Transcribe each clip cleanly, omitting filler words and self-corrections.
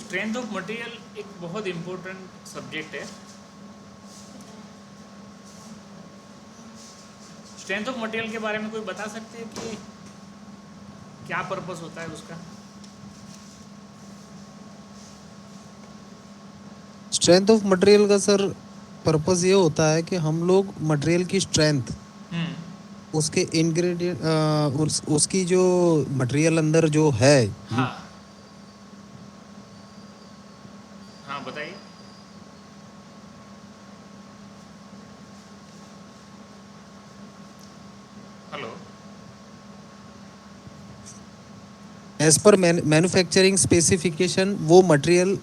Strength of material एक बहुत important subject है। स्ट्रेंथ ऑफ मटेरियल के बारे में कोई बता सकते हैं कि क्या पर्पस होता है उसका? स्ट्रेंथ ऑफ मटेरियल का सर पर्पस ये होता है कि हम लोग मटेरियल की स्ट्रेंथ, हम्म। उसके इंग्रेडिएंट, उसकी जो मटेरियल अंदर जो है हाँ हाँ, बताइए। Hello. As per manufacturing specification वो मटेरियल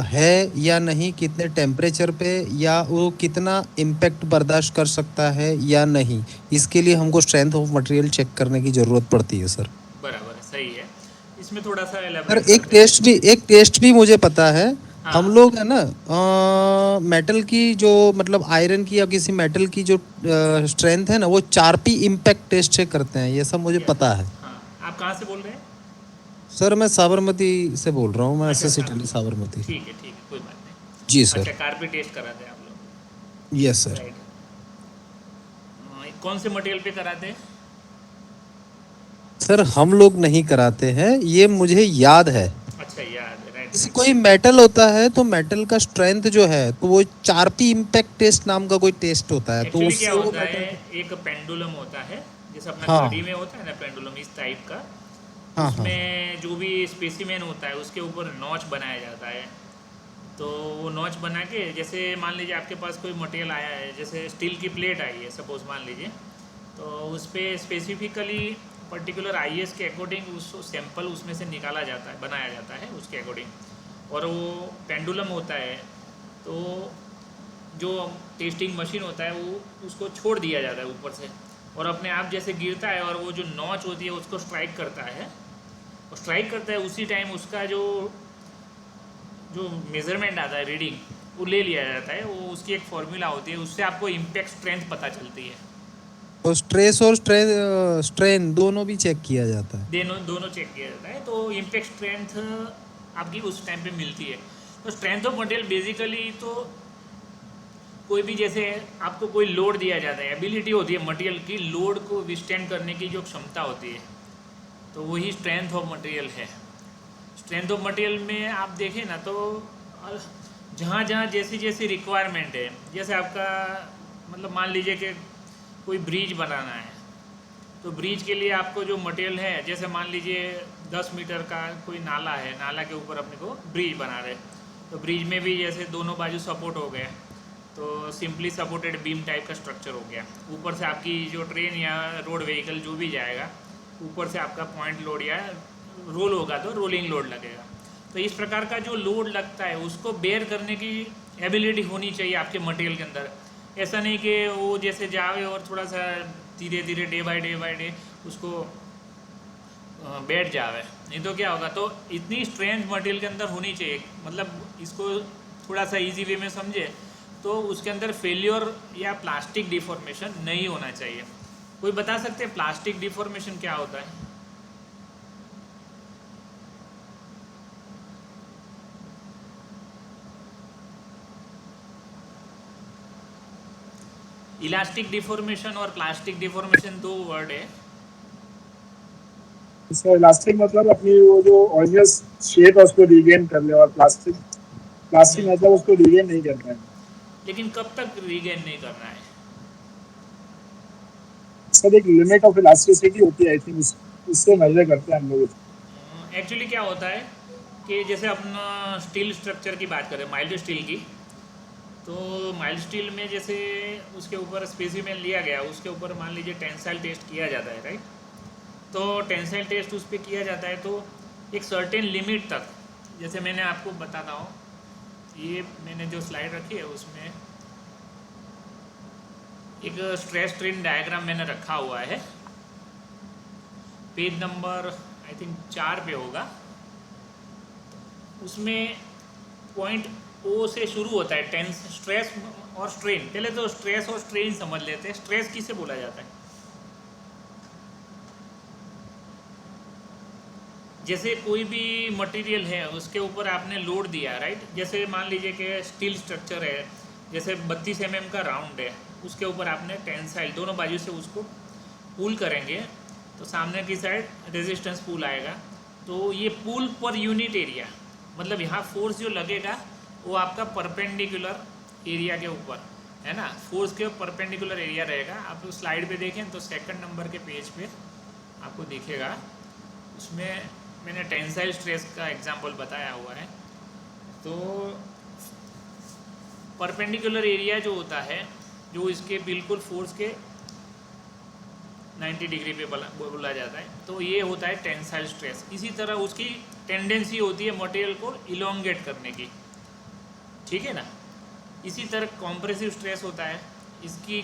है या नहीं, कितने टेम्परेचर पे, या वो कितना इम्पैक्ट बर्दाश्त कर सकता है या नहीं, इसके लिए हमको स्ट्रेंथ ऑफ मटेरियल चेक करने की ज़रूरत पड़ती है सर। बराबर है, सही है। इसमें थोड़ा सा सर एलेबरेट करते हैं। एक टेस्ट भी मुझे पता है। हम हाँ। लोग है ना, मेटल की जो मतलब आयरन की या किसी मेटल की जो स्ट्रेंथ है ना, वो 4P इम्पैक्ट टेस्ट से करते हैं, ये सब मुझे यस। पता है। हाँ। आप कहाँ से बोल रहे हैं? सर मैं साबरमती से बोल रहा हूँ, मैं अच्छा एसएस साहब। साबरमती। ठीक है, कोई बात नहीं। जी अच्छा, सर। कार पे टेस्ट कराते हैं आप लोग? Yes sir. राइट। कौन से मटेरियल पे कराते हैं? सर हम लोग नहीं कराते हैं, ये मुझे याद है। अच्छा, याद है, राइट जैसे राइट। कोई मेटल होता है तो मेटल का स्ट्रेंथ जो है तो वो 4P इम्पैक्ट टेस्ट नाम का कोई टेस्ट होता है, तो एक्चुअली क्या उससे वो होता है, मेटल को। एक पेंडुलम होता है, जैसे अपना घड़ी हाँ में होता है ना पेंडुलम, इस टाइप का। हाँ हाँ उसमें जो भी स्पेसिमेन होता है उसके ऊपर नॉच बनाया जाता है। तो वो नॉच बना के, जैसे मान लीजिए आपके पास कोई मटेरियल आया है, जैसे स्टील की प्लेट आई है सपोज मान लीजिए, तो उस पर स्पेसिफिकली पर्टिकुलर आईएस के अकॉर्डिंग उस सैंपल उसमें से निकाला जाता है, बनाया जाता है उसके अकॉर्डिंग। और वो पेंडुलम होता है, तो जो टेस्टिंग मशीन होता है वो उसको छोड़ दिया जाता है ऊपर से, और अपने आप जैसे गिरता है और वो जो नॉच होती है उसको स्ट्राइक करता है। और स्ट्राइक करता है उसी टाइम उसका जो जो मेज़रमेंट आता है, रीडिंग, वो ले लिया जाता है। वो उसकी एक फॉर्मूला होती है, उससे आपको इम्पैक्ट स्ट्रेंथ पता चलती है। तो स्ट्रेस और स्ट्रेन दोनों भी चेक किया जाता है। दोनों दोनों चेक किया जाता है, तो इम्पैक्ट स्ट्रेंथ आपकी उस टाइम पे मिलती है। तो स्ट्रेंथ ऑफ मटेरियल बेसिकली तो कोई भी, जैसे आपको कोई लोड दिया जाता है, एबिलिटी होती है मटेरियल की लोड को विस्टैंड करने की जो क्षमता होती है, तो वही स्ट्रेंथ ऑफ मटेरियल है। स्ट्रेंथ ऑफ मटेरियल में आप देखें ना, तो जहाँ जहाँ जैसी जैसी रिक्वायरमेंट है, जैसे आपका मतलब मान लीजिए कि कोई ब्रिज बनाना है, तो ब्रिज के लिए आपको जो मटेरियल है, जैसे मान लीजिए 10 मीटर का कोई नाला है, नाला के ऊपर अपने को ब्रिज बना रहे, तो ब्रिज में भी जैसे दोनों बाजू सपोर्ट हो गया, तो सिंपली सपोर्टेड बीम टाइप का स्ट्रक्चर हो गया। ऊपर से आपकी जो ट्रेन या रोड व्हीकल जो भी जाएगा, ऊपर से आपका पॉइंट लोड या रोल होगा तो रोलिंग लोड लगेगा। तो इस प्रकार का जो लोड लगता है उसको बेयर करने की एबिलिटी होनी चाहिए आपके मटेरियल के अंदर। ऐसा नहीं कि वो जैसे जावे और थोड़ा सा धीरे धीरे डे बाय डे उसको बैठ जावे, नहीं तो क्या होगा। तो इतनी स्ट्रेंथ मटेरियल के अंदर होनी चाहिए, मतलब इसको थोड़ा सा इजी वे में समझे तो उसके अंदर फेल्योर या प्लास्टिक डिफॉर्मेशन नहीं होना चाहिए। कोई बता सकते हैं प्लास्टिक डिफॉर्मेशन क्या होता है? इलास्टिक डिफॉर्मेशन और प्लास्टिक डिफॉर्मेशन दो वर्ड है। इसका इलास्टिक मतलब अपनी वो जो ओरिजिनल शेप है उसको रिगेन कर ले, और प्लास्टिक प्लास्टिक हम्म, मतलब उसको रिगेन नहीं करना है। लेकिन कब तक रीगेन नहीं करना है? सर एक लिमिट ऑफ इलास्टिसिटी होती है, आई थिंक उससे मेजर करते हैं हम लोग। एक्चुअली क्या होता है कि जैसे अपना स्टील स्ट्रक्चर की बात करें, माइल्ड स्टील की, तो माइल्ड स्टील में जैसे उसके ऊपर स्पेसिमेन लिया गया, उसके ऊपर मान लीजिए टेंसाइल टेस्ट किया जाता है, राइट? तो टेंसाइल टेस्ट उस पर किया जाता है, तो एक सर्टेन लिमिट तक, जैसे मैंने आपको बताता हूँ, ये मैंने जो स्लाइड रखी है उसमें एक स्ट्रेस स्ट्रेन डायग्राम मैंने रखा हुआ है, पेज नंबर आई थिंक 4 पे होगा। उसमें पॉइंट ओ से शुरू होता है टेंस, स्ट्रेस और स्ट्रेन। पहले तो स्ट्रेस और स्ट्रेन समझ लेते हैं। स्ट्रेस किसे बोला जाता है? जैसे कोई भी मटेरियल है उसके ऊपर आपने लोड दिया, राइट। जैसे मान लीजिए कि स्टील स्ट्रक्चर है, जैसे 32 mm का राउंड है, उसके ऊपर आपने टेंसाइल दोनों बाजू से उसको पुल करेंगे तो सामने की साइड रेजिस्टेंस पुल आएगा। तो ये पुल पर यूनिट एरिया, मतलब यहाँ फोर्स जो लगेगा वो आपका परपेंडिकुलर एरिया के ऊपर है ना, फोर्स के परपेंडिकुलर एरिया रहेगा। आप स्लाइड पे देखें तो सेकंड नंबर के पेज पे आपको दिखेगा, उसमें मैंने टेंसाइल स्ट्रेस का एग्जांपल बताया हुआ है। तो परपेंडिकुलर एरिया जो होता है, जो इसके बिल्कुल फोर्स के 90 डिग्री पे बोला जाता है, तो ये होता है टेंसाइल स्ट्रेस। इसी तरह उसकी टेंडेंसी होती है मटेरियल को इलोंगेट करने की, ठीक है ना। इसी तरह कॉम्प्रेसिव स्ट्रेस होता है, इसकी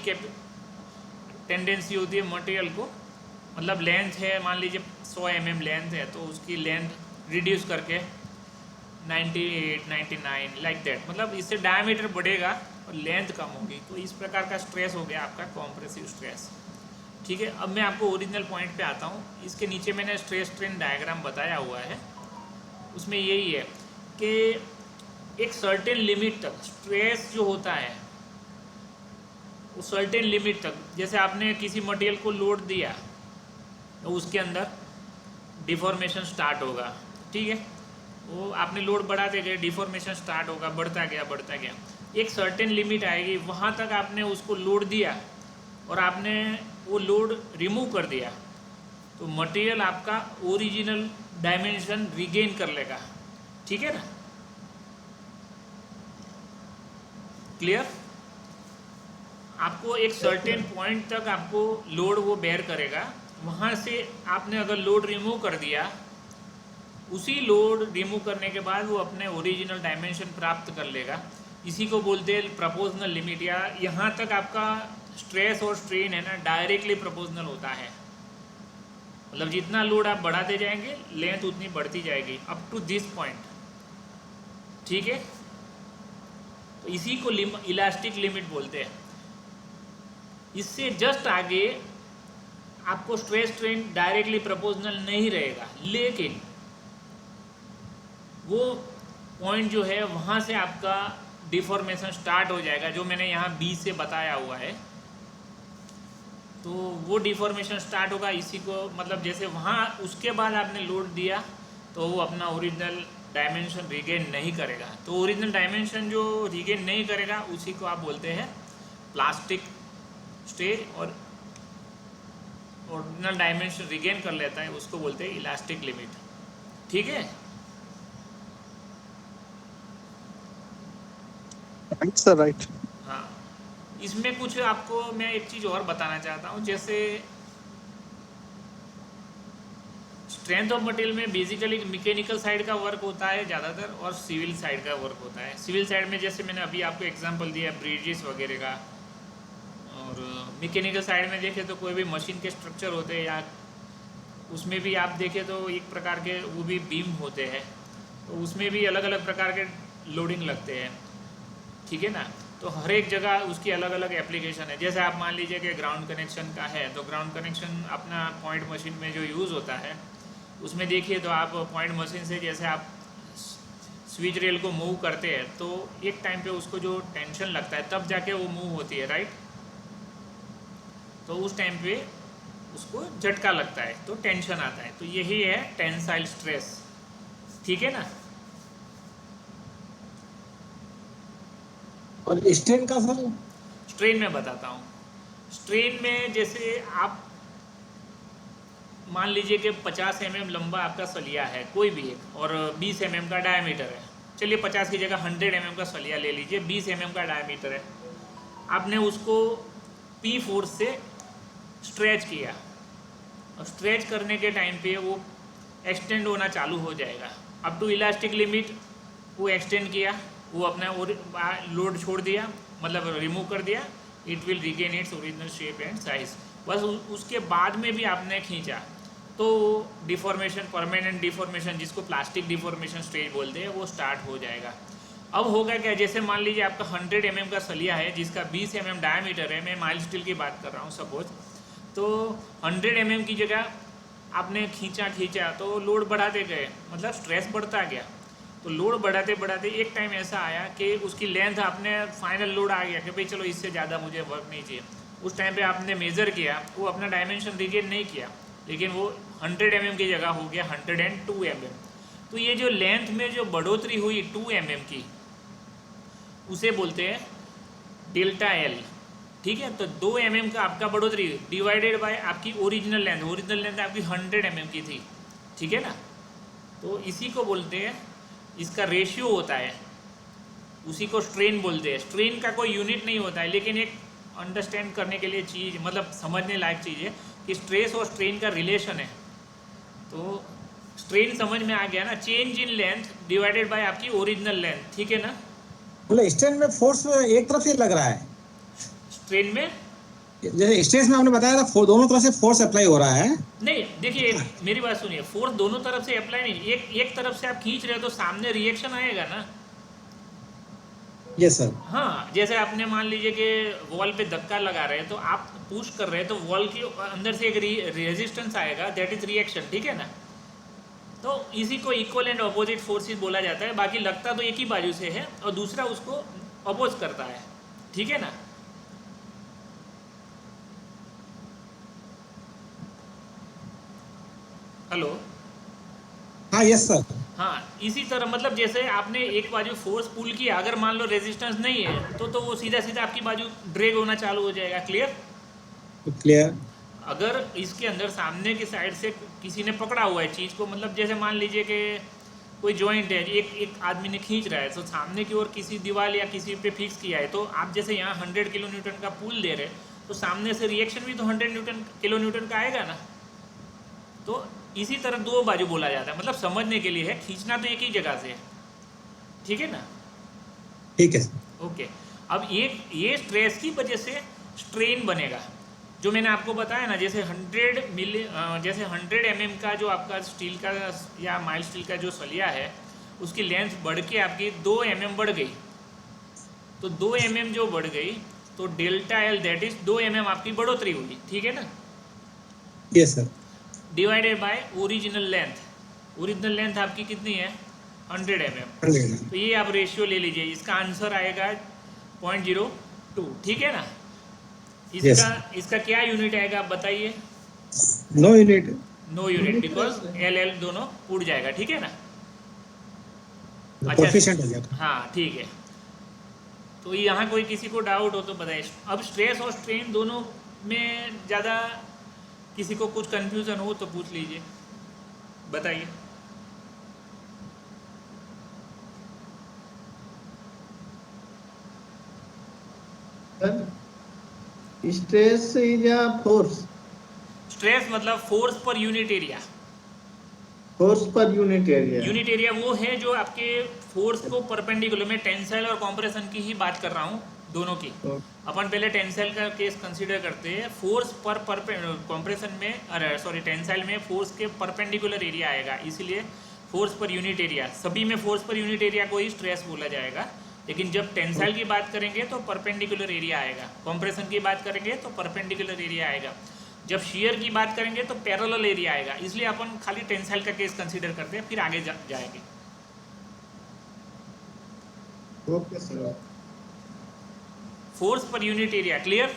टेंडेंसी होती है मटेरियल को, मतलब लेंथ है मान लीजिए 100 mm लेंथ है तो उसकी लेंथ रिड्यूस करके 98, 99 लाइक दैट, मतलब इससे डायमीटर बढ़ेगा और लेंथ कम होगी। तो इस प्रकार का स्ट्रेस हो गया आपका कॉम्प्रेसिव स्ट्रेस, ठीक है। अब मैं आपको ओरिजिनल पॉइंट पे आता हूँ। इसके नीचे मैंने स्ट्रेस स्ट्रेन डायग्राम बताया हुआ है, उसमें यही है कि एक सर्टेन लिमिट तक स्ट्रेस जो होता है वो सर्टेन लिमिट तक, जैसे आपने किसी मटेरियल को लोड दिया तो उसके अंदर डिफॉर्मेशन स्टार्ट होगा, ठीक है। वो आपने लोड बढ़ाते गए, डिफॉर्मेशन स्टार्ट होगा, बढ़ता गया। एक सर्टेन लिमिट आएगी, वहाँ तक आपने उसको लोड दिया और आपने वो लोड रिमूव कर दिया तो मटेरियल आपका ओरिजिनल डायमेंशन रिगेन कर लेगा, ठीक है ना, क्लियर। आपको एक सर्टेन पॉइंट तक आपको लोड वो बेयर करेगा, वहाँ से आपने अगर लोड रिमूव कर दिया, उसी लोड रिमूव करने के बाद वो अपने ओरिजिनल डायमेंशन प्राप्त कर लेगा। इसी को बोलते हैं प्रोपोर्शनल लिमिट, या यहाँ तक आपका स्ट्रेस और स्ट्रेन है ना डायरेक्टली प्रोपोर्शनल होता है, मतलब जितना लोड आप बढ़ाते जाएंगे लेंथ उतनी बढ़ती जाएगी अप टू दिस पॉइंट, ठीक है। तो इसी को इलास्टिक लिमिट बोलते हैं। इससे जस्ट आगे आपको स्ट्रेस स्ट्रेन डायरेक्टली प्रोपोर्शनल नहीं रहेगा, लेकिन वो पॉइंट जो है वहाँ से आपका डिफॉर्मेशन स्टार्ट हो जाएगा, जो मैंने यहाँ बी से बताया हुआ है। तो वो डिफॉर्मेशन स्टार्ट होगा, इसी को मतलब जैसे वहाँ उसके बाद आपने लोड दिया तो वो अपना ओरिजिनल डायमेंशन रिगेन नहीं करेगा। तो ओरिजिनल डायमेंशन जो रिगेन नहीं करेगा उसी को आप बोलते हैं प्लास्टिक स्ट्रेन, और ओरिजिनल डायमेंशन रिगेन कर लेता है उसको बोलते हैं इलास्टिक लिमिट, ठीक है। Right sir, right. हाँ, इसमें कुछ आपको मैं एक चीज़ और बताना चाहता हूँ। जैसे स्ट्रेंथ ऑफ मटेरियल में बेसिकली मैकेनिकल साइड का वर्क होता है ज़्यादातर और सिविल साइड का वर्क होता है। सिविल साइड में जैसे मैंने अभी आपको एग्जांपल दिया ब्रिजेस वगैरह का, और मैकेनिकल साइड में देखें तो कोई भी मशीन के स्ट्रक्चर होते हैं, या उसमें भी आप देखें तो एक प्रकार के वो भी बीम होते हैं, तो उसमें भी अलग अलग प्रकार के लोडिंग लगते हैं, ठीक है ना। तो हर एक जगह उसकी अलग अलग एप्लीकेशन है। जैसे आप मान लीजिए कि ग्राउंड कनेक्शन का है, तो ग्राउंड कनेक्शन अपना पॉइंट मशीन में जो यूज़ होता है उसमें देखिए तो आप पॉइंट मशीन से जैसे आप स्विच रेल को मूव करते हैं तो एक टाइम पे उसको जो टेंशन लगता है तब जाके वो मूव होती है, राइट। तो उस टाइम पे उसको झटका लगता है तो टेंशन आता है, तो यही है टेंसाइल स्ट्रेस, ठीक है ना। और स्ट्रेन का सर? स्ट्रेन में बताता हूँ। स्ट्रेन में जैसे आप मान लीजिए कि 50 mm लंबा आपका सलिया है कोई भी एक, और 20 mm का डायमीटर है। चलिए 50 की जगह 100 mm का सलिया ले लीजिए, 20 mm का डायमीटर है। आपने उसको P फोर्स से स्ट्रेच किया, और स्ट्रेच करने के टाइम पे वो एक्सटेंड होना चालू हो जाएगा अप टू इलास्टिक लिमिट। वो एक्सटेंड किया, वो अपना लोड छोड़ दिया, मतलब रिमूव कर दिया, it will regain its original shape and size. बस उसके बाद में भी आपने खींचा तो डिफॉर्मेशन, परमानेंट डिफॉर्मेशन जिसको प्लास्टिक डिफॉर्मेशन स्टेज बोलते हैं, वो स्टार्ट हो जाएगा। अब होगा क्या, जैसे मान लीजिए आपका 100 mm का सलिया है जिसका 20 mm डायमीटर है, मैं माइल्ड स्टील की बात कर रहा हूँ सपोज, तो 100 mm की जगह आपने खींचा तो लोड बढ़ाते गए, मतलब स्ट्रेस बढ़ता गया। तो लोड बढ़ाते बढ़ाते एक टाइम ऐसा आया कि उसकी लेंथ, आपने फाइनल लोड आ गया कि भाई चलो इससे ज़्यादा मुझे वर्क नहीं चाहिए। उस टाइम पे आपने मेज़र किया, वो अपना डायमेंशन रिगेन नहीं किया, लेकिन वो 100 mm की जगह हो गया 102 mm। तो ये जो लेंथ में जो बढ़ोतरी हुई 2 mm की, उसे बोलते हैं डेल्टा एल। ठीक है, तो 2 mm का आपका बढ़ोतरी डिवाइडेड बाय आपकी ओरिजिनल लेंथ आपकी 100 mm की थी। ठीक है ना, तो इसी को बोलते हैं, इसका रेशियो होता है, उसी को स्ट्रेन बोलते हैं। स्ट्रेन का कोई यूनिट नहीं होता है, लेकिन एक अंडरस्टैंड करने के लिए चीज़, मतलब समझने लायक चीज़ है कि स्ट्रेस और स्ट्रेन का रिलेशन है। तो स्ट्रेन समझ में आ गया ना, change in length divided by आपकी ओरिजिनल लेंथ। ठीक है ना, बोले स्ट्रेन में फोर्स एक तरफ से लग रहा है, स्ट्रेन में जैसे स्ट्रेस में आपने बताया था दोनों तरफ से फोर्स अप्लाई हो रहा है। नहीं, देखिए मेरी बात सुनिए, फोर्स दोनों तरफ से अप्लाई नहीं, एक तरफ से आप खींच रहे हो तो सामने रिएक्शन आएगा ना। Yes sir. हाँ, जैसे आपने मान लीजिए कि वॉल पे धक्का लगा रहे हैं, तो आप पुश कर रहे हैं, तो वॉल के अंदर से एक रेजिस्टेंस आएगा, दैट इज रिएक्शन। ठीक है ना, तो इसी को इक्वल एंड अपोजिट फोर्सेस बोला जाता है। बाकी लगता तो एक ही बाजू से है और दूसरा उसको अपोज करता है। ठीक है ना, हेलो। हाँ यस सर। हाँ, इसी तरह मतलब जैसे आपने एक बाजू फोर्स पुल किया, अगर मान लो रेजिस्टेंस नहीं है तो वो सीधा सीधा आपकी बाजू ड्रैग होना चालू हो जाएगा। क्लियर? क्लियर। अगर इसके अंदर सामने की साइड से किसी ने पकड़ा हुआ है चीज़ को, मतलब जैसे मान लीजिए कि कोई जॉइंट है, एक आदमी ने खींच रहा है, तो सामने की ओर किसी दीवार या किसी पे फिक्स किया है, तो आप जैसे यहाँ 100 किलो न्यूटन का पुल दे रहे हैं, तो सामने से रिएक्शन भी तो 100 किलो न्यूटन का आएगा ना। तो इसी तरह दो बाजू बोला जाता है, मतलब समझने के लिए है, खींचना तो एक ही जगह से है। ठीक है ना, ठीक है। ओके। अब ये स्ट्रेस की वजह से स्ट्रेन बनेगा, जो मैंने आपको बताया ना, जैसे 100 mm का जो आपका स्टील का या माइल्ड स्टील का जो सलिया है, उसकी लेंथ बढ़ के आपकी 2 mm बढ़ गई। तो 2 mm जो बढ़ गई, तो delta L that is 2 mm आपकी बढ़ोतरी हुई। ठीक है ना, yes sir. Divided by original length. Original length आपकी कितनी है? 100 mm। तो ये आप रेशियो ले लीजिए, इसका आंसर आएगा 0.02। ठीक है ना, इसका क्या यूनिट आएगा आप बताइए? No unit. No unit, because L दोनों उड़ जाएगा। ठीक है ना, कोएफिशिएंट हो जाएगा। हाँ ठीक है। तो यहाँ कोई किसी को डाउट हो तो बताइए। अब स्ट्रेस और स्ट्रेन दोनों में ज़्यादा किसी को कुछ कंफ्यूजन हो तो पूछ लीजिए, बताइए। Stress is a force. Stress मतलब force per unit area. Force per unit area. Unit area वो है जो आपके फोर्स को परपेंडिकुलर, में टेंसाइल और कॉम्प्रेशन की ही बात कर रहा हूँ, दोनों की। अपन पहले टेंसाइल का केस कंसीडर करते हैं। फोर्स पर कॉम्प्रेशन में, अरे सॉरी, टेंसाइल में फोर्स के परपेंडिकुलर एरिया आएगा, इसलिए फोर्स पर यूनिट एरिया। सभी में फोर्स पर यूनिट एरिया को ही स्ट्रेस बोला जाएगा, लेकिन जब टेंसाइल की बात करेंगे तो परपेंडिकुलर एरिया आएगा, कॉम्प्रेशन की बात करेंगे तो परपेंडिकुलर एरिया आएगा, जब शेयर की बात करेंगे तो पैरेलल एरिया आएगा। इसलिए अपन खाली टेंसाइल का केस कंसीडर करते हैं, फिर आगे जाएंगे। Okay sir. Force per unit area clear?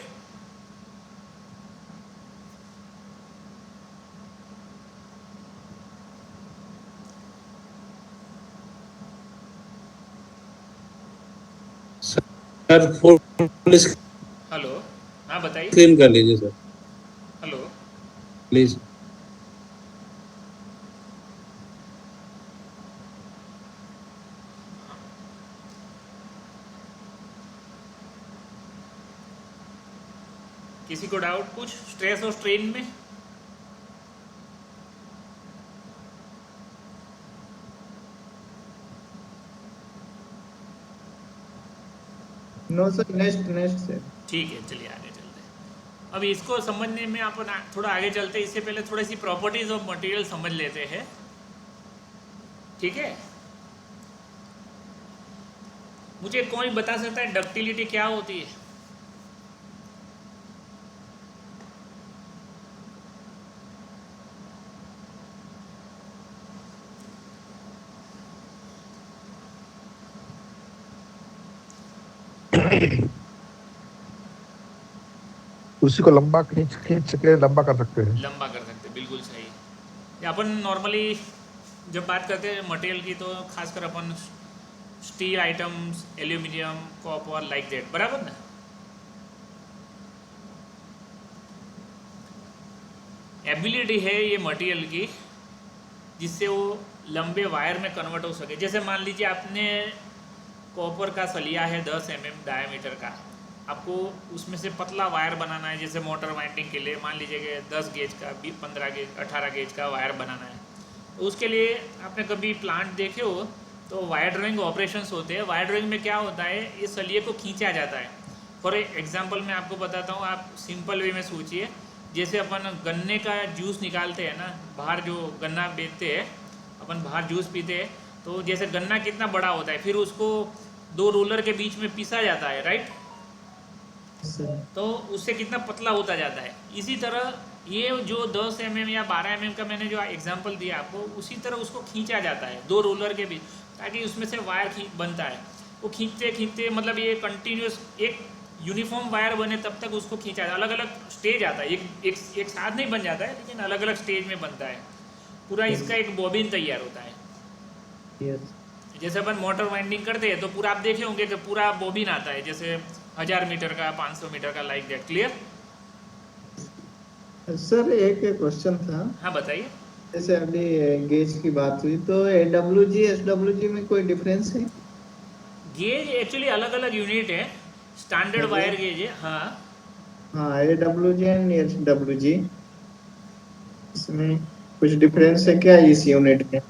Sir full hello, हाँ बताइए। स्क्रीन कर लीजिए सर हेलो, प्लीज। किसी को डाउट कुछ स्ट्रेस और स्ट्रेन में? नो सर, नेक्स्ट से। ठीक है, चलिए आगे चलते हैं। अब इसको समझने में अपन थोड़ा आगे चलते हैं, इससे पहले थोड़ी सी प्रॉपर्टीज ऑफ मटेरियल समझ लेते हैं। ठीक है, मुझे कौन बता सकता है डक्टिलिटी क्या होती है? उसी को लंबा खींच खींच के लंबा कर सकते हैं। लंबा कर सकते हैं, बिल्कुल सही। ये अपन नॉर्मली जब बात करते हैं मटेरियल की तो खासकर अपन steel items, aluminium, copper, like that, बराबर ना। एबिलिटी है ये मटेरियल की जिससे वो लंबे वायर में कन्वर्ट हो सके। जैसे मान लीजिए आपने कॉपर का सलिया है 10 mm डायमीटर का, आपको उसमें से पतला वायर बनाना है, जैसे मोटर वाइंडिंग के लिए मान लीजिए कि 10 गेज का, 15 गेज, 18 गेज का वायर बनाना है। तो उसके लिए आपने कभी प्लांट देखे हो तो वायर ड्राइंग ऑपरेशंस होते हैं। वायर ड्राइंग में क्या होता है, इस सलिए को खींचा जाता है। फॉर एग्जांपल मैं आपको बताता हूँ, आप सिंपल वे में सोचिए, जैसे अपन गन्ने का जूस निकालते हैं ना, बाहर जो गन्ना बेचते हैं, अपन बाहर जूस पीते हैं, तो जैसे गन्ना कितना बड़ा होता है, फिर उसको 2 रोलर के बीच में पीसा जाता है, राइट, तो उससे कितना पतला होता जाता है। इसी तरह ये जो 10 mm या 12 mm का मैंने जो एग्जांपल दिया आपको, उसी तरह उसको खींचा जाता है 2 रोलर के बीच, ताकि उसमें से वायर बनता है। वो खींचते खींचते मतलब ये कंटिन्यूस एक यूनिफॉर्म वायर बने तब तक उसको खींचा जाता है। अलग अलग स्टेज आता है, एक साथ नहीं बन जाता है, लेकिन अलग अलग स्टेज में बनता है। पूरा इसका एक बॉबिन तैयार होता है। जैसे अपन मोटर वाइंडिंग करते हैं तो पूरा आप देखे होंगे कि पूरा बॉबिन आता है, जैसे 1000 मीटर का, 500 मीटर का, लाइक दैट। Clear sir? एक क्वेश्चन था। हाँ बताइए। जैसे अभी गेज की बात हुई तो AWG SWG में कोई डिफरेंस है? गेज एक्चुअली अलग अलग यूनिट है, स्टैंडर्ड वायर गेज है। हाँ, AWG एंड SWG, इसमें कुछ डिफरेंस है क्या इस यूनिट में?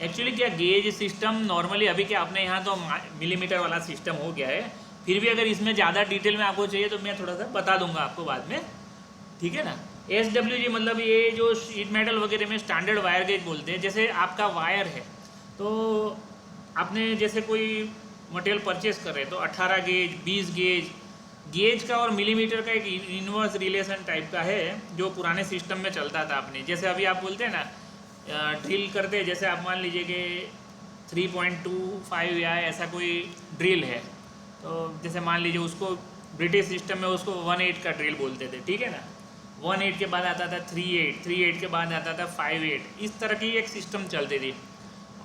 एक्चुअली क्या, गेज सिस्टम नॉर्मली अभी क्या अपने यहाँ तो मिलीमीटर वाला सिस्टम हो गया है, फिर भी अगर इसमें ज़्यादा डिटेल में आपको चाहिए तो मैं थोड़ा सा बता दूंगा आपको बाद में, ठीक है ना। SWG मतलब ये जो शीट मेटल वगैरह में स्टैंडर्ड वायर गेज बोलते हैं। जैसे आपका वायर है तो आपने जैसे कोई मटेरियल परचेस कर रहे हैं तो 18 गेज, 20 गेज, गेज का और मिलीमीटर का एक इनवर्स रिलेशन टाइप का है जो पुराने सिस्टम में चलता था अपने। जैसे अभी आप बोलते हैं ना ड्रिल करते हैं, जैसे आप मान लीजिए कि 3.25 या ऐसा कोई ड्रिल है, तो जैसे मान लीजिए उसको ब्रिटिश सिस्टम में उसको 1/8 का ड्रिल बोलते थे, ठीक है ना। 1/8 के बाद आता था 3/8, 3/8 के बाद आता था 5/8, इस तरह की एक सिस्टम चलती थी।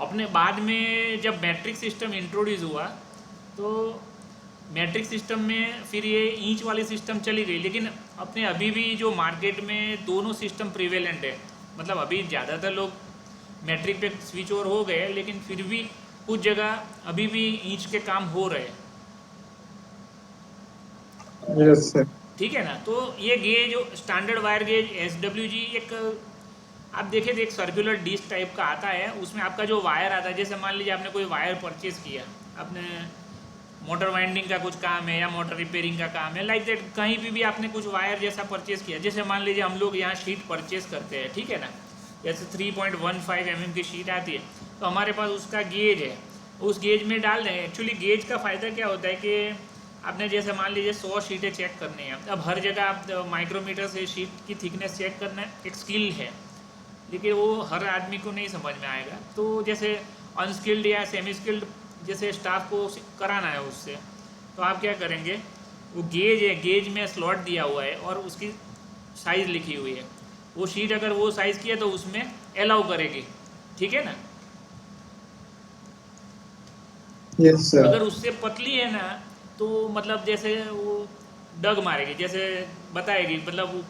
अपने बाद में जब मैट्रिक सिस्टम इंट्रोड्यूस हुआ तो मैट्रिक सिस्टम में फिर ये इंच वाली सिस्टम चली गई, लेकिन अपने अभी भी जो मार्केट में दोनों सिस्टम प्रिवेलेंट है। मतलब अभी ज़्यादातर लोग मैट्रिक पे स्विच ओवर हो गए, लेकिन फिर भी कुछ जगह अभी भी इंच के काम हो रहे हैं, यस सर। ठीक है ना। तो ये gauge standard wire gauge SWG एक आप देखें तो एक सर्कुलर डिस्क टाइप का आता है, उसमें आपका जो वायर आता है, जैसे मान लीजिए आपने कोई वायर परचेज किया, आपने मोटर वाइंडिंग का कुछ काम है या मोटर रिपेयरिंग का काम है, लाइक दैट कहीं भी आपने कुछ वायर जैसा परचेज किया। जैसे मान लीजिए हम लोग यहाँ शीट परचेज करते हैं, ठीक है ना, जैसे 3.15 mm की शीट आती है, तो हमारे पास उसका गेज है, उस गेज में डाल देंगे। एक्चुअली गेज का फ़ायदा क्या होता है कि आपने जैसे मान लीजिए 100 शीटें चेक करनी है, अब हर जगह आप माइक्रोमीटर से शीट की थिकनेस चेक करना एक स्किल है, लेकिन वो हर आदमी को नहीं समझ में आएगा। तो जैसे अनस्किल्ड या सेमी स्किल्ड जैसे स्टाफ को कराना है उससे, तो आप क्या करेंगे, वो गेज है, गेज में स्लॉट दिया हुआ है और उसकी साइज़ लिखी हुई है, वो शीट अगर वो साइज़ की है तो उसमें अलाउ करेगी, ठीक है ना। Yes sir. अगर उससे पतली है ना तो मतलब जैसे वो डग मारेगी, जैसे बताएगी, मतलब वो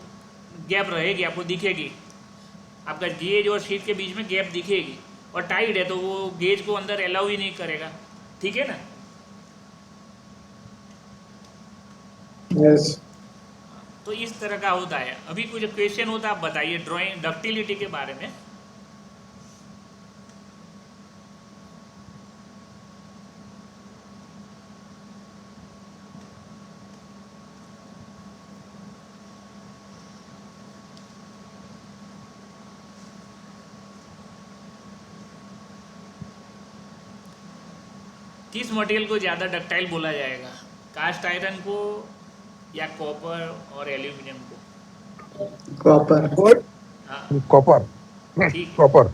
गैप रहेगी, आपको दिखेगी, आपका गेज और शीट के बीच में गैप दिखेगी, और टाइट है तो वो गेज को अंदर अलाउ ही नहीं करेगा, ठीक है ना। यस। तो इस तरह का होता है। अभी कुछ क्वेश्चन होता है आप बताइए ड्राइंग डक्टिलिटी के बारे में। किस मटेरियल को ज़्यादा डक्टाइल बोला जाएगा, कास्ट आयरन को या कॉपर और एल्यूमिनियम को? कॉपर। हाँ कॉपर। ठीक, कॉपर।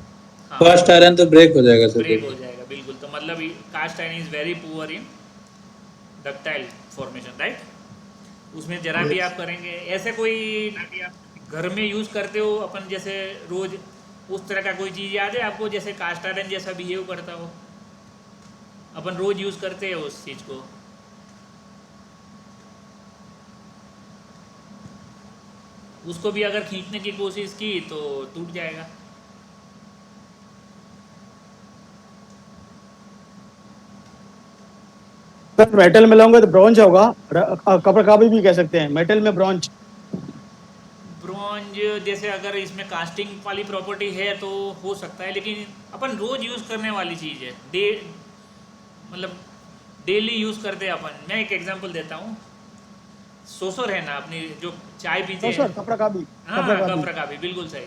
हाँ कास्ट आयरन तो ब्रेक हो जाएगा सर। ब्रेक हो जाएगा, बिल्कुल। तो मतलब cast iron is very poor in ductile formation, right? उसमें जरा भी आप करेंगे ऐसे कोई घर में यूज़ करते हो अपन जैसे रोज, उस तरह का कोई चीज़ याद है आपको जैसे कास्ट आयरन जैसा बिहेव करता हो, अपन रोज यूज़ करते हैं उस चीज़ को? उसको भी अगर खींचने की कोशिश की तो टूट जाएगा। सर मेटल में लाऊंगा तो ब्रॉन्ज होगा, कपड़ा का भी कह सकते हैं मेटल में ब्रॉन्ज। ब्रॉन्ज जैसे अगर इसमें कास्टिंग वाली प्रॉपर्टी है तो हो सकता है, लेकिन अपन रोज यूज़ करने वाली चीज़ है, मतलब डेली यूज़ करते हैं अपन। मैं एक एग्जांपल देता हूँ, सोसर है ना अपनी जो चाय पीते हैं, सर कपड़ा का भी, हाँ कपड़ा का भी, बिल्कुल सही।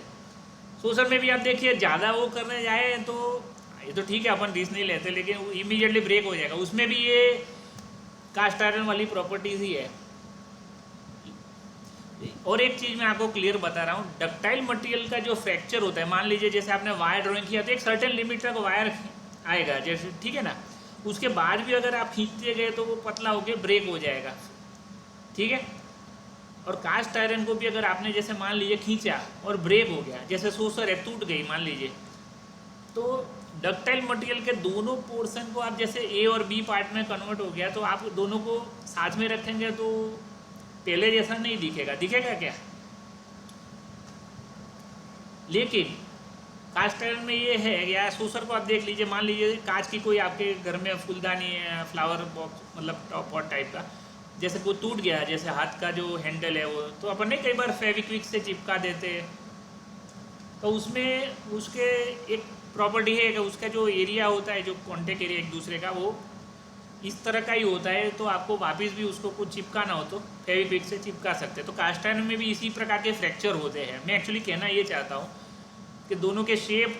सोसर में भी आप देखिए ज़्यादा वो करने जाए तो ये तो ठीक है अपन रिस्क नहीं लेते, लेकिन इमीडिएटली ब्रेक हो जाएगा। उसमें भी ये कास्ट आयरन वाली प्रॉपर्टीज ही है। और एक चीज़ मैं आपको क्लियर बता रहा हूँ, डक्टाइल मटेरियल का जो फ्रैक्चर होता है, मान लीजिए जैसे आपने वायर ड्राइंग किया तो एक सर्टेन लिमिट तक वायर आएगा जैसे, ठीक है ना, उसके बाद भी अगर आप खींचते गए तो वो पतला होकर ब्रेक हो जाएगा, ठीक है। और कास्ट आयरन को भी अगर आपने जैसे मान लीजिए खींचा और ब्रेक हो गया, जैसे सोसर है टूट गई मान लीजिए, तो डक्टाइल मटेरियल के दोनों पोर्शन को आप जैसे ए और बी पार्ट में कन्वर्ट हो गया, तो आप दोनों को साथ में रखेंगे तो पहले जैसा नहीं दिखेगा, दिखेगा क्या? लेकिन कास्ट आयरन में ये है, या सोसर को आप देख लीजिए, मान लीजिए कांच की कोई आपके घर में फूलदानी है, फ्लावर बॉक्स मतलब टॉप पॉट टाइप का, जैसे कोई टूट गया, जैसे हाथ का जो हैंडल है वो, तो अपन ने कई बार फेविक्विक से चिपका देते हैं, तो उसमें उसके एक प्रॉपर्टी है कि उसका जो एरिया होता है, जो कॉन्टेक्ट एरिया एक दूसरे का, वो इस तरह का ही होता है, तो आपको वापस भी उसको कुछ चिपकाना हो तो फेविक्विक से चिपका सकते हैं। तो कास्ट आयरन में भी इसी प्रकार के फ्रैक्चर होते हैं। मैं एक्चुअली कहना ये चाहता हूँ कि दोनों के शेप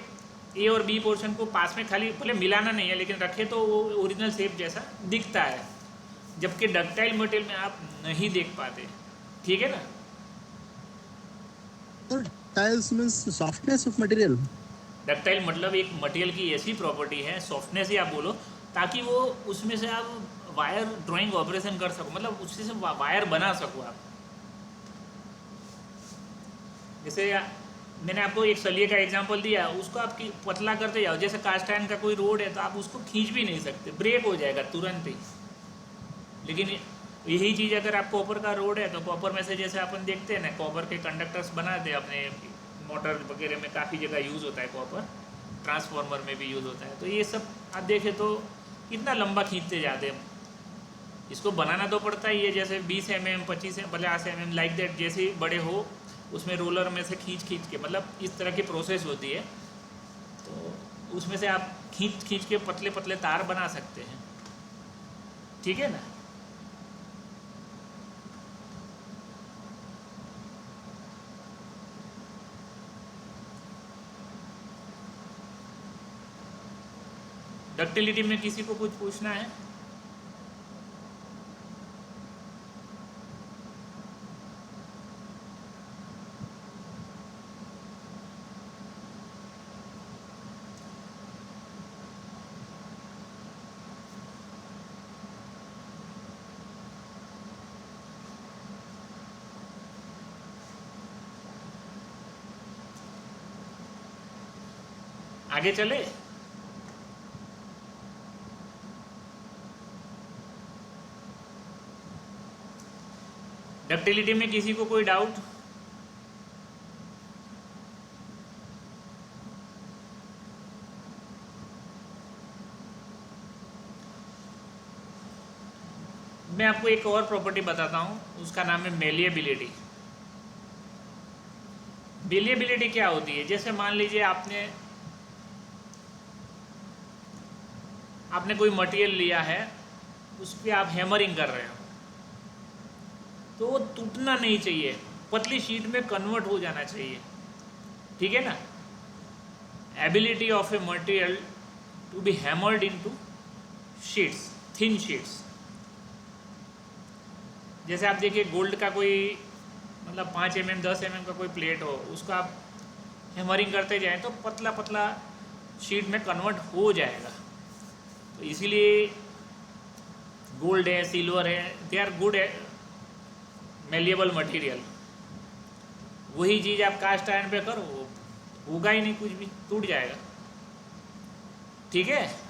ए और बी पोर्शन को पास में खाली भले मिलाना नहीं है, लेकिन रखे तो वो ओरिजिनल शेप जैसा दिखता है, जबकि डक्टाइल मटेरियल में आप नहीं देख पाते, ठीक है ना। Tiles means softness of material. Ductile मतलब एक मटेरियल की ऐसी प्रॉपर्टी है, सॉफ्टनेस ही आप बोलो, ताकि वो उसमें से आप वायर ड्राइंग ऑपरेशन कर सको, मतलब उससे से वायर बना सको आप। जैसे मैंने आपको एक सलिए का एग्जांपल दिया, उसको आप पतला करते जाओ, जैसे कास्ट आयरन का कोई रोड है तो आप उसको खींच भी नहीं सकते, ब्रेक हो जाएगा तुरंत ही। लेकिन यही चीज़ अगर आप कॉपर का रोड है तो कॉपर में से जैसे अपन देखते हैं ना, कॉपर के कंडक्टर्स बनाते हैं अपने मोटर वगैरह में, काफ़ी जगह यूज़ होता है कॉपर, ट्रांसफार्मर में भी यूज़ होता है। तो ये सब आप देखें तो कितना लंबा खींचते जाते हैं, इसको बनाना तो पड़ता ही है, जैसे 20 mm 25 50 mm लाइक दैट, जैसे ही बड़े हो उसमें रोलर में से खींच के, मतलब इस तरह की प्रोसेस होती है, तो उसमें से आप खींच के पतले पतले तार बना सकते हैं, ठीक है ना। डक्टिलिटी में किसी को कुछ पूछना है? आगे चले? डक्टिलिटी में किसी को कोई डाउट? मैं आपको एक और प्रॉपर्टी बताता हूं, उसका नाम है मेलिएबिलिटी। मेलिएबिलिटी क्या होती है? जैसे मान लीजिए आपने कोई मटेरियल लिया है, उस पर आप हैमरिंग कर रहे हो, तो वो टूटना नहीं चाहिए, पतली शीट में कन्वर्ट हो जाना चाहिए, ठीक है ना। Ability of a material to be hammered into sheets, thin sheets. जैसे आप देखिए गोल्ड का कोई मतलब 5 mm 10 mm का कोई प्लेट हो, उसको आप हैमरिंग करते जाएं तो पतला पतला शीट में कन्वर्ट हो जाएगा। तो इसीलिए गोल्ड है, सिल्वर है, they are good malleable material. वही चीज़ आप कास्ट आयरन पे करो, होगा ही नहीं, कुछ भी टूट जाएगा। ठीक है,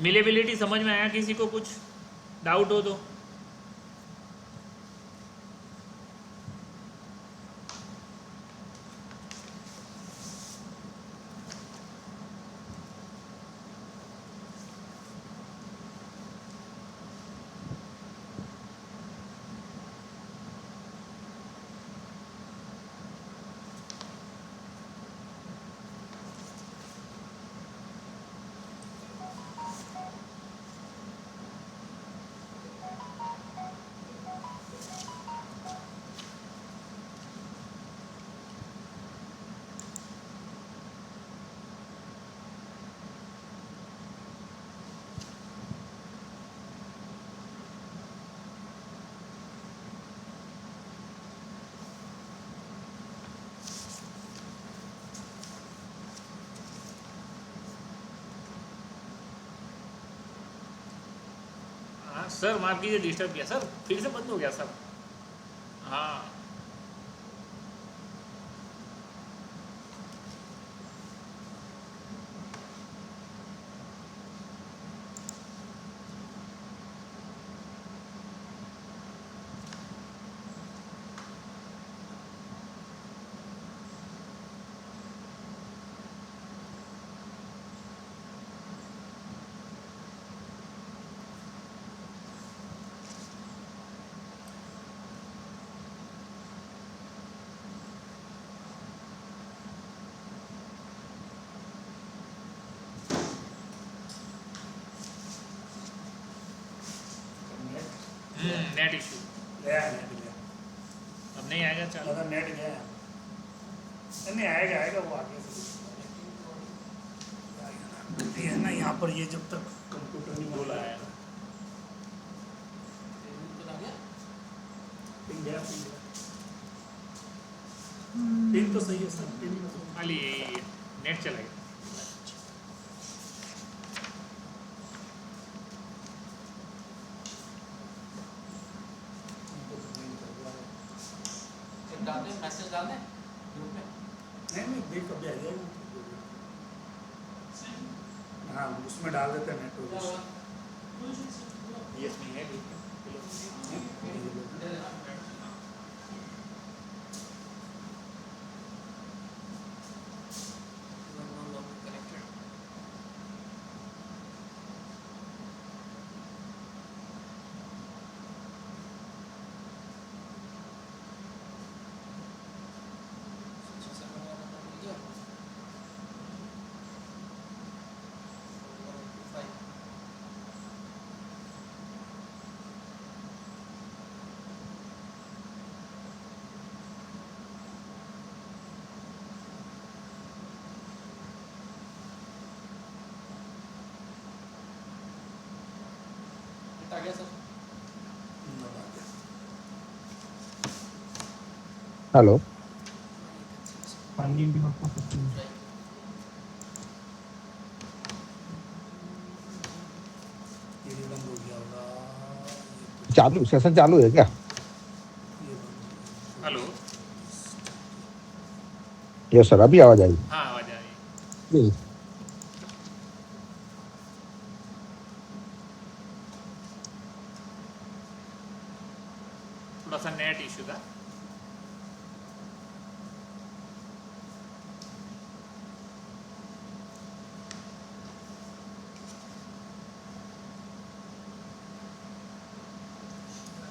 मिलेबिलिटी समझ में आया? किसी को कुछ डाउट हो तो? हाँ सर, माफ कीजिए डिस्टर्ब किया सर, फिर से बंद हो गया सर। हाँ नेट इशू गया है नेट गया, अब नहीं आएगा। चलो अगर नेट गया है नहीं आएगा, आएगा वो आगे से ये है ना, यहाँ पर ये जब तक कंप्यूटर नहीं बोला है पिन गया, पिन तो सही है सर, पिन तो खाली नेट चलाएगा। मैसेज डाल दें ग्रुप में। नहीं देख कभी आ जाएगा। हाँ उसमें डाल देते हैं नेट। यस नहीं है आ गया सर। हेलो ये भी बंद हो गया होगा, चालू सेशन चालू है क्या? ये बंद हेलो, यस सर, अभी आवाज आई। हाँ आवाज आ रही है। थोड़ा सा नेट इशू था।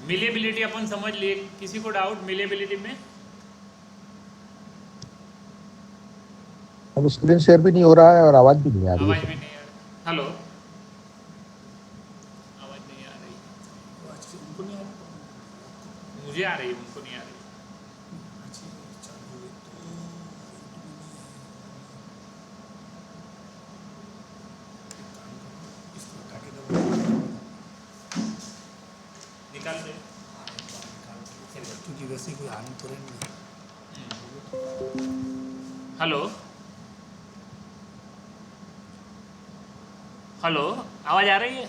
मिलेबिलिटी अपन समझ लिए, किसी को डाउट मिलेबिलिटी में? अब स्क्रीन शेयर भी नहीं हो रहा है और आवाज भी नहीं आ रही आवाज है। भी नहीं आ रही। हेलो, आवाज नहीं आ रही। अच्छा, उनको नहीं आ रहा। मुझे आ रही है, उनको नहीं आ रही। अच्छा, चालू है तो इसको हटा के दो। वैसे कोई हानि थोड़ी नहीं है। हेलो हेलो, आवाज़ आ रही है?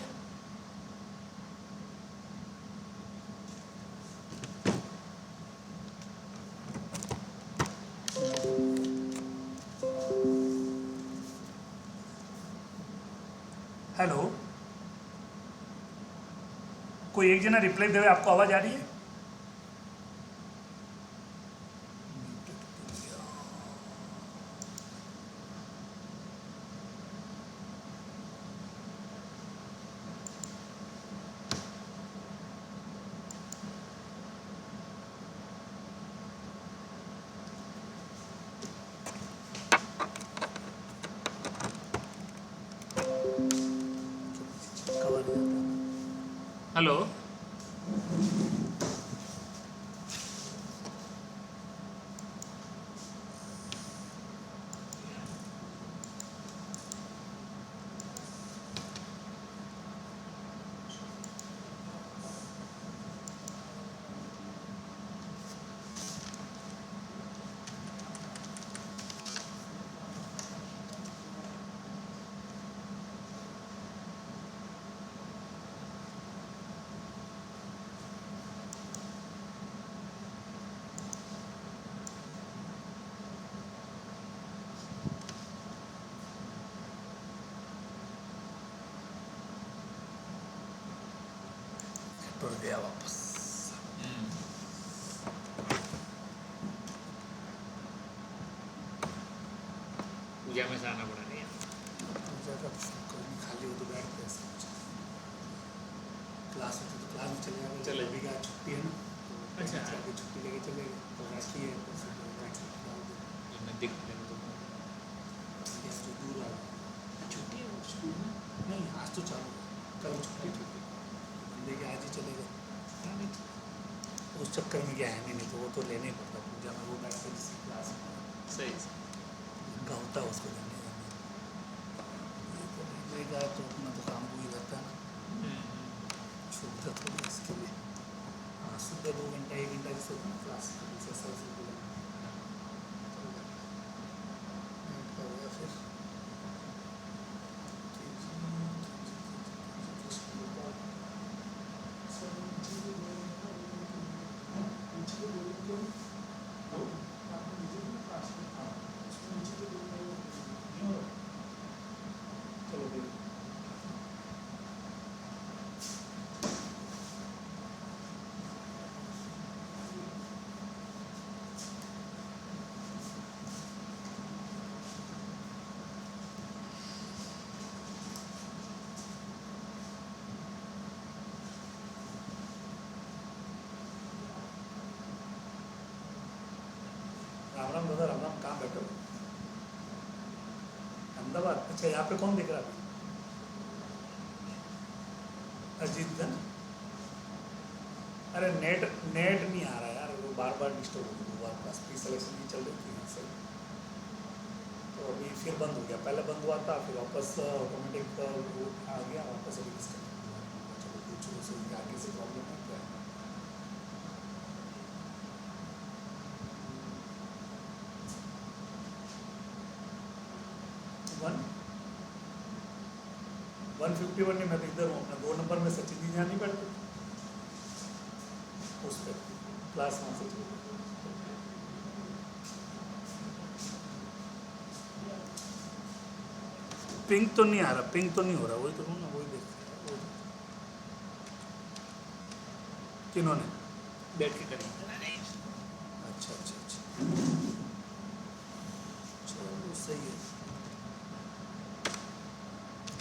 हेलो, कोई एक जना रिप्लाई देवे, आपको आवाज आ रही है? हेलो तो गया वापस। पूजा में से आना पड़ा नहीं। पूजा का कोई नहीं, खाली हो तो बैठते हैं सब। क्लास होती तो क्लास में चले जाओगे, चले अभी का छुट्टी है ना, तो अच्छा। जाके छुट्टी लेके चले गए, तो राखी है तो सब लोग बैठ के खिलाओ दो। मैं दिख रहा हूँ या जो दूर आ छुट्टी है स्कूल में। नहीं, आज तो चालू है, कल छुट्टी थी, लेके आज ही चले गए। उस चक्कर में क्या है नहीं तो वो तो लेना ही पड़ता पूजा में, वो बैठते जिसकी क्लास में सही का होता है उसको लेने जाने। ये तो नहीं लेगा तो अपना तो काम को ही रहता है ना, छूटता थोड़ी इसके लिए। हाँ, सुबह 2 घंटा 1 घंटा जैसे होता है ना क्लास, जैसे सर से बोला हो गया फिर। राम राम दादा, राम राम। कहाँ बैठे हो? अहमदाबाद? अच्छा, यहाँ पे कौन दिख रहा है? अजीत था? अरे नेट नहीं आ रहा यार, वो बार बार डिस्टर्ब हो गया। बार पास प्री सिलेक्शन नहीं चल रही थी यहाँ से, तो अभी फिर बंद हो गया। पहले बंद हुआ था, फिर वापस ऑटोमेटिक वो आ गया, वापस अभी डिस्कनेक्ट हुआ। चलो पूछो से आगे से प्रॉब्लम है क्या? 151 नहीं, मैं तो इधर हूँ अपना 2 नंबर में। सचिन जी यहाँ नहीं बैठते उस पर क्लास वहाँ से। पिंक तो नहीं आ रहा, पिंक तो नहीं हो रहा, वही तो हूँ ना, वही देख रहा हूँ। किन्होंने बैठ के करेंगे। अच्छा अच्छा अच्छा, चलो सही है,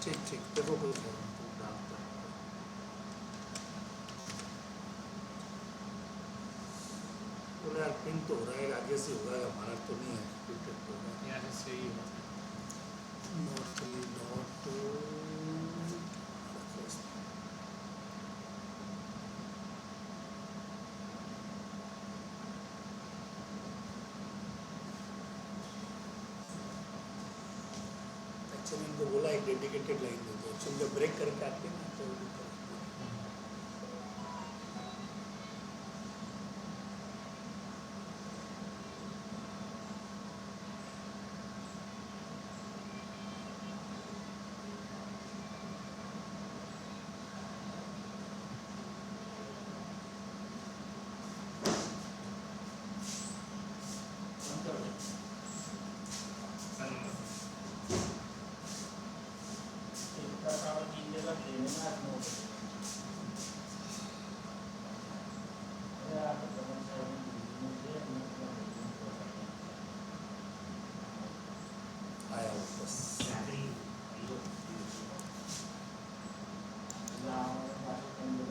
ठीक ठीक। देखो कोई बोले यार पिंक तो हो रहा है, आगे से होगा, हमारा तो नहीं है। पिंक तो होगा यहाँ से सही होता है। नॉर्थ डॉट एक्चुअली इनको बोला एक डेडिकेटेड लाइन दे दो। एक्चुअली जब ब्रेक करके आते हैं ना तो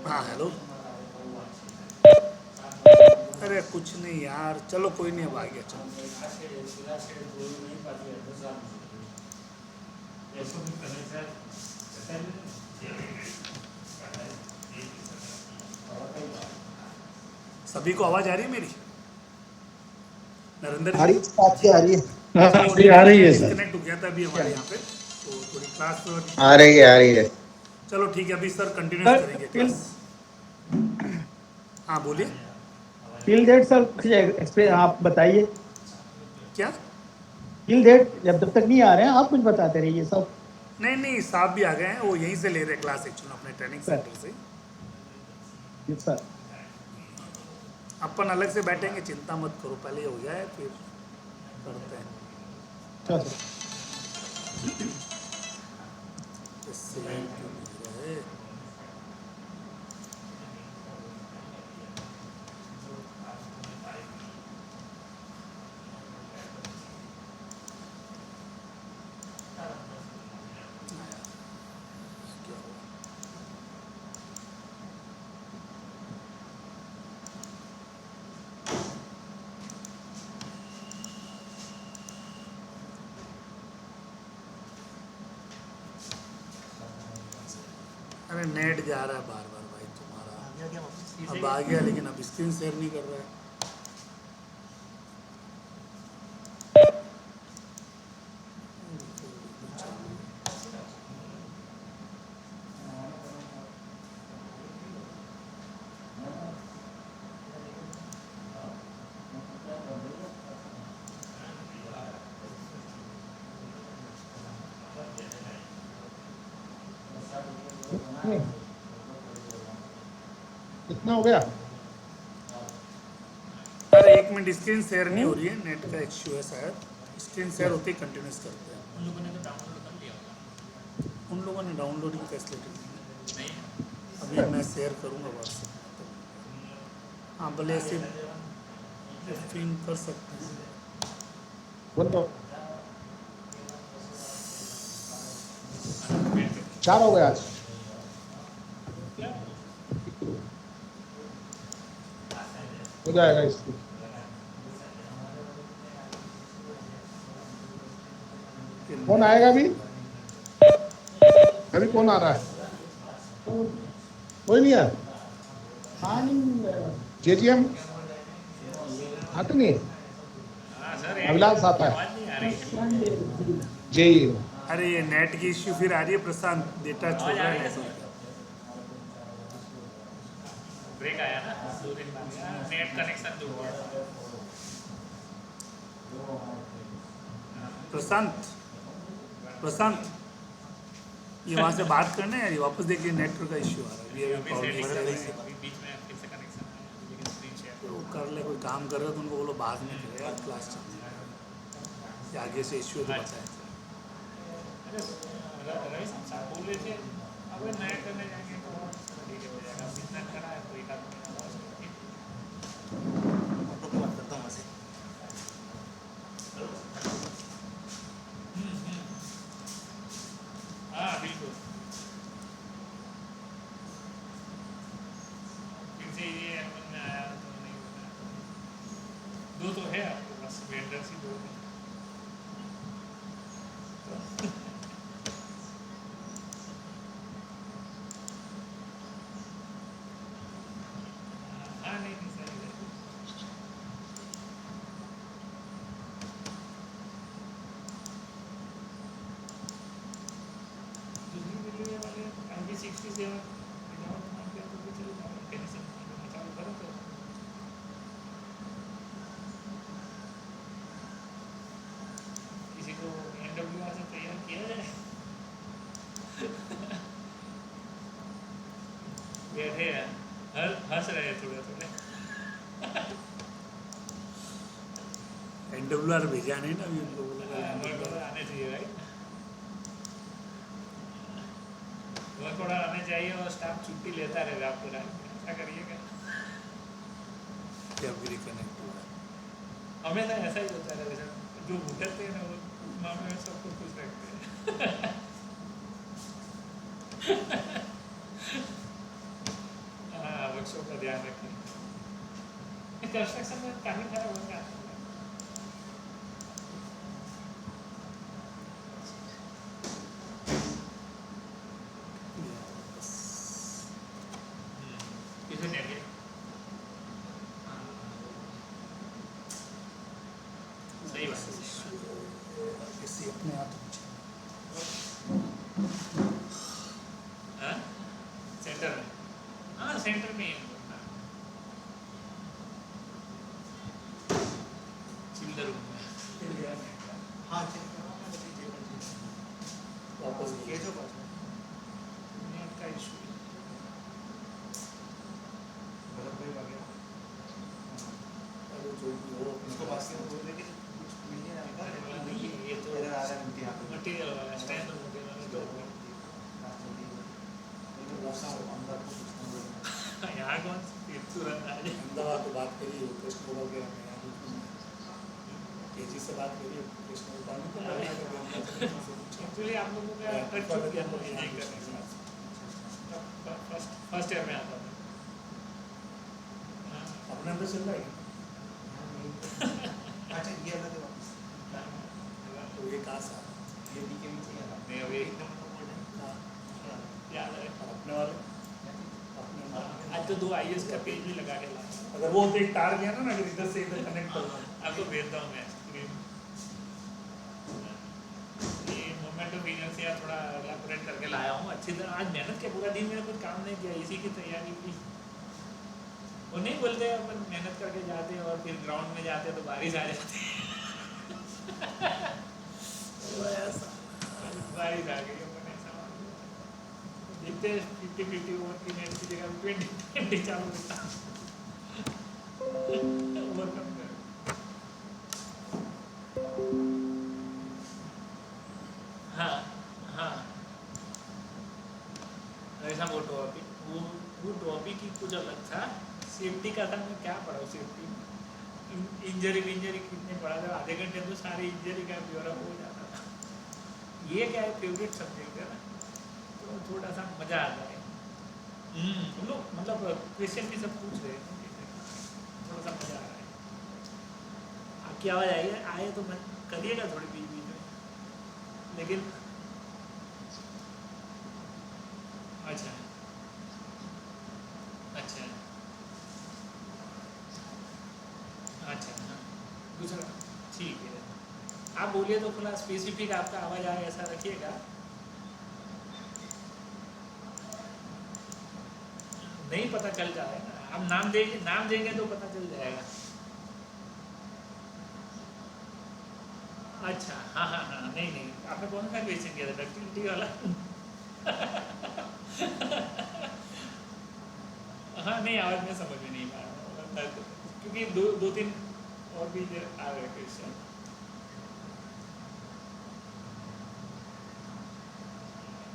हाँ हेलो। अरे कुछ नहीं यार, चलो कोई नहीं, अब आ गया चलो। सभी को आवाज आ रही है मेरी? नरेंद्र आ रही जी, है, आपकी आ रही है। आ रही है सर। डिस्कनेक्ट हो गया था अभी हमारे यहाँ पे, तो थोड़ी क्लास आ रही है, आ रही है। चलो ठीक है, अभी सर कंटिन्यू सर, करेंगे टिल क्लास। हाँ बोलिए। टिल डेट सर कुछ एक्सप्लेन आप बताइए। क्या? टिल डेट जब तक नहीं आ रहे हैं आप कुछ बताते रहिए सब। नहीं नहीं, साहब भी आ गए हैं, वो यहीं से ले रहे हैं क्लास एक्चुअली अपने ट्रेनिंग सर। सेंटर से। Yes sir. अपन अलग से बैठेंगे, चिंता मत करो, पहले ये हो जाए फिर करते हैं। अच्छा सर। इससे क्यों नहीं रहे? क्या हुआ? अरे नेट जा रहा है बार बार भाई तुम्हारा। अब आ गया लेकिन अब स्क्रीन शेयर नहीं कर रहा है। कितना हो गया? अरे एक मिनट, स्क्रीन शेयर नहीं हो रही है, नेट का इश्यू है शायद। स्क्रीन शेयर होते ही कंटिन्यूस करते हैं। उन लोगों ने तो डाउनलोड कर लिया होगा। उन लोगों ने डाउनलोडिंग फैसिलिटी नहीं है। अभी मैं शेयर करूँगा व्हाट्सएप पे। हाँ भले ऐसे फिंग कर सकते हैं। बोल दो। 4 हो गया आज। हो जाएगा इसको। कौन आएगा अभी? अभी कौन आ रहा है? कोई नहीं है। जेजीएम आते नहीं है? अभिलाष आता है। आवाज नहीं आ रही। जे अरे ये नेट की इश्यू फिर आ रही है प्रशांत, डेटा छोड़ रहा है। ब्रेक आया ना 2 दिन बाद, नेट कनेक्शन जो हुआ। प्रशांत, प्रशांत ये वहाँ से बात करना है यार, ये वापस देखिए नेटवर्क का इश्यू आ रहा है। अभी सेटिंग प्रॉब्लम कर है रहे इसे। हैं, अभी बीच में फिर से कनेक्शन आया, लेकिन स्क्रीन शेयर तो वो कर ले, कोई काम कर रहे हो तो उनको बोलो बाद में करें यार, क्लास चल रही है। ये आगे से इश्यू है तो बताएं। रवि साहब बोल रहे थे अब नया करने जाएंगे तो और ठीक है हो जाएगा। इतना खड़ा है तो एक आध महीना और हाँ बिल्कुल। फिर से ये मन में आया तो नहीं होता। 2 तो है आपके पास, वेंडर्स ही 2 है। हाँ नहीं नहीं सही है। दूसरी बिल्डिंग वाले IP67 विदाउट मान के तो भी चल जाएगा, टेंशन नहीं, चालू करो तो। किसी को NWR से तैयार किया जाए। बैठे हैं, हंस रहे हैं थोड़े थोड़े। NWR भेजा नहीं ना अभी उन लोगों ने। वर्क आने चाहिए भाई, वर्क आने चाहिए और स्टाफ छुट्टी लेता रहेगा आपको ऐसा करिएगा। क्या भी रिकनेक्ट हुआ। हमेशा ऐसा ही होता है, जो भुगतते हैं ना वो उस मामले में सबको खुश रखते हैं। कंस्ट्रक्शन में काफी खराब हो गया। किसे नहीं आगे? सही बात है। किसी अपने हाथ हाँ? सेंटर में, हाँ सेंटर में ही है। चिल्लर रूम में। हाँ वापस ये जो नेट का इशू है। भरत भाई वगैरह अरे जो भी हो उसको पास के बोल देंगे कुछ नहीं आएगा नहीं, ये तो इधर आ रहा है इनके यहाँ पे मटेरियल वाला स्टैंड मटेरियल वाला तो यहाँ कौन सी तुरंत आ जाए। अहमदाबाद तो बात करी कृष्ण वगैरह में केजी से बात करी कृष्ण एक्चुअली आप लोगों का टच छूट गया था नहीं करने के बाद। फर्स्ट ईयर में आता था। अपने अंदर चल रहा है अच्छा ये अलग है वापस तो ये कहाँ सा ये बी के नीचे है नहीं अभी याद है। और अपने वाले अपने आज तो 2 IS का पेज भी लगा के लाया। अगर वो तो एक तार गया ना अगर इधर से इधर कनेक्ट करना आपको भेजता हूँ मैं स्क्रीन। ये मोमेंट ऑफ इनर्शिया थोड़ा एलैबोरेट करके लाया हूँ अच्छी तरह। आज मेहनत के पूरा दिन मैंने कुछ काम नहीं किया, इसी की तैयारी की। वो नहीं बोलते अपन मेहनत करके जाते हैं और फिर ग्राउंड में जाते हैं तो बारिश आ जाती है। बारिश आ गई अपन ऐसा देखते 50-50 ओवर की मैच की जगह 20-20 चालू करता ओवर कम कर। हाँ हाँ ऐसा वो टॉपिक की कुछ अलग था। सेफ्टी का था, मैं क्या पढ़ा सेफ्टी इंजरी कितने पढ़ा था। आधे घंटे तो सारी इंजरी का ब्यौरा हो जाता था। ये क्या है फेवरेट सब्जेक्ट है ना तो थोड़ा सा मज़ा आता है। हम लोग मतलब क्वेश्चन भी सब पूछ रहे हैं, थोड़ा सा मज़ा आ रहा है। आपकी आवाज़ आए तो मैं करिएगा थोड़ी बीच बीच में, लेकिन अच्छा अच्छा अच्छा हाँ दूसरा ठीक है। आप बोलिए तो थोड़ा स्पेसिफिक आपका आवाज़ आए ऐसा रखिएगा। नहीं पता चल जाएगा ना, आप नाम देंगे तो पता चल जाएगा। अच्छा हाँ हाँ हाँ नहीं आपने कौन सा क्वेश्चन किया था डक्टिलिटी वाला? हाँ नहीं आवाज़ में समझ में नहीं पाया क्योंकि दो तीन और भी आ गए क्वेश्चन।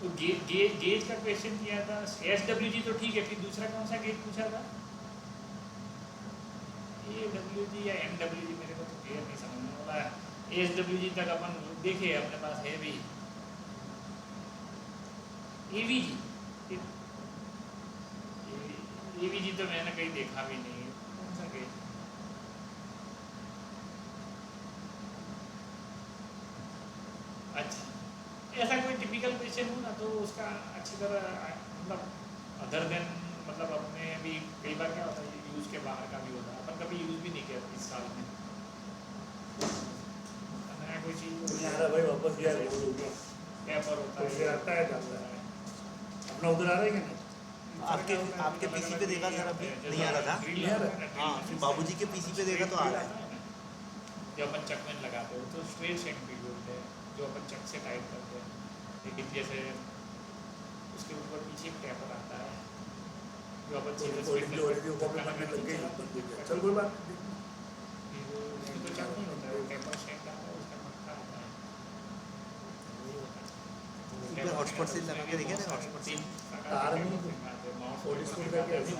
तो गेज का क्वेश्चन किया था। SWG तो ठीक है, फिर दूसरा कौन सा गेज पूछा था? AWG या MWG मेरे को तो क्लियर नहीं समझने वाला। SWG तक अपन देखे अपने पास है भी। AVG तो मैंने कहीं देखा भी नहीं। कौन सा गेज? अच्छा ऐसा कोई टिपिकल क्वेश्चन हो ना तो उसका अच्छी तरह मतलब अदर देन मतलब अपने भी कई बार क्या होता है यूज़ के बाहर का भी होता है, अपन कभी यूज़ भी नहीं किया इस साल में। नया कोई चीज़ नहीं आ रहा भाई वापस गया पेपर होता फिर है आता है जाता है अपना उधर आ रहा है कि नहीं? आपके पीसी पे देखा सर अभी नहीं आ रहा था। हाँ फिर बाबूजी के पीसी पे देखा तो आ रहा है। जब अपन चक में लगाते हो तो स्ट्रेट शेक भी बोलते हैं जो अपन चक से टाइप करते हैं, लेकिन जैसे उसके ऊपर पीछे एक टेपर आता है जो अपन सीधे स्ट्रेट चल कोई बात उसकी तो चक नहीं होता है, टेपर शेक आता है उसका मक्खा आता है वही होता है। एक बार हॉटस्पॉट से लगा के देखिए ना, हॉटस्पॉट से तार में फोर्टी स्पोर्ट का क्या भी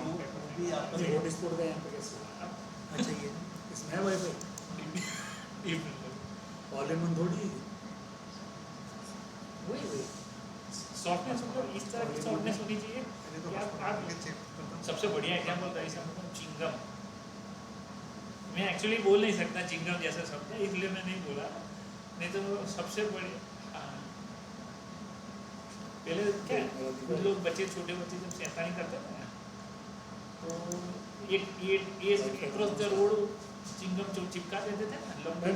आपका फोर्टी स्पोर्ट का यहाँ पे कैसे? अच्छा ये इसमें है वाईफाई ऑल इन वन थोड़ी वही सॉफ्टनेस मतलब इस तरह की सॉफ्टनेस होनी चाहिए कि आप सबसे बढ़िया एग्जाम्पल था इसका मतलब चिंगम मैं एक्चुअली बोल नहीं सकता चिंगम जैसा शब्द है, इसलिए मैं नहीं बोला, नहीं तो सबसे बड़े पहले क्या कुछ लोग बच्चे, छोटे बच्चे जब शैतानी करते हैं ना, तो ये क्रॉस द रोड चिंगम चिपका देते थे ना, लंबे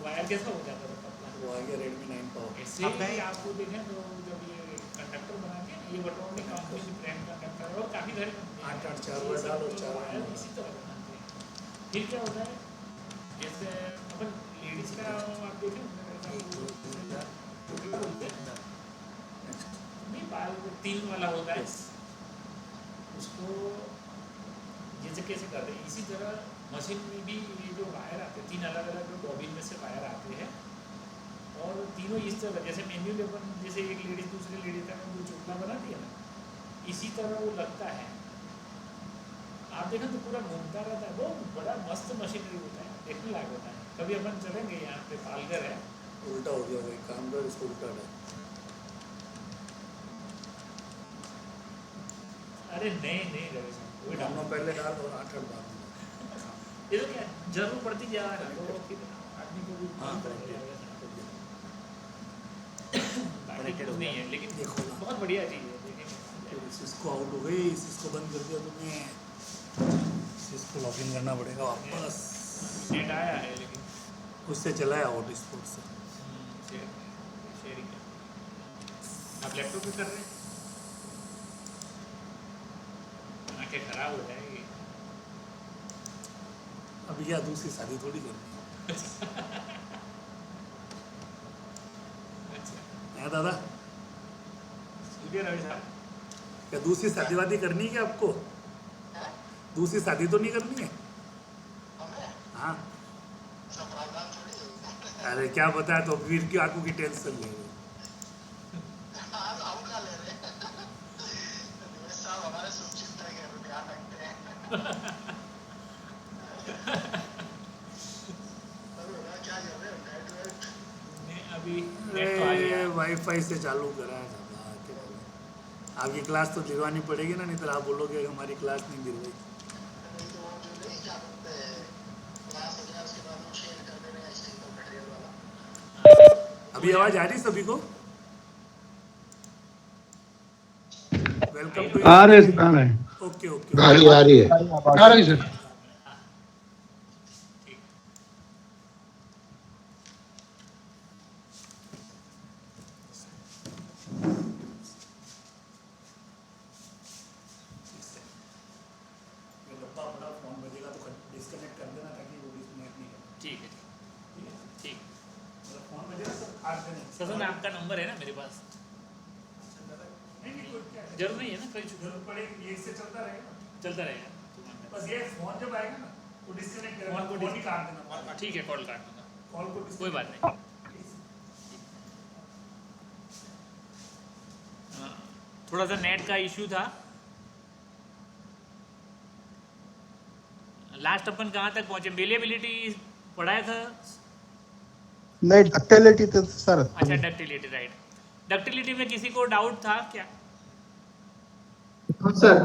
वायर कैसा हो जाता था पतला, वो आ गया Redmi 9 Pro। ऐसे ही आपको देखें तो जब ये कंडक्टर बना के, ये बटोनी कंपनी की ब्रांड कंडक्टर है और काफ़ी सारे 8-8 4 डाल और 4 वायर इसी तरह बनाते हैं। फिर क्या होता है, जैसे अपन लेडीज का आप देखें नहीं, बाल 3 वाला होता है, उसको जैसे कैसे करते हैं, इसी तरह मशीन में भी ये जो वायर आते हैं, 3 अलग अलग जो बॉबिन में से वायर आते हैं, और तीनों इस तरह जैसे मैन्युअल अपन जैसे एक लेडीज दूसरे लेडीज का जो चुटला बनाती है ना, इसी तरह वो लगता है। आप देखें तो पूरा घूमता रहता है, बहुत बड़ा मस्त मशीनरी होता है, देखने लायक होता है। कभी अपन चलेंगे, यहाँ पे पालघर है, उल्टा हो गया, वही काम कर, इसको उल्टा है। अरे नहीं रवि साहब, वही डालो। पहले डाल और 8-8 बाद में। ये तो क्या जरूर पड़ती जा रहा है, तो फिर आदमी को भी हाँ, कनेक्टेड नहीं है, लेकिन देखो ना। बहुत बढ़िया चीज़ है, देखेंगे। इसको आउट हो गई, इसको बंद कर दिया तुमने, इसको लॉगिन करना पड़ेगा वापस। नेट आया है लेकिन उससे चला है आउट स्पोर्ट से। शेयरिंग आप लैपटॉप पे कर रहे हैं, आंखें खराब हो जाएगी। अभी क्या दूसरी शादी थोड़ी करनी है। है दादा, रवि साहब, क्या दूसरी शादी वादी करनी है क्या आपको? दूसरी शादी तो नहीं करनी है? हाँ, अरे क्या पता है, तो फिर क्यों आंखों की टेंशन ले रहे हो? अभी नेट तो आ गया। वाईफाई से चालू करा है दादा, क्या बोले? आपकी क्लास तो दिलवानी पड़ेगी ना, नहीं तो आप बोलोगे हमारी क्लास नहीं दिलवाई। अभी आवाज आ रही सभी को? Welcome to. आ रहे हैं, ओके ओके। आ रही है आ रही सर। ये डब्बा बड़ा फोन बजेगा तो डिस्कनेक्ट कर देना, ताकि वो डिस्कनेक्ट नहीं करे। ठीक है ठीक। मतलब फोन बजेगा तो काट देना। सर में आपका नंबर है ना मेरे पास, नहीं नहीं, कोई क्या है, जरूर नहीं है ना, कोई जरूरत पड़ेगी, ये इससे चलता रहेगा ना। चलता रहेगा। बस ये फोन जब आएगा ना, वो डिस्कनेक्ट करेगा, फोन को फोन ही काट देना। ठीक है, कॉल काट दूंगा, कॉल को कोई बात नहीं। हाँ, थोड़ा सा नेट का इश्यू था। लास्ट अपन कहाँ तक पहुंचे, वेलिएबिलिटी पढ़ाया था। नहीं, डक्टिलिटी तो सर। अच्छा, डक्टिलिटी, राइट। डक्टिलिटी में किसी को डाउट था क्या? हाँ सर,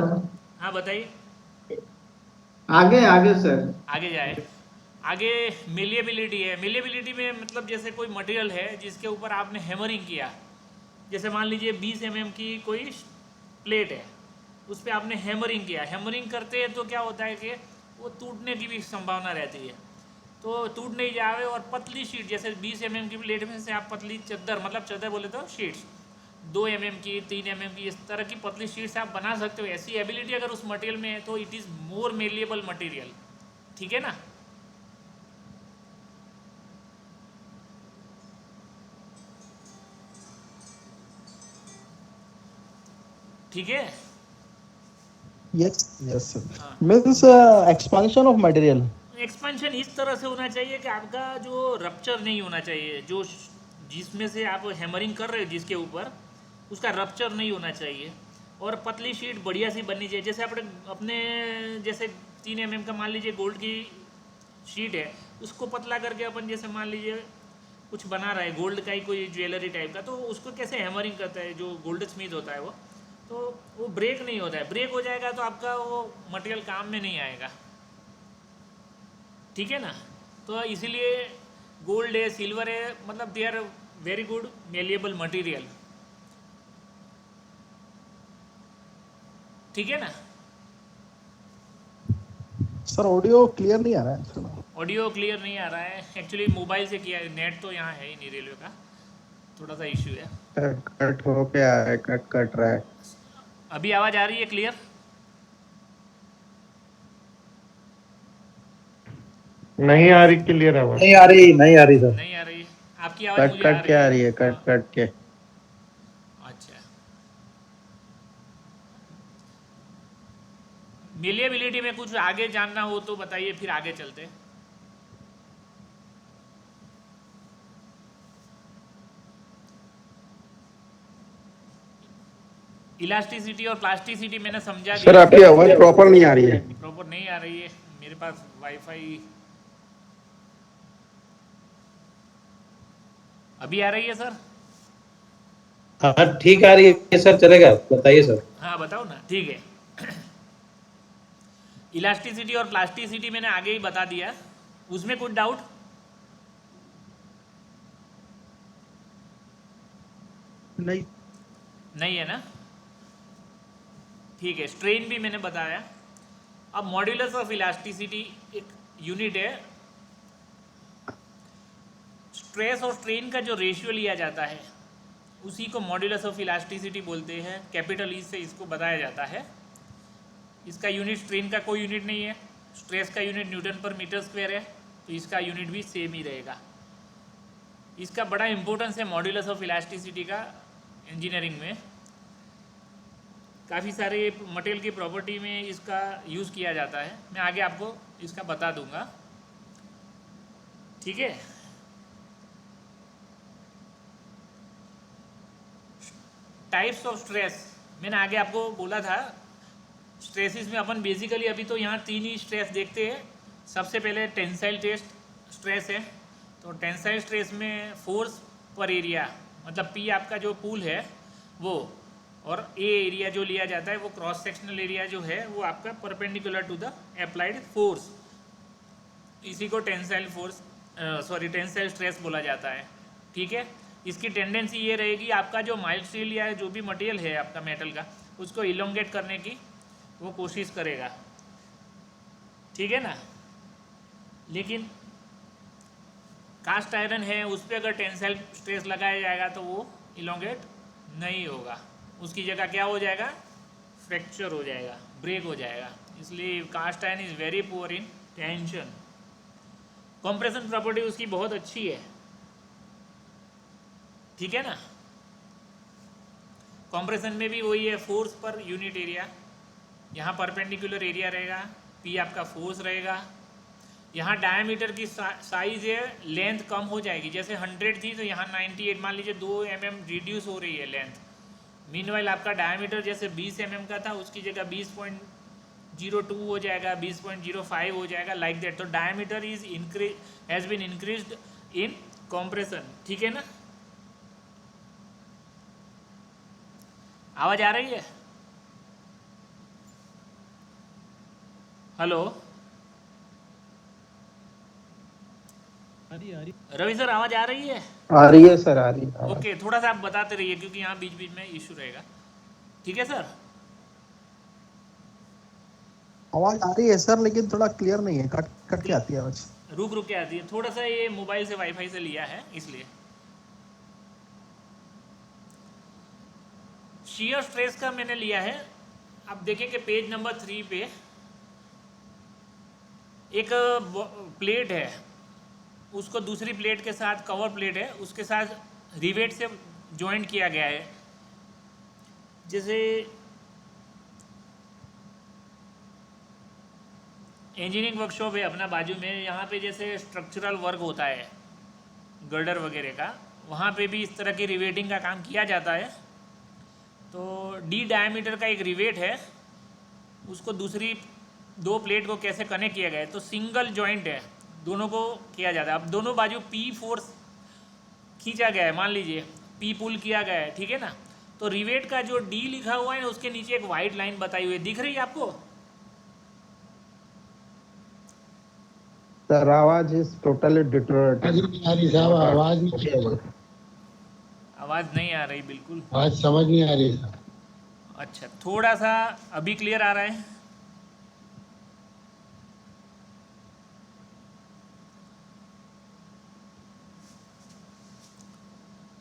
हाँ बताइए, आगे आगे सर। आगे जाए। आगे मिलिएबिलिटी है। मिलिएबिलिटी में मतलब जैसे कोई मटेरियल है जिसके ऊपर आपने हैमरिंग किया, जैसे मान लीजिए 20 mm की कोई प्लेट है, उस पर आपने हैमरिंग किया। हैमरिंग करते हैं तो क्या होता है कि वो टूटने की भी संभावना रहती है, तो टूट नहीं जाए। और पतली शीट, जैसे 20 mm की प्लेट में से आप पतली चद्दर, मतलब चद्दर बोले तो शीट्स 2 mm की, 3 mm की, इस तरह की पतली शीट्स आप बना सकते हो। ऐसी एबिलिटी अगर उस मटेरियल में है तो it is more malleable material, ठीक है ना। ठीक है। Yes, sir. Means expansion of material. Expansion इस तरह से होना चाहिए कि आपका जो रप्चर नहीं होना चाहिए, जो जिसमें से आप हैमरिंग कर रहे हो जिसके ऊपर, उसका रप्चर नहीं होना चाहिए। और पतली शीट बढ़िया सी बननी चाहिए। जैसे अपने जैसे 3 mm का मान लीजिए गोल्ड की शीट है, उसको पतला करके अपन जैसे मान लीजिए कुछ बना रहा है गोल्ड का ही कोई ज्वेलरी टाइप का, तो उसको कैसे हैमरिंग करता है जो गोल्ड स्मिथ होता है वो, तो वो ब्रेक नहीं होता है। ब्रेक हो जाएगा तो आपका वो मटेरियल काम में नहीं आएगा, ठीक है ना। तो इसीलिए गोल्ड है, सिल्वर है, मतलब they are very good malleable material, ठीक है ना। सर ऑडियो क्लियर नहीं आ रहा है थोड़ा। ऑडियो क्लियर नहीं आ रहा है, एक्चुअली मोबाइल से किया है, नेट तो यहाँ है ही नहीं, रेलवे का थोड़ा सा इश्यू है। कट हो गया है, कट रहा है। अभी आवाज़ आ रही है क्लियर? नहीं आ रही क्लियर आवाज। नहीं आ रही नहीं आ रही है आपकी आवाज़, कट मुझे कट के आ रही है, हाँ, कट के। अच्छा। मेलिएबिलिटी में कुछ आगे जानना हो तो बताइए, फिर आगे चलते हैं। इलास्टिसिटी और प्लास्टिसिटी मैंने समझा सर दिया। आपकी आवाज प्रॉपर नहीं आ रही है। प्रॉपर नहीं आ रही है, मेरे पास वाईफाई। अभी आ रही है सर? हाँ ठीक आ रही है सर, चलेगा, बताइए सर। हाँ बताओ ना, ठीक है। इलास्टिसिटी और प्लास्टिसिटी मैंने आगे ही बता दिया, उसमें कुछ डाउट? नहीं है ना, ठीक है। स्ट्रेन भी मैंने बताया। अब मॉड्यूलस ऑफ इलास्टिसिटी एक यूनिट है, स्ट्रेस और स्ट्रेन का जो रेशियो लिया जाता है उसी को मॉड्यूलस ऑफ इलास्टिसिटी बोलते हैं। कैपिटल ई से इसको बताया जाता है। इसका यूनिट स्ट्रेन का कोई यूनिट नहीं है, स्ट्रेस का यूनिट न्यूटन पर मीटर स्क्वायर है, तो इसका यूनिट भी सेम ही रहेगा। इसका बड़ा इंपॉर्टेंस है मॉड्यूलस ऑफ इलास्टिसिटी का इंजीनियरिंग में। काफ़ी सारे मटेरियल की प्रॉपर्टी में इसका यूज़ किया जाता है, मैं आगे आपको इसका बता दूंगा, ठीक है। टाइप्स ऑफ स्ट्रेस मैंने आगे आपको बोला था। स्ट्रेसिस में अपन बेसिकली अभी तो यहाँ 3 ही स्ट्रेस देखते हैं। सबसे पहले टेंसाइल टेस्ट स्ट्रेस है, तो टेंसाइल स्ट्रेस में फोर्स पर एरिया, मतलब पी आपका जो पूल है वो, और ए एरिया जो लिया जाता है वो क्रॉस सेक्शनल एरिया जो है वो आपका perpendicular to the applied force, इसी को टेंसाइल फोर्स टेंसाइल स्ट्रेस बोला जाता है, ठीक है। इसकी टेंडेंसी ये रहेगी, आपका जो माइल्ड स्टील या जो भी मटेरियल है आपका मेटल का, उसको इलोंगेट करने की वो कोशिश करेगा, ठीक है ना। लेकिन कास्ट आयरन है, उस पर अगर टेंसाइल स्ट्रेस लगाया जाएगा तो वो इलोंगेट नहीं होगा, उसकी जगह क्या हो जाएगा, फ्रैक्चर हो जाएगा, ब्रेक हो जाएगा। इसलिए cast iron is very poor in tension. Compression property उसकी बहुत अच्छी है, ठीक है ना। कंप्रेशन में भी वही है, फोर्स पर यूनिट एरिया, यहाँ परपेंडिकुलर एरिया रहेगा, पी आपका फोर्स रहेगा। यहाँ डायमीटर की साइज है, लेंथ कम हो जाएगी, जैसे 100 थी तो यहाँ 98, मान लीजिए 2 mm रिड्यूस हो रही है लेंथ। मीनवाइल आपका डायमीटर जैसे 20 mm का था, उसकी जगह 20.02 हो जाएगा, 20.05 हो जाएगा, लाइक दैट। तो diameter is has been increased in compression, ठीक है ना। आवाज आ रही है? हेलो रवि सर, आवाज आ रही है? आ रही है सर, आ रही है। ओके, थोड़ा सा आप बताते रहिए क्योंकि यहाँ बीच बीच में इशू रहेगा, ठीक है सर। आवाज आ रही है सर, लेकिन थोड़ा क्लियर नहीं है, कट कट के आती है आवाज। रुक रुक के आती है, थोड़ा सा ये मोबाइल से वाईफाई से लिया है इसलिए। शियर स्ट्रेस का मैंने लिया है, आप देखें कि पेज नंबर 3 पे एक प्लेट है, उसको दूसरी प्लेट के साथ, कवर प्लेट है, उसके साथ रिवेट से जॉइंट किया गया है। जैसे इंजीनियरिंग वर्कशॉप है अपना बाजू में, यहाँ पे जैसे स्ट्रक्चरल वर्क होता है गर्डर वगैरह का, वहाँ पे भी इस तरह की रिवेटिंग का काम किया जाता है। तो डी डायमीटर का एक रिवेट है, उसको दूसरी 2 प्लेट को कैसे कनेक्ट किया गया है, तो सिंगल जॉइंट है, दोनों को किया जाता है। अब दोनों बाजू पी फोर्स खींचा गया है, मान लीजिए पी पुल किया गया है, ठीक है ना। तो रिवेट का जो डी लिखा हुआ है ना उसके नीचे एक वाइट लाइन बताई हुई है, दिख रही है आपको? सर आवाज इज टोटली डिटोरेटेड। साहब आवाज नहीं आ रही, आवाज नहीं आ रही बिल्कुल। आवाज समझ नहीं आ रही सर। अच्छा, थोड़ा सा अभी क्लियर आ रहा है?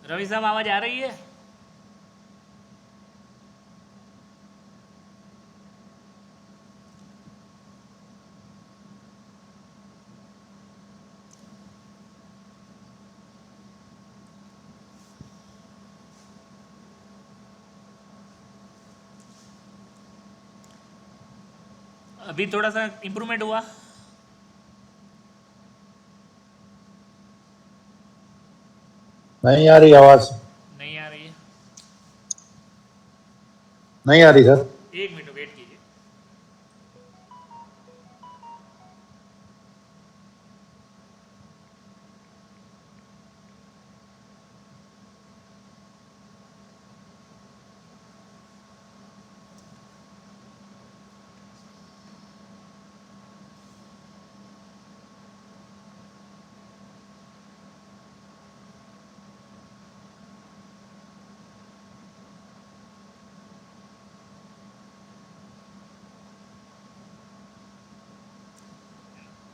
रवि साहब आवाज आ रही है? अभी थोड़ा सा इम्प्रूवमेंट हुआ? नहीं आ रही आवाज, नहीं आ रही है? नहीं आ रही सर। एक मिनट वेट कीजिए।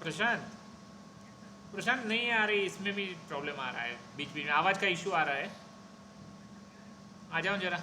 प्रशांत, प्रशांत नहीं आ रही, इसमें भी प्रॉब्लम आ रहा है, बीच बीच में आवाज का इशू आ रहा है। आ जाओ जरा।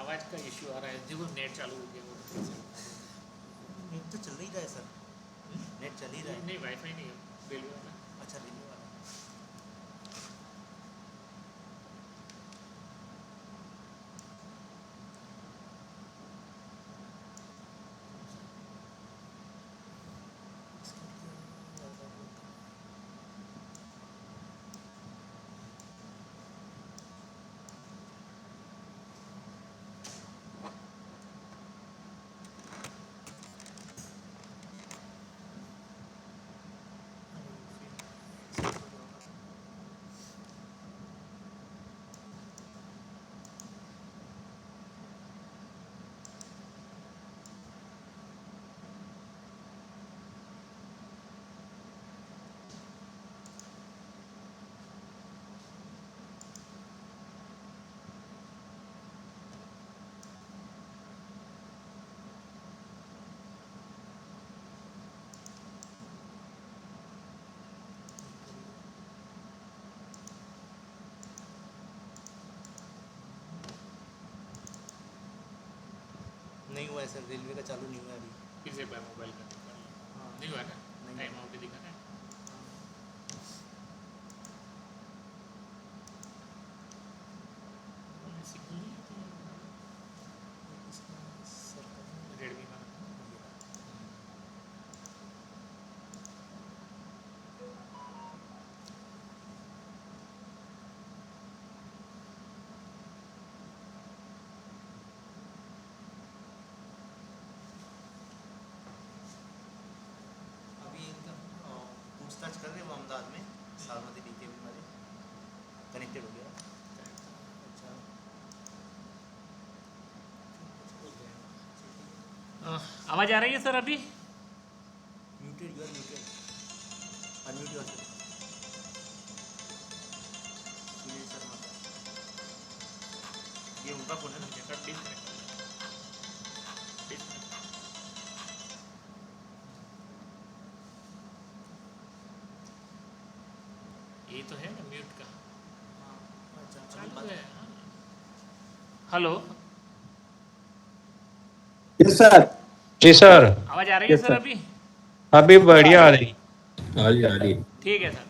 आवाज का इशू आ रहा है, देखो नेट चालू हो गया वो। नेट तो चल ही रहा है सर, नेट चल ही रहा है। नहीं, वाईफाई नहीं है रेलवे वाला। अच्छा रेलवे वाला। नहीं हुआ है सर, रेलवे का चालू नहीं हुआ है अभी। फिर से मोबाइल का नहीं हुआ ना? टाइम आउट दिखा रहा है। रेडमी का अभी इनका पूछताछ कर रहे हैं वो अहमदाबाद में, साबरमती डीकेबी वाले कनेक्टेड हो गया। अच्छा, आवाज आ रही है सर अभी? Muted, you are muted, unmute yourself. Sunil Sharma sir, ये उनका फोन है ना? ये तो है ना म्यूट का। अच्छा चालू है। हेलो, सर जी सर, आवाज आ रही है सर अभी? अभी बढ़िया आ रही। ठीक है सर।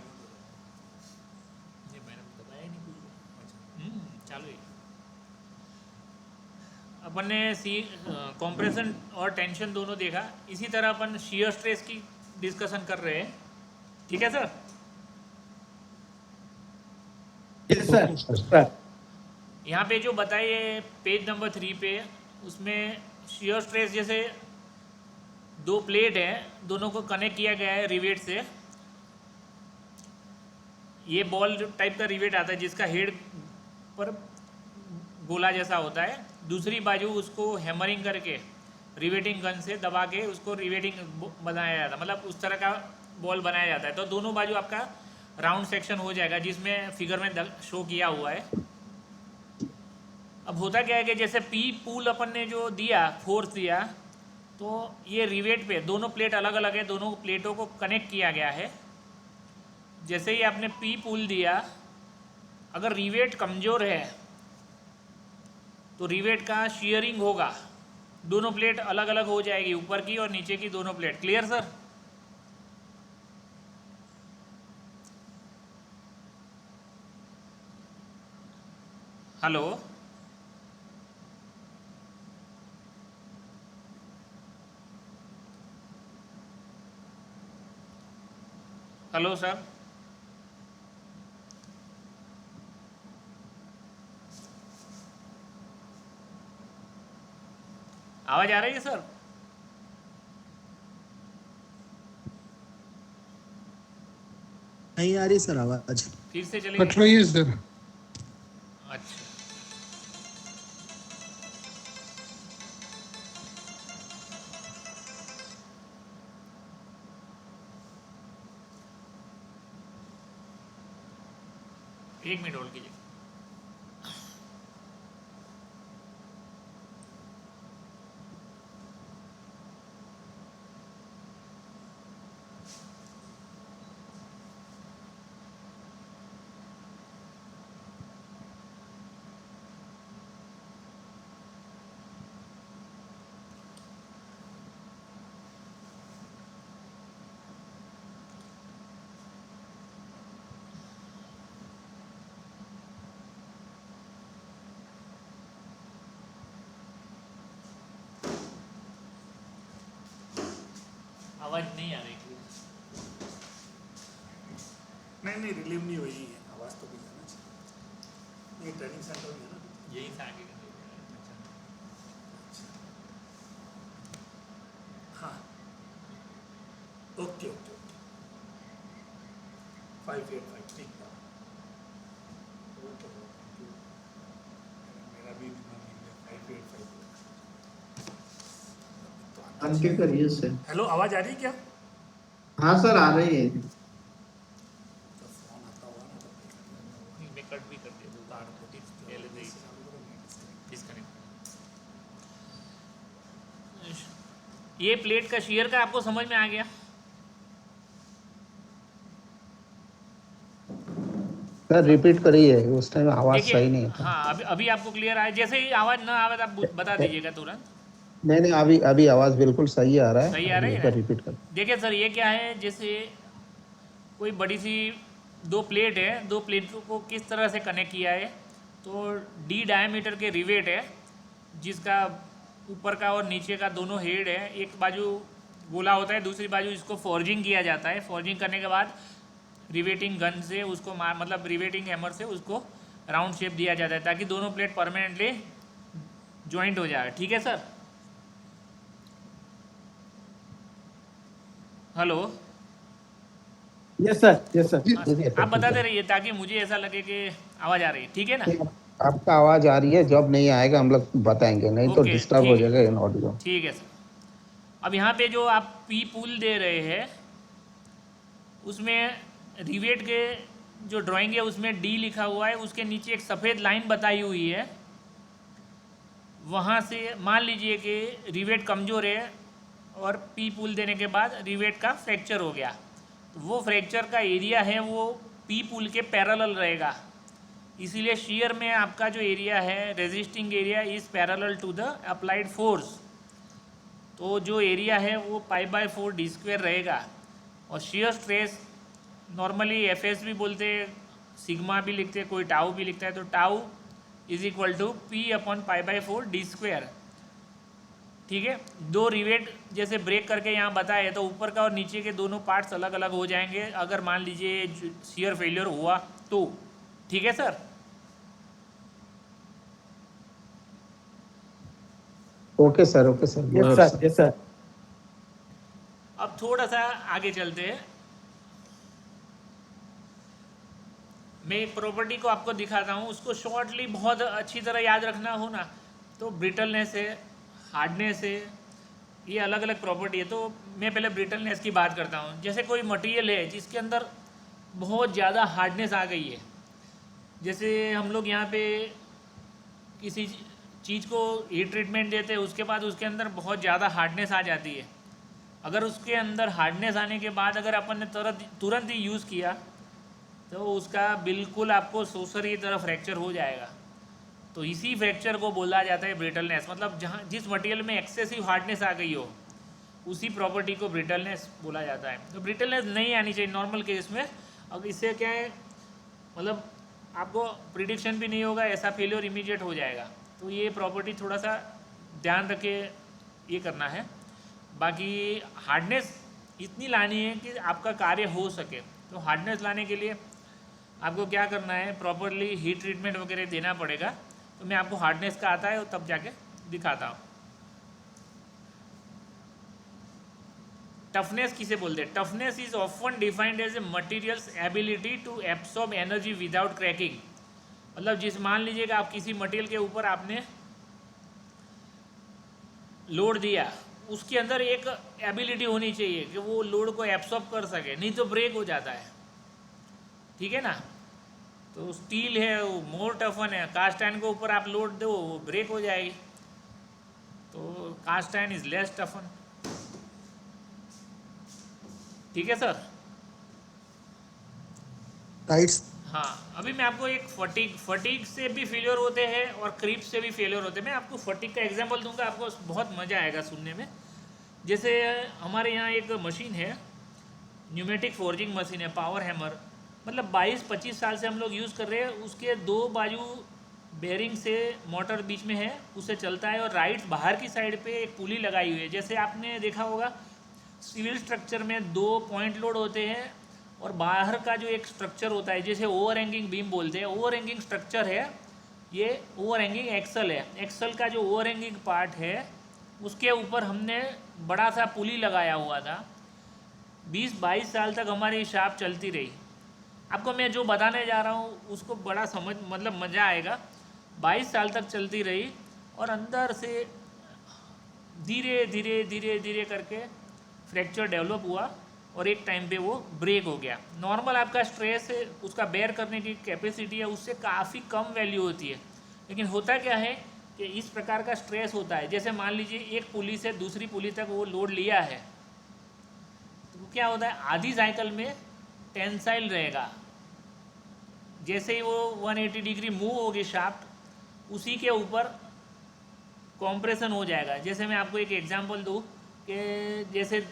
ये मैंने दबाया नहीं कुछ। अपन ने कॉम्प्रेशन और टेंशन दोनों देखा, इसी तरह अपन शियर स्ट्रेस की डिस्कशन कर रहे हैं, ठीक है सर? Yes sir. यहाँ पे जो बताइए पेज नंबर 3 पे, उसमें शियर स्ट्रेस जैसे दो प्लेट है, दोनों को कनेक्ट किया गया है रिवेट से। ये बॉल टाइप का रिवेट आता है जिसका हेड पर गोला जैसा होता है, दूसरी बाजू उसको हैमरिंग करके रिवेटिंग गन से दबा के उसको रिवेटिंग बनाया जाता है, मतलब उस तरह का बॉल बनाया जाता है। तो दोनों बाजू आपका राउंड सेक्शन हो जाएगा, जिसमें फिगर में शो किया हुआ है। अब होता क्या है कि जैसे पी पूल अपन ने जो दिया, फोर्स दिया, तो ये रिवेट पे दोनों प्लेट अलग अलग है, दोनों प्लेटों को कनेक्ट किया गया है। जैसे ही आपने पी पूल दिया, अगर रिवेट कमज़ोर है तो रिवेट का शियरिंग होगा, दोनों प्लेट अलग अलग हो जाएगी, ऊपर की और नीचे की दोनों plate. Clear sir? Hello, hello sir, आवाज आ रही है सर? नहीं आ रही सर आवाज। फिर से चलेगी? कट रही है सर। अच्छा, एक मिनट होल्ड कीजिए। आवाज नहीं आ रही थी। नहीं रिलीव नहीं हुई है, आवाज़ तो भी जाना चाहिए। ये ट्रेनिंग सेंटर भी है ना, यही से आगे कर दीजिए। हाँ ओके ओके ओके 585 ठीक था। मेरा भी दिमाग 585। बंद के करिए सर। हेलो, आवाज़ आ रही है क्या? हाँ सर आ रही है। तो फोन आता हुआ ना, मैं कट भी कर दिया, कार्ड को पहले से ही डिस्कनेक्ट। ये प्लेट का शियर का आपको समझ में आ गया? सर रिपीट करिए, उस टाइम आवाज देखिए, सही नहीं था। हाँ अभी आपको क्लियर आया। जैसे ही आवाज़ ना आवे तो आप बता दीजिएगा तुरंत। नहीं अभी आवाज बिल्कुल सही आ रहा है। सही आ रही है एक बार ना? रिपीट कर। देखिए सर, ये क्या है, जैसे कोई बड़ी सी दो प्लेट है, दो प्लेटों को किस तरह से कनेक्ट किया है, तो डी डायमीटर के रिवेट है, जिसका ऊपर का और नीचे का दोनों हेड है। एक बाजू गोला होता है, दूसरी बाजू इसको फॉर्जिंग किया जाता है। फॉर्जिंग करने के बाद रिवेटिंग गन से उसको मतलब रिवेटिंग हैमर से उसको राउंड शेप दिया जाता है, ताकि दोनों प्लेट परमानेंटली ज्वाइंट हो जाए। ठीक है सर? Hello, yes sir. आप बताते रहिए ताकि मुझे ऐसा लगे कि आवाज़ आ रही है। ठीक है ना? आपका आवाज आ रही है, जब नहीं आएगा हम लोग बताएंगे, नहीं तो ओके, डिस्टर्ब हो ठीक है। जाएगा इन ऑडियो। ठीक है सर। अब यहाँ पे जो आप पी पुल दे रहे हैं, उसमें रिवेट के जो ड्राइंग है उसमें डी लिखा हुआ है, उसके नीचे एक सफ़ेद लाइन बताई हुई है। वहाँ से मान लीजिए कि रिवेट कमज़ोर है और पी पुल देने के बाद रिवेट का फ्रैक्चर हो गया, तो वो फ्रैक्चर का एरिया है वो पी पुल के पैरेलल रहेगा। इसीलिए शियर में आपका जो एरिया है, resisting area is parallel to the applied force. तो जो एरिया है वो π/4 d² रहेगा। और शियर स्ट्रेस नॉर्मली एफएस भी बोलते हैं, सिग्मा भी लिखते हैं, कोई टाउ भी लिखता है, तो tau is equal to P/π/4 d²। ठीक है, दो रिवेट जैसे ब्रेक करके यहाँ बताए तो ऊपर का और नीचे के दोनों पार्ट्स अलग अलग हो जाएंगे अगर मान लीजिए शियर फेलियर हुआ तो। ठीक है sir. Okay sir, okay sir. Yes sir, yes sir. अब थोड़ा सा आगे चलते हैं। मैं एक प्रॉपर्टी को आपको दिखाता हूँ, उसको शॉर्टली बहुत अच्छी तरह याद रखना हो ना तो ब्रिटलनेस है, हार्डनेस है, ये अलग अलग प्रॉपर्टी है। तो मैं पहले ब्रिटलनेस की बात करता हूँ। जैसे कोई मटेरियल है जिसके अंदर बहुत ज़्यादा हार्डनेस आ गई है, जैसे हम लोग यहाँ पे किसी चीज़ को हीट ट्रीटमेंट देते हैं, उसके बाद उसके अंदर बहुत ज़्यादा हार्डनेस आ जाती है। अगर उसके अंदर हार्डनेस आने के बाद अगर अपन ने तुरंत ही यूज़ किया तो उसका बिल्कुल आपको सोसर की तरह फ्रैक्चर हो जाएगा। तो इसी फ्रैक्चर को बोला जाता है ब्रिटलनेस। मतलब जहाँ जिस मटेरियल में एक्सेसिव हार्डनेस आ गई हो उसी प्रॉपर्टी को ब्रिटलनेस बोला जाता है। तो ब्रिटलनेस नहीं आनी चाहिए नॉर्मल केस में। अब इससे क्या है, मतलब आपको प्रिडिक्शन भी नहीं होगा, ऐसा फेलियर इमीडिएट हो जाएगा। तो ये प्रॉपर्टी थोड़ा सा ध्यान रख के ये करना है। बाकी हार्डनेस इतनी लानी है कि आपका कार्य हो सके। तो हार्डनेस लाने के लिए आपको क्या करना है, प्रॉपरली हीट ट्रीटमेंट वगैरह देना पड़ेगा। तो मैं आपको हार्डनेस का आता है और तब जाके दिखाता हूँ। टफनेस किसे बोलते हैं? Toughness is often defined as a material's ability to absorb energy without cracking. मतलब जिस मान लीजिएगा आप किसी मटेरियल के ऊपर आपने लोड दिया, उसके अंदर एक एबिलिटी होनी चाहिए कि वो लोड को एब्सॉर्ब कर सके, नहीं तो ब्रेक हो जाता है। ठीक है ना। तो स्टील है वो मोर टफन है, कास्ट आयरन के ऊपर आप लोड दो वो ब्रेक हो जाएगी। तो कास्ट आयरन इज लेस टफन। ठीक है सर। राइट। हाँ, अभी मैं आपको एक फटीग से भी फेलियर होते हैं और क्रीप से भी फेलियर होते हैं। मैं आपको फटीग का एग्जांपल दूंगा, आपको बहुत मज़ा आएगा सुनने में। जैसे हमारे यहाँ एक मशीन है, न्यूमेटिक फोर्जिंग मशीन है, पावर हैमर। मतलब 22-25 साल से हम लोग यूज़ कर रहे हैं। उसके दो बाजू बेयरिंग से मोटर बीच में है, उससे चलता है, और राइट बाहर की साइड पे एक पुली लगाई हुई है। जैसे आपने देखा होगा सिविल स्ट्रक्चर में 2 पॉइंट लोड होते हैं और बाहर का जो एक स्ट्रक्चर होता है जैसे ओवर हैंगिंग बीम बोलते हैं, ओवर हैंगिंग स्ट्रक्चर है ये, ओवर हैंगिंग एक्सल है। एक्सल का जो ओवर हैंगिंग पार्ट है उसके ऊपर हमने बड़ा सा पुली लगाया हुआ था। 20-22 साल तक हमारी शाफ्ट चलती रही। आपको मैं जो बताने जा रहा हूँ उसको बड़ा मतलब मज़ा आएगा। 22 साल तक चलती रही और अंदर से धीरे धीरे धीरे धीरे करके फ्रैक्चर डेवलप हुआ और एक टाइम पे वो ब्रेक हो गया। नॉर्मल आपका स्ट्रेस है, उसका बेयर करने की कैपेसिटी है, उससे काफ़ी कम वैल्यू होती है। लेकिन होता क्या है कि इस प्रकार का स्ट्रेस होता है। जैसे मान लीजिए एक पुली से दूसरी पुली तक वो लोड लिया है, तो क्या होता है आधी साइकिल में टेंसाइल रहेगा। जैसे ही वो 180 डिग्री मूव होगी शाफ्ट, उसी के ऊपर कॉम्प्रेशन हो जाएगा। जैसे मैं आपको एक एग्जांपल दूँ कि जैसे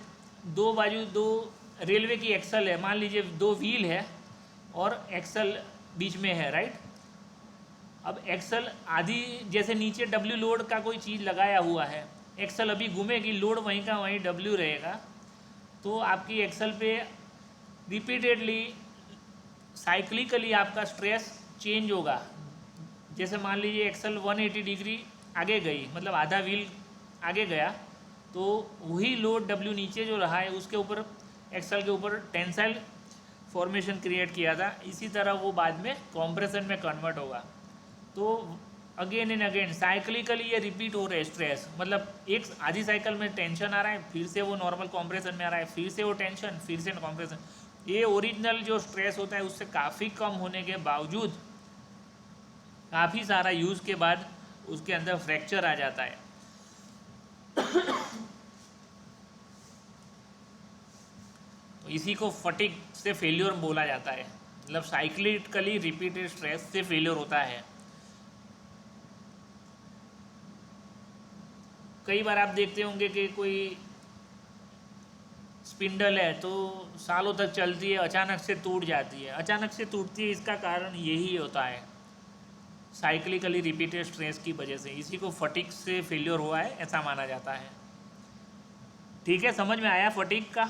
दो बाजू दो रेलवे की एक्सल है, मान लीजिए 2 व्हील है और एक्सल बीच में है, राइट। अब एक्सल आधी, जैसे नीचे डब्ल्यू लोड का कोई चीज़ लगाया हुआ है, एक्सल अभी घूमेगी, लोड वहीं का वहीं डब्ल्यू रहेगा। तो आपकी एक्सल पे रिपीटेडली साइक्लिकली आपका स्ट्रेस चेंज होगा। जैसे मान लीजिए एक्सल 180 डिग्री आगे गई, मतलब आधा व्हील आगे गया, तो वही लोड डब्ल्यू नीचे जो रहा है उसके ऊपर एक्सल के ऊपर टेंसाइल फॉर्मेशन क्रिएट किया था। इसी तरह वो बाद में कॉम्प्रेशन में कन्वर्ट होगा। तो अगेन एंड अगेन साइक्लिकली ये रिपीट हो रहा है स्ट्रेस। मतलब एक आधी साइकिल में टेंशन आ रहा है, फिर से वो नॉर्मल कॉम्प्रेशन में आ रहा है, फिर से वो टेंशन, फिर से कॉम्प्रेशन। ये ओरिजिनल जो स्ट्रेस होता है उससे काफ़ी कम होने के बावजूद काफ़ी सारा यूज़ के बाद उसके अंदर फ्रैक्चर आ जाता है। तो इसी को फटीग से फेल्योर बोला जाता है। मतलब साइक्लिकली रिपीटेड स्ट्रेस से फेल्योर होता है। कई बार आप देखते होंगे कि कोई स्पिंडल है तो सालों तक चलती है, अचानक से टूट जाती है। अचानक से टूटती है, इसका कारण यही होता है साइक्लिकली रिपीटेड स्ट्रेस की वजह से, इसी को फटीग से फेलियर हुआ है ऐसा माना जाता है। ठीक है, समझ में आया फटीग का?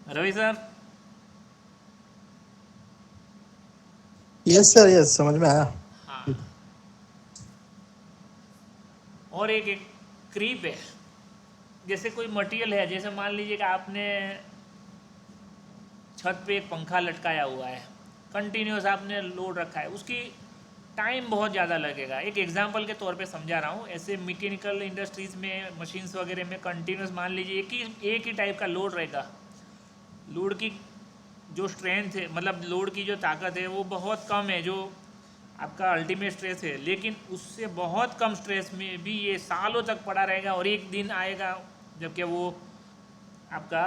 Ravi sir? Yes sir, yes, समझ में आया। हाँ। और एक क्रीप है, जैसे कोई मटेरियल है, जैसे मान लीजिए कि आपने छत पे एक पंखा लटकाया हुआ है, कंटिन्यूस आपने लोड रखा है, उसकी टाइम बहुत ज़्यादा लगेगा। एक एग्जांपल के तौर पे समझा रहा हूँ। ऐसे मैकेनिकल इंडस्ट्रीज़ में, मशीन्स वगैरह में कंटिन्यूस मान लीजिए एक ही टाइप का लोड रहेगा, लोड की जो स्ट्रेंथ है, मतलब लोड की जो ताकत है वो बहुत कम है, जो आपका अल्टीमेट स्ट्रेस है, लेकिन उससे बहुत कम स्ट्रेस में भी ये सालों तक पड़ा रहेगा और एक दिन आएगा जबकि वो आपका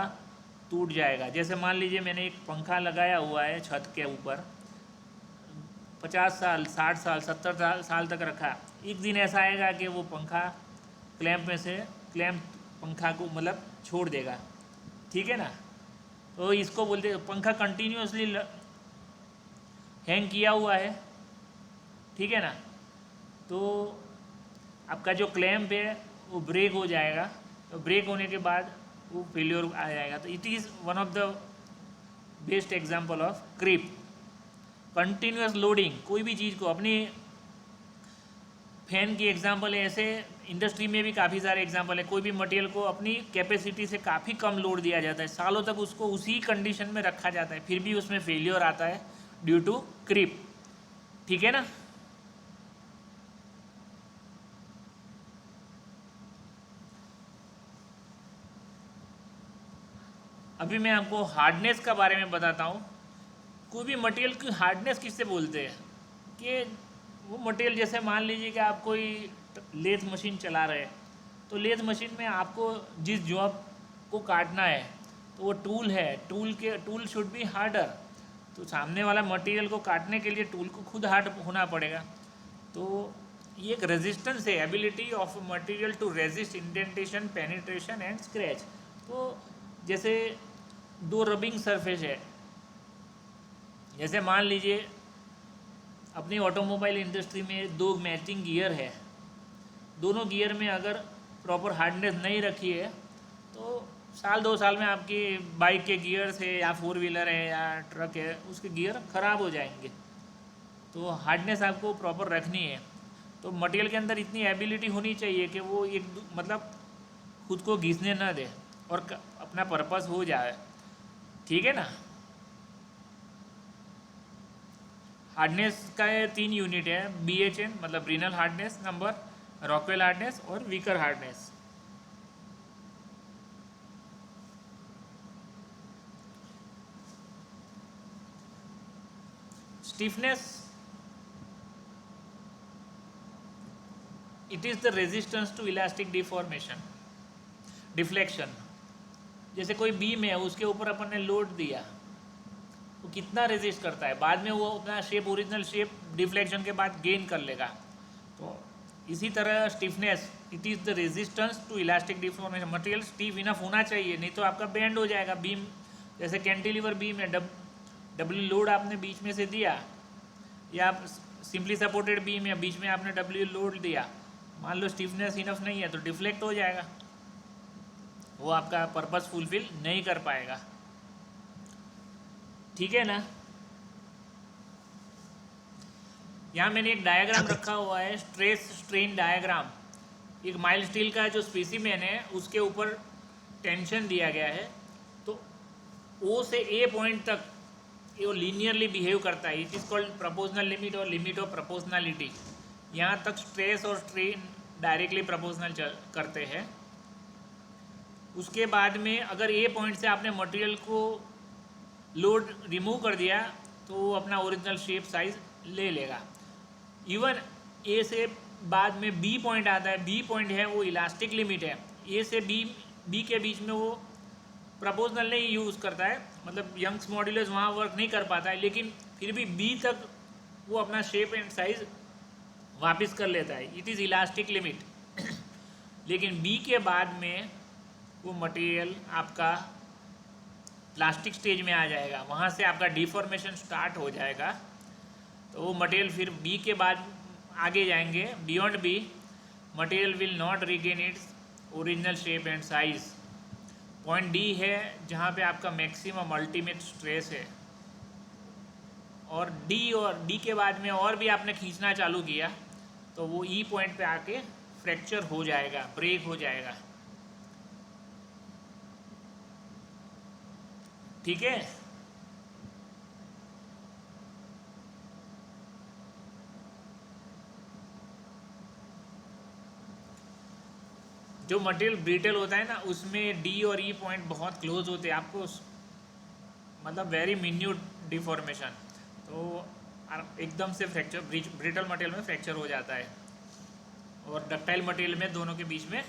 टूट जाएगा। जैसे मान लीजिए मैंने एक पंखा लगाया हुआ है छत के ऊपर, 50 साल, 60 साल, 70 साल तक रखा, एक दिन ऐसा आएगा कि वो पंखा क्लैंप में से क्लैंप पंखा को मतलब छोड़ देगा। ठीक है ना? तो इसको बोलते हैं पंखा कंटिन्यूसली हैंग किया हुआ है। ठीक है ना? तो आपका जो क्लैंप है वो ब्रेक हो जाएगा, तो ब्रेक होने के बाद वो फेल्योर आ जाएगा। तो it is one of the best example of creep. Continuous loading, कोई भी चीज़ को, अपनी फैन की एग्जांपल है, ऐसे इंडस्ट्री में भी काफ़ी सारे एग्जांपल है। कोई भी मटेरियल को अपनी कैपेसिटी से काफ़ी कम लोड दिया जाता है, सालों तक उसको उसी कंडीशन में रखा जाता है, फिर भी उसमें फेलियर आता है ड्यू टू क्रीप। ठीक है ना? अभी मैं आपको हार्डनेस का बारे में बताता हूँ। कोई भी मटेरियल की हार्डनेस किससे बोलते हैं कि वो मटेरियल, जैसे मान लीजिए कि आप कोई लेथ मशीन चला रहे हैं, तो लेथ मशीन में आपको जिस जॉब को काटना है तो वो टूल है, टूल शुड बी हार्डर। तो सामने वाला मटेरियल को काटने के लिए टूल को खुद हार्ड होना पड़ेगा। तो ये एक रेजिस्टेंस है, ability of material to resist indentation, penetration and scratch. तो जैसे दो रबिंग सरफेस है, जैसे मान लीजिए अपनी ऑटोमोबाइल इंडस्ट्री में दो मैचिंग गियर है, दोनों गियर में अगर प्रॉपर हार्डनेस नहीं रखी है तो साल 2 साल में आपकी बाइक के गियर से, या 4 व्हीलर है या ट्रक है, उसके गियर ख़राब हो जाएंगे। तो हार्डनेस आपको प्रॉपर रखनी है। तो मटेरियल के अंदर इतनी एबिलिटी होनी चाहिए कि वो एक मतलब खुद को घिसने ना दे और अपना पर्पस हो जाए। ठीक है ना? हार्डनेस का 3 यूनिट है, BHN मतलब Brinell hardness number, Rockwell hardness और Vickers hardness. Stiffness, it is the resistance to elastic deformation, deflection. जैसे कोई बीम है, उसके ऊपर अपन ने लोड दिया, वो कितना रेजिस्ट करता है, बाद में वो अपना शेप, ओरिजिनल शेप डिफ्लेक्शन के बाद गेन कर लेगा। तो इसी तरह stiffness, it is the resistance to elastic deformation. Material stiff enough होना चाहिए, नहीं तो आपका बेंड हो जाएगा। बीम जैसे कैंटिलीवर बीम है, डब्ल्यू लोड आपने बीच में से दिया, या सिंपली सपोर्टेड बीम है, बीच में आपने डब्ल्यू लोड दिया, मान लो स्टिफनेस इनफ नहीं है तो डिफ्लेक्ट हो जाएगा, वो आपका पर्पस फुलफिल नहीं कर पाएगा। ठीक है ना? यहाँ मैंने एक डायग्राम रखा हुआ है, स्ट्रेस स्ट्रेन डायग्राम। एक माइल्ड स्टील का जो स्पेसिमेन है उसके ऊपर टेंशन दिया गया है, तो O से A पॉइंट तक ये लीनियरली बिहेव करता है। It is called proportional limit और लिमिट ऑफ प्रोपोर्शनलिटी। यहाँ तक स्ट्रेस और स्ट्रेन डायरेक्टली प्रोपोर्शनल करते हैं। उसके बाद में अगर A पॉइंट से आपने मटेरियल को लोड रिमूव कर दिया तो वो अपना ओरिजिनल शेप साइज ले लेगा। इवन A से बाद में B पॉइंट आता है, B पॉइंट है वो इलास्टिक लिमिट है, A से B के बीच में वो प्रोपोर्शनल नहीं यूज़ करता है, मतलब यंग्स मॉड्यूलस वहाँ वर्क नहीं कर पाता है, लेकिन फिर भी B तक वो अपना शेप एंड साइज वापस कर लेता है। It is elastic limit. लेकिन B के बाद में वो मटेरियल आपका प्लास्टिक स्टेज में आ जाएगा, वहाँ से आपका डिफॉर्मेशन स्टार्ट हो जाएगा। तो वो मटेरियल फिर बी के बाद आगे जाएंगे, beyond B material will not regain its original shape and size. Point D है जहाँ पे आपका मैक्सिमम अल्टीमेट स्ट्रेस है, और डी के बाद में और भी आपने खींचना चालू किया तो वो ई पॉइंट पे आके फ्रैक्चर हो जाएगा, ब्रेक हो जाएगा। ठीक है, जो मटेरियल ब्रिटल होता है ना उसमें डी और ई पॉइंट बहुत क्लोज होते हैं, आपको मतलब वेरी मिन्यूट डिफॉर्मेशन, तो एकदम से फ्रैक्चर ब्रिटल मटेरियल में फ्रैक्चर हो जाता है। और डक्टाइल मटेरियल में दोनों के बीच में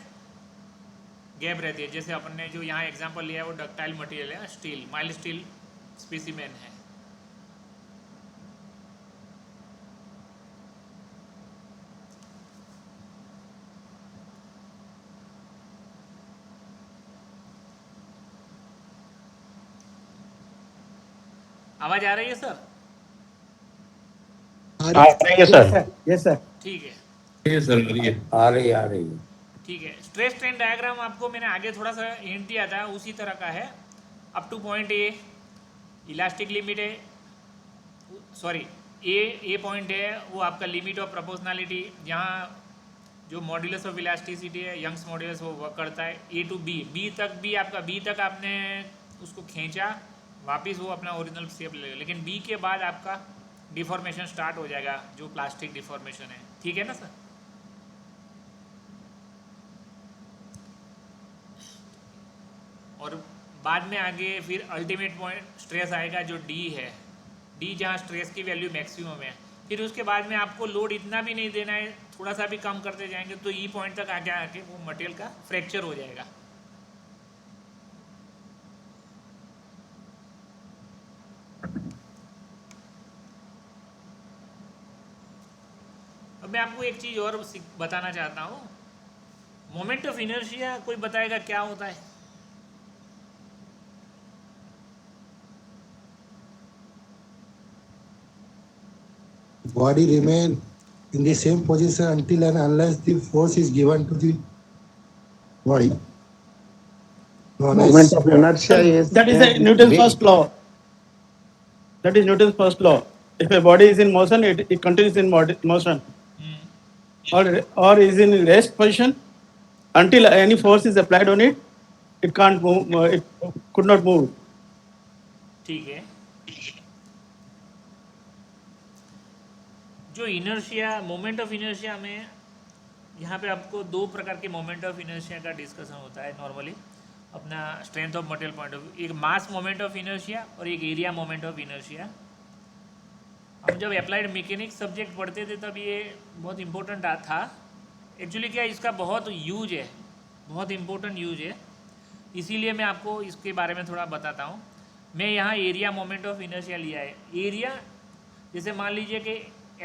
गैप रहती है। जैसे अपन ने जो यहाँ एग्जांपल लिया है वो डक्टाइल मटेरियल है, स्टील, माइल्ड स्टील स्पेसिमेन है। आवाज आ रही है सर? आ रही है सर। Yes sir. ठीक है, आ रही है। ठीक है। स्ट्रेस स्ट्रेन डायग्राम आपको मैंने आगे थोड़ा सा हिंट दिया था, उसी तरह का है। Up two point A elastic limit है, सॉरी ए पॉइंट है वो आपका लिमिट ऑफ प्रोपोर्शनलिटी, जहाँ जो मॉड्यूलस ऑफ इलास्टिसिटी है यंग्स मॉड्यूलस वो वर्क करता है। ए टू बी तक भी आपका बी तक आपने उसको खींचा, वापस वो अपना ओरिजिनल शेप लेगा, लेकिन बी के बाद आपका डिफॉर्मेशन स्टार्ट हो जाएगा जो प्लास्टिक डिफॉर्मेशन है। ठीक है ना सर? और बाद में आगे फिर अल्टीमेट पॉइंट स्ट्रेस आएगा जो डी है, डी जहाँ स्ट्रेस की वैल्यू मैक्सिमम है। फिर उसके बाद में आपको लोड इतना भी नहीं देना है, थोड़ा सा भी कम करते जाएंगे तो ई पॉइंट तक आगे आके वो मटेरियल का फ्रैक्चर हो जाएगा। अब मैं आपको एक चीज़ और बताना चाहता हूँ, मोमेंट ऑफ इनर्शिया कोई बताएगा क्या होता है? Body remain in the same position until and unless the force is given to the body. Moment of inertia is That is Newton's first law. That is Newton's first law. If a body is in motion, it continues in motion. Or is in rest position until any force is applied on it, it can't move. It could not move. ठीक है। जो inertia, moment of inertia में यहाँ पे आपको दो प्रकार के मोमेंट ऑफ इनर्शिया का डिस्कशन होता है नॉर्मली अपना strength of material point of view. एक मास मोमेंट ऑफ इनर्शिया और एक एरिया मोमेंट ऑफ इनर्शिया। हम जब अप्लाइड मैकेनिक्स सब्जेक्ट पढ़ते थे तब ये बहुत इम्पोर्टेंट था। एक्चुअली क्या इसका बहुत यूज है, बहुत इम्पोर्टेंट यूज है, इसीलिए मैं आपको इसके बारे में थोड़ा बताता हूँ। मैं यहाँ एरिया मोमेंट ऑफ इनर्शिया लिया है। एरिया जैसे मान लीजिए कि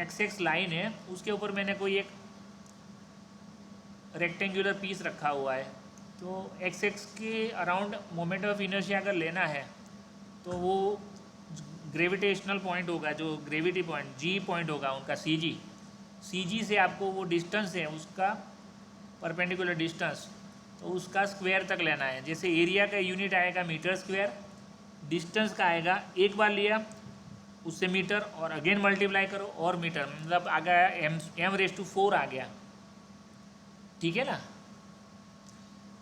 एक्स लाइन है, उसके ऊपर मैंने कोई एक रेक्टेंगुलर पीस रखा हुआ है, तो एक्स के अराउंड मोमेंट ऑफ इनर्शिया अगर लेना है तो वो ग्रेविटेशनल पॉइंट होगा, जो ग्रेविटी पॉइंट जी पॉइंट होगा उनका सी जी से आपको वो डिस्टेंस है उसका परपेंडिकुलर डिस्टेंस, तो उसका स्क्वायर तक लेना है। जैसे एरिया का यूनिट आएगा मीटर स्क्वायर, डिस्टेंस का आएगा, एक बार लिया उससे मीटर और अगेन मल्टीप्लाई करो और मीटर, मतलब आ गया m⁴ आ गया। ठीक है ना?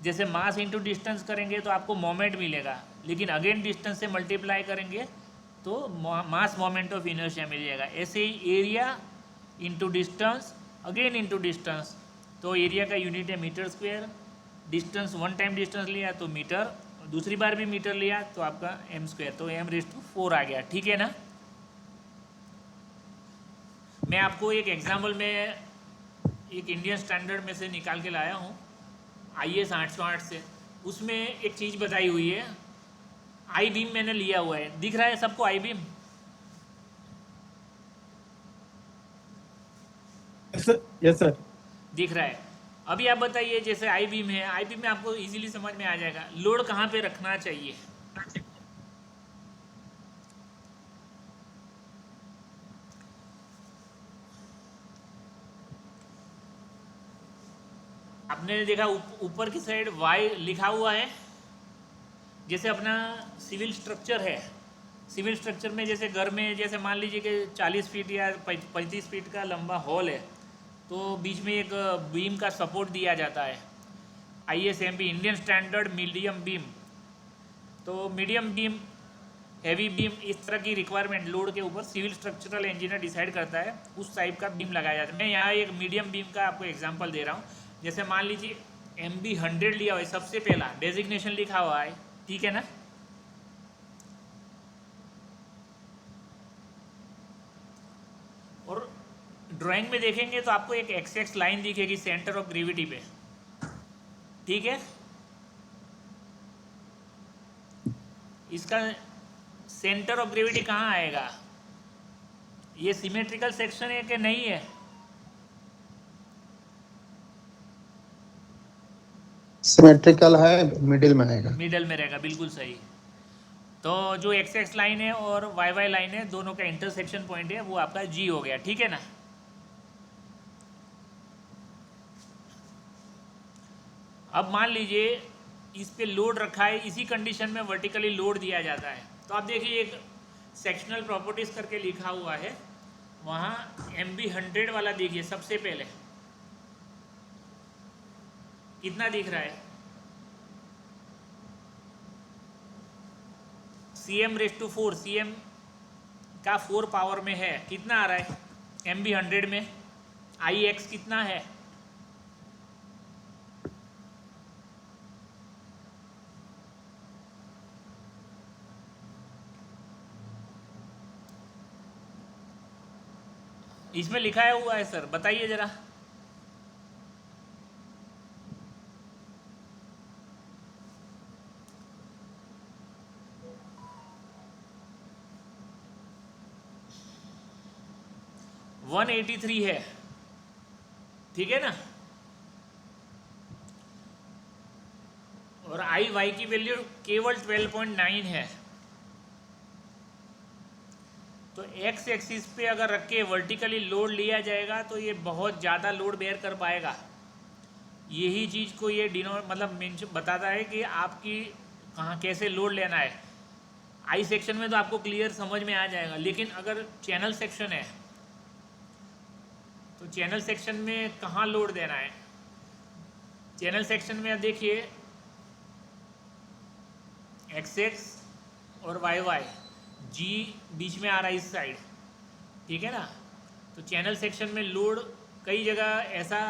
जैसे मास इंटू डिस्टेंस करेंगे तो आपको मोमेंट मिलेगा, लेकिन अगेन डिस्टेंस से मल्टीप्लाई करेंगे तो मास मोमेंट ऑफ इनर्शिया मिल जाएगा। ऐसे ही area into distance again into distance, तो एरिया का यूनिट है metre square, distance one time distance लिया तो मीटर, दूसरी बार भी मीटर लिया तो आपका m², तो m⁴ आ गया। ठीक है ना? मैं आपको एक एग्जाम्पल में एक इंडियन स्टैंडर्ड में से निकाल के लाया हूँ, IS 808 से। उसमें एक चीज़ बताई हुई है, आई बीम मैंने लिया हुआ है, दिख रहा है सबको आई बीम? Yes sir. दिख रहा है। अभी आप बताइए, जैसे आई बीम है, आई बीम में आपको इजीली समझ में आ जाएगा लोड कहाँ पे रखना चाहिए। आपने देखा ऊपर की साइड वाई लिखा हुआ है। जैसे अपना सिविल स्ट्रक्चर है, सिविल स्ट्रक्चर में जैसे घर में जैसे मान लीजिए कि 40 फीट या 35 फीट का लंबा हॉल है, तो बीच में एक बीम का सपोर्ट दिया जाता है, ISMB Indian standard medium beam. तो मीडियम बीम, हैवी बीम, इस तरह की रिक्वायरमेंट लोड के ऊपर सिविल स्ट्रक्चरल इंजीनियर डिसाइड करता है, उस टाइप का बीम लगाया जाता है। मैं यहाँ एक मीडियम बीम का आपको एग्जांपल दे रहा हूँ। जैसे मान लीजिए MB 100 लिया हुआ है, सबसे पहला डेजिग्नेशन लिखा हुआ है, ठीक है ना। और ड्राइंग में देखेंगे तो आपको एक एक्स लाइन दिखेगी सेंटर ऑफ ग्रेविटी पे, ठीक है। इसका सेंटर ऑफ ग्रेविटी कहाँ आएगा? ये सिमेट्रिकल सेक्शन है कि नहीं है? सिमेट्रिकल है, मिडिल में आएगा। मिडल में रहेगा, बिल्कुल सही। तो जो एक्स लाइन है और वाई लाइन है, दोनों का इंटरसेक्शन पॉइंट है, वो आपका G हो गया, ठीक है ना। अब मान लीजिए इस पे लोड रखा है, इसी कंडीशन में वर्टिकली लोड दिया जाता है। तो आप देखिए एक सेक्शनल प्रॉपर्टीज करके लिखा हुआ है, वहाँ MB 100 वाला देखिए सबसे पहले कितना दिख रहा है, cm⁴, cm का 4 पावर में है, कितना आ रहा है MB 100 में? Ix कितना है? इसमें लिखा हुआ है सर, बताइए जरा। वन 183 है, ठीक है ना। और IY की वैल्यू केवल 12.9 है। तो एक्स एक्सिस पे अगर रख के वर्टिकली लोड लिया जाएगा तो ये बहुत ज़्यादा लोड बेयर कर पाएगा। यही चीज़ को ये मतलब बताता है कि आपकी कहाँ कैसे लोड लेना है। आई सेक्शन में तो आपको क्लियर समझ में आ जाएगा, लेकिन अगर चैनल सेक्शन है तो चैनल सेक्शन में कहाँ लोड देना है। चैनल सेक्शन में आप देखिए XX और YY, G बीच में आ रहा है इस साइड, ठीक है ना। तो चैनल सेक्शन में लोड कई जगह ऐसा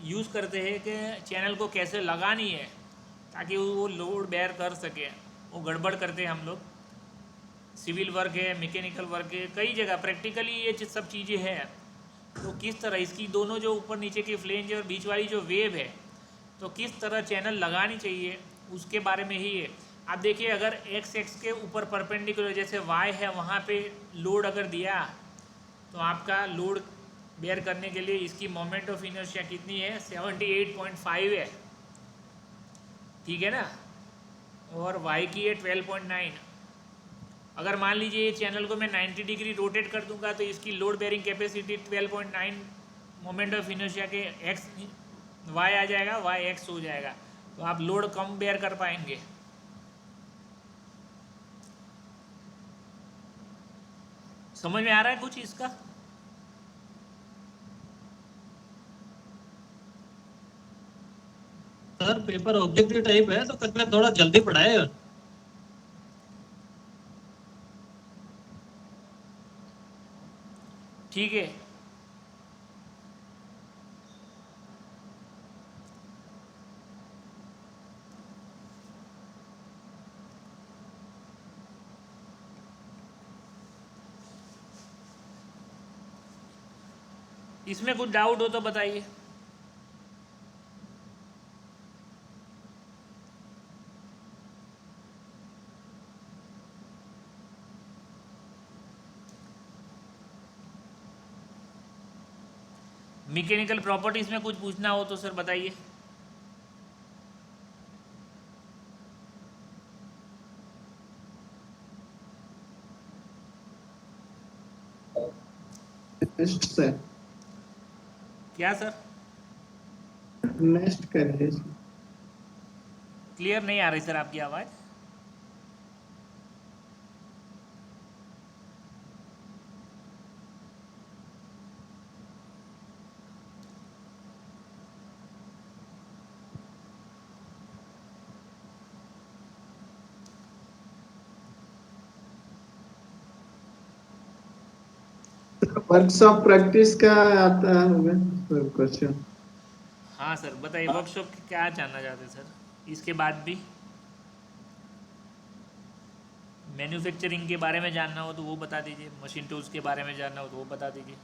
यूज़ करते हैं कि चैनल को कैसे लगानी है ताकि वो लोड बेयर कर सके, वो गड़बड़ करते हैं हम लोग। सिविल वर्क है, मैकेनिकल वर्क है, कई जगह प्रैक्टिकली ये सब चीज़ें हैं। तो किस तरह इसकी दोनों जो ऊपर नीचे की फ्लेंज है और बीच वाली जो वेव है, तो किस तरह चैनल लगानी चाहिए उसके बारे में ही है। आप देखिए अगर x के ऊपर परपेंडिकुलर जैसे y है, वहाँ पे लोड अगर दिया तो आपका लोड बेयर करने के लिए इसकी मोमेंट ऑफ इनर्शिया कितनी है? 78.5 है, ठीक है ना। और y की है 12.9। अगर मान लीजिए ये चैनल को मैं 90 डिग्री रोटेट कर दूंगा तो इसकी load bearing capacity 12.9 moment of inertia के y आ जाएगा, yx हो जाएगा, तो आप लोड कम बेयर कर पाएंगे। समझ में आ रहा है कुछ इसका? सर पेपर ऑब्जेक्टिव टाइप है तो कृपया थोड़ा जल्दी पढ़ाए। ठीक है। इसमें कुछ डाउट हो तो बताइए। मैकेनिकल प्रॉपर्टीज में कुछ पूछना हो तो सर बताइए। सर क्या सर? नेक्स्ट करिए सर। क्लियर नहीं आ रही सर आपकी आवाज़। वर्कशॉप प्रैक्टिस का आता होगा सर क्वेश्चन। हाँ सर बताइए, वर्कशॉप क्या जानना चाहते हैं सर? इसके बाद भी मैन्युफैक्चरिंग के बारे में जानना हो तो वो बता दीजिए, मशीन टूल्स के बारे में जानना हो तो वो बता दीजिए।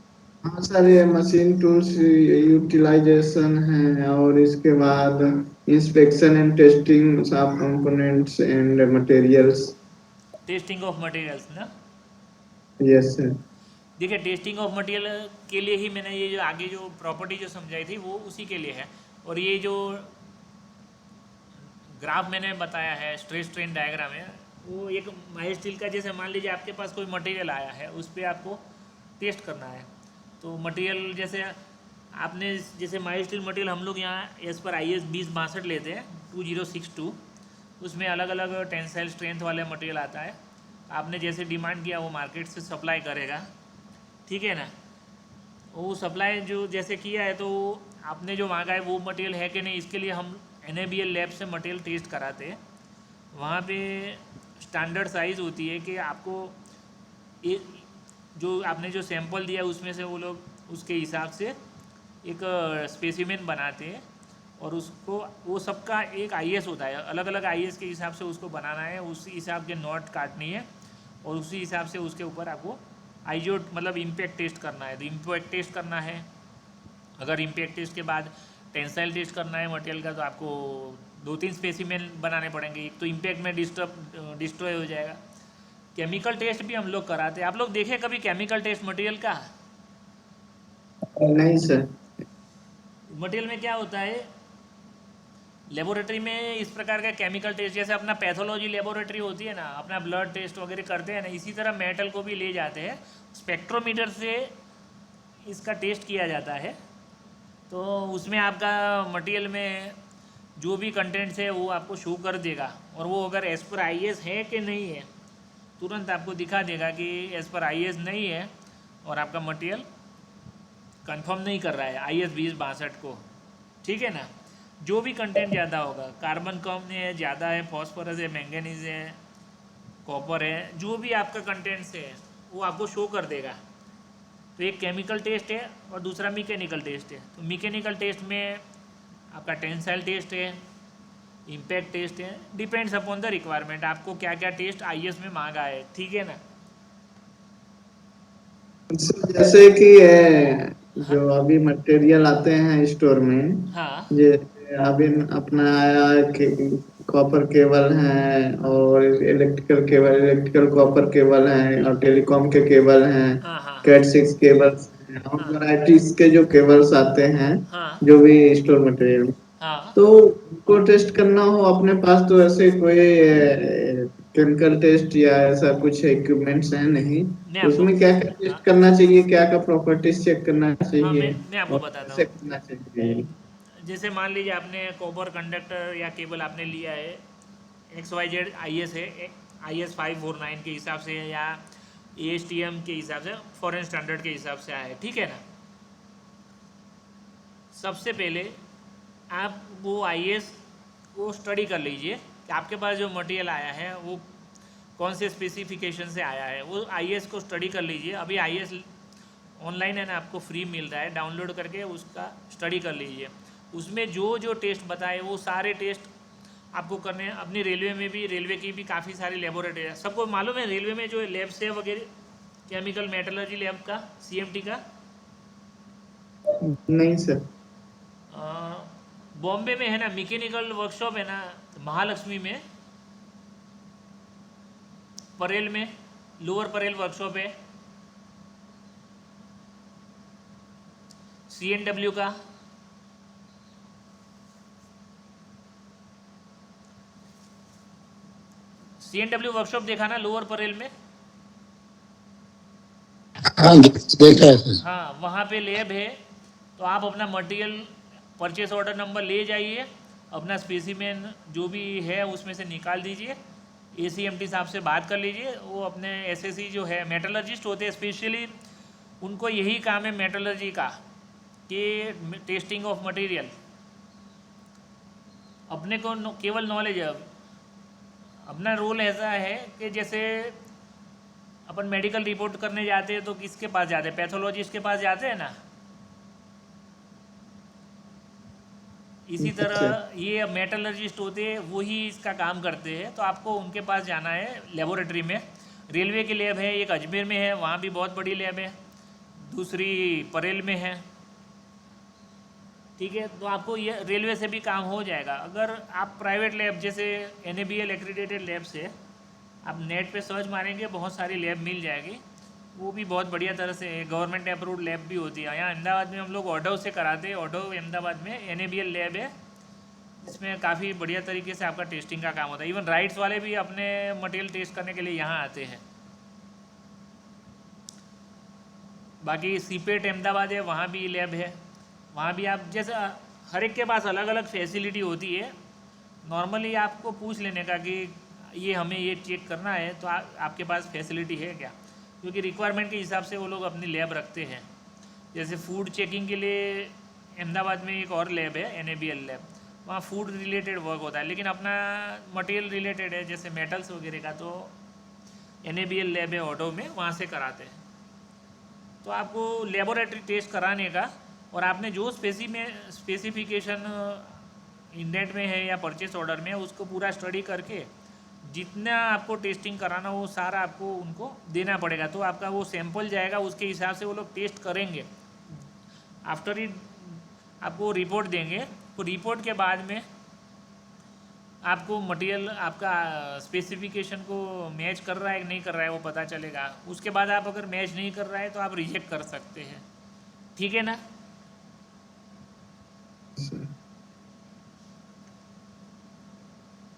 हाँ सर, ये मशीन टूल्स यूटिलाइजेशन है, और इसके बाद inspection and testing of components and materials. Testing of materials ना? Yes sir. देखिए, टेस्टिंग ऑफ मटेरियल के लिए ही मैंने ये जो आगे जो प्रॉपर्टी जो समझाई थी वो उसी के लिए है। और ये जो ग्राफ मैंने बताया है, स्ट्रेस स्ट्रेन डायग्राम है, वो एक माइल्ड स्टील का, जैसे मान लीजिए आपके पास कोई मटेरियल आया है, उस पर आपको टेस्ट करना है। तो मटेरियल जैसे आपने, जैसे माइल्ड स्टील मटेरियल हम लोग यहाँ एज पर IS 2062 लेते हैं 2062, उसमें अलग अलग टेंसाइल स्ट्रेंथ वाले मटेरियल आता है। आपने जैसे डिमांड किया वो मार्केट से सप्लाई करेगा, ठीक है ना? वो सप्लाई जो जैसे किया है तो आपने जो मांगा है वो मटेरियल है कि नहीं, इसके लिए हम NABL लैब से मटेरियल टेस्ट कराते हैं। वहाँ पे स्टैंडर्ड साइज़ होती है कि आपको जो आपने जो सैंपल दिया उसमें से वो लोग उसके हिसाब से एक स्पेसिमेन बनाते हैं, और उसको वो सबका एक IS होता है, अलग अलग IS के हिसाब से उसको बनाना है, उसी हिसाब के नॉट काटनी है, और उसी हिसाब से उसके ऊपर आपको आइजो मतलब इम्पैक्ट टेस्ट करना है। तो इम्पैक्ट टेस्ट करना है, अगर इम्पैक्ट टेस्ट के बाद टेंसाइल टेस्ट करना है मटेरियल का, तो आपको 2-3 स्पेसिमेन बनाने पड़ेंगे। एक तो इम्पैक्ट में डिस्ट्रॉय हो जाएगा। केमिकल टेस्ट भी हम लोग कराते हैं। आप लोग देखे कभी केमिकल टेस्ट मटेरियल का? नहीं सर। मटेरियल में क्या होता है, लेबोरेटरी में इस प्रकार का केमिकल टेस्ट, जैसे अपना पैथोलॉजी लेबोरेटरी होती है ना, अपना ब्लड टेस्ट वगैरह करते हैं ना, इसी तरह मेटल को भी ले जाते हैं, स्पेक्ट्रोमीटर से इसका टेस्ट किया जाता है। तो उसमें आपका मटेरियल में जो भी कंटेंट्स है वो आपको शो कर देगा, और वो अगर एज पर IS है कि नहीं है तुरंत आपको दिखा देगा कि एज पर IS नहीं है, और आपका मटेरियल कंफर्म नहीं कर रहा है IS 2062 को, ठीक है ना? जो भी कंटेंट ज़्यादा होगा, कार्बन कम है, ज़्यादा है, फॉस्फोरस है, मैंगनीज है, कॉपर है, जो भी आपका कंटेंट्स है वो आपको शो कर देगा। तो एक केमिकल टेस्ट है और दूसरा मैकेनिकल टेस्ट है। तो मैकेनिकल टेस्ट में आपका टेंसाइल टेस्ट है, इम्पैक्ट टेस्ट है, डिपेंड्स अपॉन द रिक्वायरमेंट, आपको क्या क्या टेस्ट IS में मांगा है, ठीक है ना? जैसे कि जो अभी मटेरियल आते हैं स्टोर में, हाँ ये अभी अपना आया कॉपर केबल है, और इलेक्ट्रिकल कॉपर केबल है, और टेलीकॉम के केबल हैं, हाँ हाँ कैट 6 केबल्स हैं, और वैरायटीज के जो केबल्स आते हैं, हाँ जो भी स्टोर मटेरियल। हाँ। तो उनको टेस्ट करना हो अपने पास, तो ऐसे कोई केमिकल टेस्ट या ऐसा कुछ इक्विपमेंट्स है नहीं, मैं तो आपको उसमें क्या क्या टेस्ट करना चाहिए, क्या क्या प्रॉपर्टीज चेक करना चाहिए, मैं आपको और बताता कैसे हूँ। करना चाहिए? जैसे मान लीजिए आपने कॉपर कंडक्टर या केबल आपने लिया है, XYZ IS है, IS 549 के हिसाब से या ASTM के हिसाब से, फॉरेन स्टैंडर्ड के हिसाब से आया है, ठीक है ना? सबसे पहले आप वो IS को स्टडी कर लीजिए कि आपके पास जो मटेरियल आया है वो कौन से स्पेसिफिकेशन से आया है, वो IS को स्टडी कर लीजिए। अभी IS ऑनलाइन है ना, आपको फ्री मिल रहा है, डाउनलोड करके उसका स्टडी कर लीजिए। उसमें जो जो टेस्ट बताए वो सारे टेस्ट आपको करने हैं। अपनी रेलवे में भी, रेलवे की भी काफ़ी सारी लेबोरेटरी है, सबको मालूम है रेलवे में जो लैब्स है वगैरह, केमिकल मेटलर्जी लैब का, CMT का। नहीं सर। बॉम्बे में है ना मैकेनिकल वर्कशॉप है ना, महालक्ष्मी में, परेल में, लोअर परेल वर्कशॉप है, CNW का, CNW वर्कशॉप देखा ना लोअर परेल में? हाँ देखा है सर। हाँ, वहाँ पे लैब है। तो आप अपना मटेरियल परचेस ऑर्डर नंबर ले जाइए, अपना स्पेसिमेन जो भी है उसमें से निकाल दीजिए, ACMT साहब से बात कर लीजिए। वो अपने SSC जो है मेटलर्जिस्ट होते हैं, स्पेशली उनको यही काम है मेटलर्जी का कि टेस्टिंग ऑफ मटेरियल। अपने को केवल नॉलेज है, अपना रोल ऐसा है कि जैसे अपन मेडिकल रिपोर्ट करने जाते हैं तो किसके पास जाते हैं, पैथोलॉजिस्ट के पास जाते हैं ना। इसी तरह ये मेटलर्जिस्ट होते हैं, वही इसका काम करते हैं। तो आपको उनके पास जाना है लेबोरेटरी में। रेलवे की लैब है, एक अजमेर में है, वहाँ भी बहुत बड़ी लैब है, दूसरी परेल में है, ठीक है। तो आपको ये रेलवे से भी काम हो जाएगा। अगर आप प्राइवेट लैब जैसे NABL एक्रीडेटेड लैब से आप नेट पे सर्च मारेंगे, बहुत सारी लैब मिल जाएगी, वो भी बहुत बढ़िया तरह से गवर्नमेंट अप्रूव्ड लैब भी होती है। यहाँ अहमदाबाद में हम लोग ऑडो से कराते हैं, ऑडो अहमदाबाद में NABL लैब है, इसमें काफ़ी बढ़िया तरीके से आपका टेस्टिंग का काम होता है। इवन राइट्स वाले भी अपने मटेरियल टेस्ट करने के लिए यहाँ आते हैं। बाकी CPET अहमदाबाद है, वहाँ भी लैब है, वहाँ भी आप जैसे हर एक के पास अलग अलग फैसिलिटी होती है। नॉर्मली आपको पूछ लेने का कि ये हमें ये चेक करना है, तो आपके पास फैसिलिटी है क्या, क्योंकि रिक्वायरमेंट के हिसाब से वो लोग अपनी लैब रखते हैं। जैसे फूड चेकिंग के लिए अहमदाबाद में एक और लैब है NABL लैब, वहाँ फूड रिलेटेड वर्क होता है, लेकिन अपना मटेरियल रिलेटेड है जैसे मेटल्स वगैरह का, तो NABL लैब है ऑडो में, वहाँ से कराते हैं। तो आपको लेबोरेटरी टेस्ट कराने का, और आपने जो स्पेसिफिकेशन इंडेंट में है या परचेस ऑर्डर में है, उसको पूरा स्टडी करके जितना आपको टेस्टिंग कराना वो सारा आपको उनको देना पड़ेगा। तो आपका वो सैंपल जाएगा, उसके हिसाब से वो लोग टेस्ट करेंगे। आफ्टर इट आपको रिपोर्ट देंगे, तो रिपोर्ट के बाद में आपको मटेरियल आपका स्पेसिफिकेशन को मैच कर रहा है कि नहीं कर रहा है वो पता चलेगा। उसके बाद आप अगर मैच नहीं कर रहा है तो आप रिजेक्ट कर सकते हैं, ठीक है ना।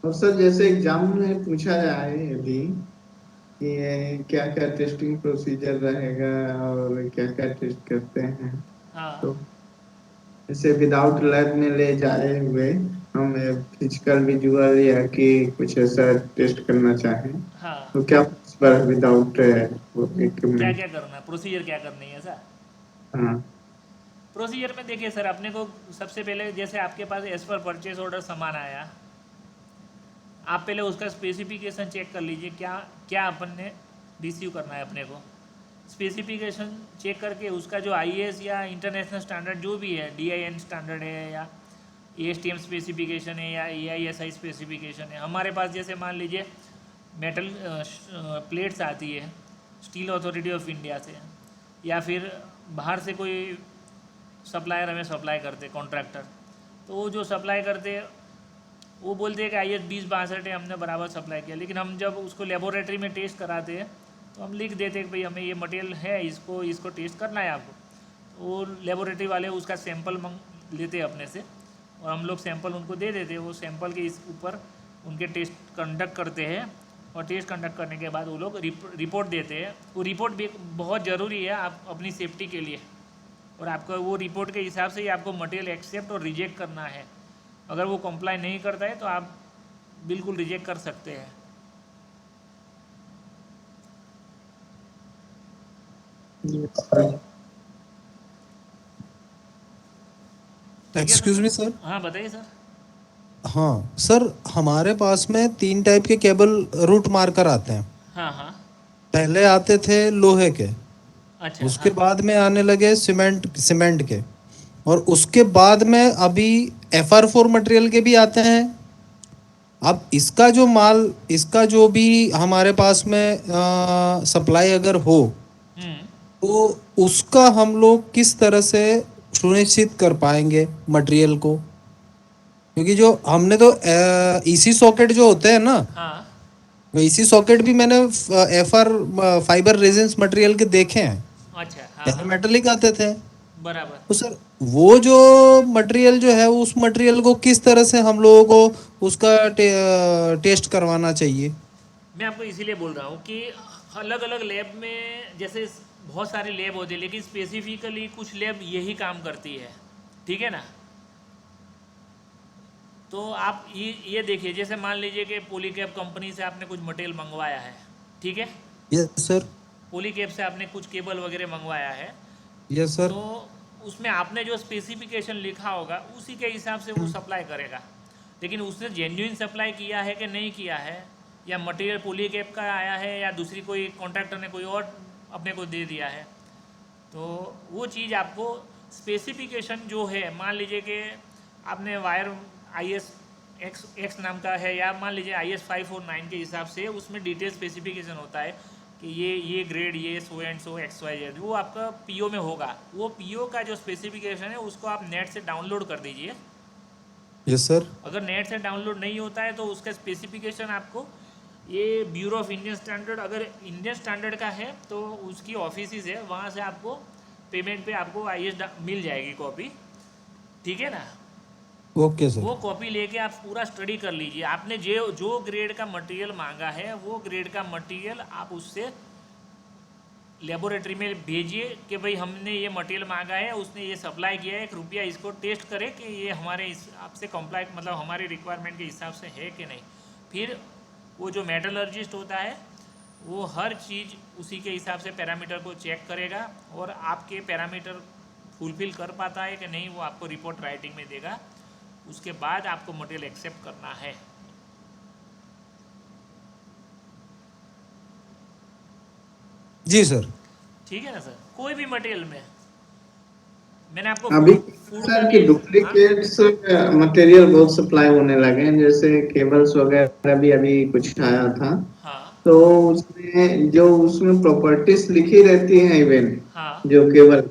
और सर जैसे एग्जाम में पूछा जाए यदि कि क्या क्या टेस्टिंग प्रोसीजर रहेगा और क्या क्या टेस्ट करते हैं, हाँ तो जैसे विदाउट लैब में ले जाए हुए हम फिजिकल विजुअल या कि कुछ ऐसा टेस्ट करना चाहें, हाँ, तो क्या विदाउट क्या क्या करना, प्रोसीजर क्या करनी है सर। हाँ प्रोसीजर में देखिए सर, अपने को सबसे पहले जैसे आपके पास एज पर परचेज ऑर्डर सामान आया, आप पहले उसका स्पेसिफिकेशन चेक कर लीजिए, क्या क्या अपन ने रिसीव करना है। अपने को स्पेसिफिकेशन चेक करके उसका जो IAS या इंटरनेशनल स्टैंडर्ड जो भी है, DIN स्टैंडर्ड है या ASTM स्पेसिफिकेशन है या AISI स्पेसिफिकेशन है। हमारे पास जैसे मान लीजिए मेटल प्लेट्स आती है स्टील अथॉरिटी ऑफ इंडिया से, या फिर बाहर से कोई सप्लायर हमें सप्लाई करते कॉन्ट्रैक्टर, तो वो जो सप्लाई करते वो बोलते हैं कि IS 2062 है, हमने बराबर सप्लाई किया। लेकिन हम जब उसको लेबोरेटरी में टेस्ट कराते हैं तो हम लिख देते हैं कि भाई हमें ये मटेरियल है, इसको टेस्ट करना है आपको। तो वो लेबोरेटरी वाले उसका सैंपल लेते हैं अपने से, और हम लोग सैंपल उनको दे देते हैं। वो सैंपल के इस ऊपर उनके टेस्ट कंडक्ट करते हैं, और टेस्ट कंडक्ट करने के बाद वो लोग रिपोर्ट देते हैं। वो रिपोर्ट भी बहुत ज़रूरी है आप अपनी सेफ्टी के लिए, और आपको वो रिपोर्ट के हिसाब से ही आपको मटेरियल एक्सेप्ट और रिजेक्ट करना है। अगर वो कंप्लाई नहीं करता है तो आप बिल्कुल रिजेक्ट कर सकते हैं। Excuse me sir. हाँ बताइए सर। हाँ सर, हमारे पास में 3 टाइप के केबल रूट मार्कर आते हैं। हाँ हाँ पहले आते थे लोहे के, अच्छा, उसके हाँ, बाद में आने लगे सीमेंट के, और उसके बाद में अभी FR4 मटेरियल के भी आते हैं। अब इसका जो माल, इसका जो भी हमारे पास में सप्लाई अगर हो, तो उसका हम लोग किस तरह से सुनिश्चित कर पाएंगे मटेरियल को, क्योंकि जो हमने तो EC सॉकेट जो होते हैं ना, हाँ, EC सॉकेट भी मैंने FR फाइबर रेजिन्स मटेरियल के देखे हैं। अच्छा, हाँ, पहले मेटलिक आते थे। बराबर। तो सर वो जो मटेरियल जो है, उस मटेरियल को किस तरह से हम लोगों को उसका टेस्ट करवाना चाहिए। मैं आपको इसीलिए बोल रहा हूँ कि अलग अलग लैब में जैसे बहुत सारी लैब होती है, लेकिन स्पेसिफिकली कुछ लैब यही काम करती है, ठीक है ना। तो आप ये देखिए, जैसे मान लीजिए कि पॉलीकैब कंपनी से आपने कुछ मटेरियल मंगवाया है, ठीक है, यस सर। पॉलीकैब से आपने कुछ केबल वगैरह मंगवाया है, यस सर। तो उसमें आपने जो स्पेसिफिकेशन लिखा होगा उसी के हिसाब से वो सप्लाई करेगा। लेकिन उसने जेन्युइन सप्लाई किया है कि नहीं किया है, या मटेरियल पॉलीकैब का आया है, या दूसरी कोई कॉन्ट्रैक्टर ने कोई और अपने को दे दिया है, तो वो चीज़ आपको स्पेसिफिकेशन जो है, मान लीजिए कि आपने वायर IS X नाम का है, या मान लीजिए IS 549 के हिसाब से उसमें डिटेल स्पेसिफिकेशन होता है कि ये ग्रेड, ये सो एंड सो XYZ, वो आपका PO में होगा। वो PO का जो स्पेसिफिकेशन है उसको आप नेट से डाउनलोड कर दीजिए। Yes sir. अगर नेट से डाउनलोड नहीं होता है तो उसका स्पेसिफिकेशन आपको ये ब्यूरो ऑफ इंडियन स्टैंडर्ड, अगर इंडियन स्टैंडर्ड का है तो उसकी ऑफिस है, वहाँ से आपको पेमेंट पे आपको IS मिल जाएगी कॉपी, ठीक है ना। Okay sir. वो कॉपी लेके आप पूरा स्टडी कर लीजिए। आपने जो ग्रेड का मटेरियल मांगा है वो ग्रेड का मटेरियल आप उससे लेबोरेटरी में भेजिए कि भाई हमने ये मटेरियल मांगा है, उसने ये सप्लाई किया है, 1 रुपया इसको टेस्ट करें कि ये हमारे हिसाब से कंप्लाई, मतलब हमारे रिक्वायरमेंट के हिसाब से है कि नहीं। फिर वो जो मेटलर्जिस्ट होता है वो हर चीज़ उसी के हिसाब से पैरामीटर को चेक करेगा, और आपके पैरामीटर फुलफिल कर पाता है कि नहीं वो आपको रिपोर्ट राइटिंग में देगा। उसके बाद आपको मटेरियल एक्सेप्ट करना है। जी सर। ठीक है ना सर। कोई भी मटेरियल में मैंने आपको अभी सर की डुप्लीकेट्स मटेरियल बहुत सप्लाई होने लगे हैं, जैसे केबल्स वगैरह भी अभी कुछ आया था। हाँ तो उसमें प्रॉपर्टीज लिखी रहती हैं, इवन हाँ जो केबल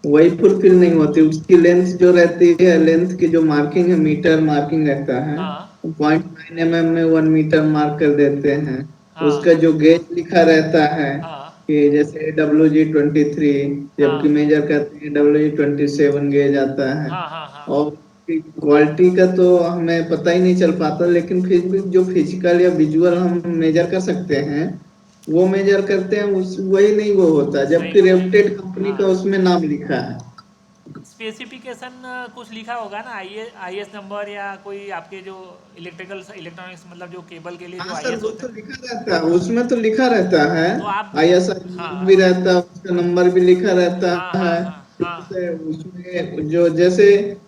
वही फुलफिल नहीं होती। उसकी लेंथ जो रहती है, लेंथ की जो मार्किंग है, मीटर मार्किंग रहता है, हाँ 0.9 mm में 1 मीटर मार्क कर देते हैं। हाँ उसका जो गेज लिखा रहता है हाँ कि जैसे WG23, जबकि हाँ मेजर करते हैं WG27 गेज आता है। हाँ हाँ हाँ और क्वालिटी का तो हमें पता ही नहीं चल पाता, लेकिन फिर भी जो फिजिकल या विजुअल हम मेजर कर सकते हैं वो मेजर करते हैं, उस वही नहीं वो होता, जबकि रेप्यूटेड कंपनी का उसमें नाम लिखा है। स्पेसिफिकेशन कुछ लिखा होगा ना, IS नंबर, या कोई आपके जो इलेक्ट्रॉनिक्स, मतलब जो केबल के लिए जो हाँ सर, IS वो होता तो लिखा रहता है, उसमें तो लिखा रहता है, तो आप ISI हाँ भी रहता है, उसका नंबर भी लिखा रहता हाँ हाँ है। हाँ हाँ जैसे उसमें जो जैसे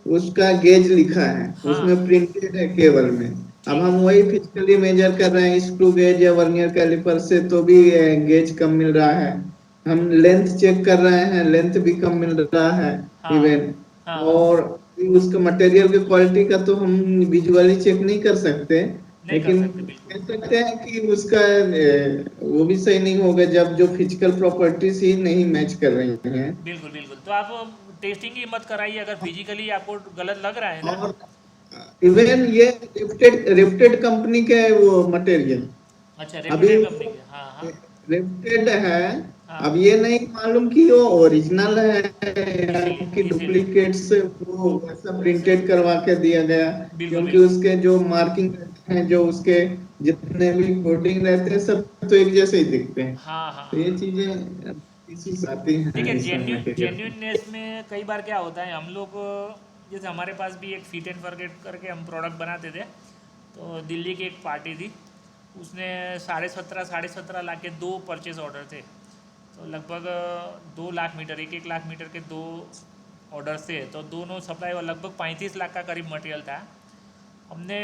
उसका गेज लिखा है, हाँ उसमें प्रिंटेड है केबल में। अब हम वही फिजिकली मेजर कर रहे हैं स्क्रू गेज या वर्नियर कैलिपर से, तो भी गेज कम मिल रहा है। हम लेंथ चेक कर रहे हैं, लेंथ भी कम मिल रहा है हाँ इवन। हाँ और उसका मटेरियल की क्वालिटी का तो हम विजुअली चेक नहीं कर सकते, नहीं कर लेकिन सकते, बिल्कुल कह सकते हैं कि उसका वो भी सही नहीं होगा जब जो फिजिकल प्रॉपर्टीज ही नहीं मैच कर रही हैं। बिल्कुल बिल्कुल। तो आप टेस्टिंग ही मत कराइए अगर फिजिकली आपको गलत लग रहा है ना। और इवन ये रेप्टेड कंपनी के वो मटेरियल अच्छा, अभी रेप्यूटेड कंपनी के, हाँ हाँ रेप्टेड है। हाँ अब ये नहीं मालूम कि वो ओरिजिनल है या कि इसीलिए डुप्लीकेट से वो वैसा प्रिंटेड करवा के दिया गया, बिल्कुल क्योंकि उसके जो मार्किंग रहते हैं, जो उसके जितने भी कोडिंग रहते हैं, सब तो एक जैसे ही दिखते हैं। हाँ हाँ तो ये चीजें इसी आती हैं देखिए, इसमें मटेरियल। जेन्युइननेस में कई बार क्या होता है, हम लोग जैसे हमारे पास भी एक फिट एंड फॉरगेट करके हम प्रोडक्ट बनाते थे, तो दिल्ली की एक पार्टी थी, उसने 17.5 लाख के 2 परचेज ऑर्डर थे, तो लगभग 2 लाख मीटर, 1 लाख मीटर के 2 ऑर्डर थे, तो दोनों सप्लाई और लगभग 35 लाख का करीब मटेरियल था। हमने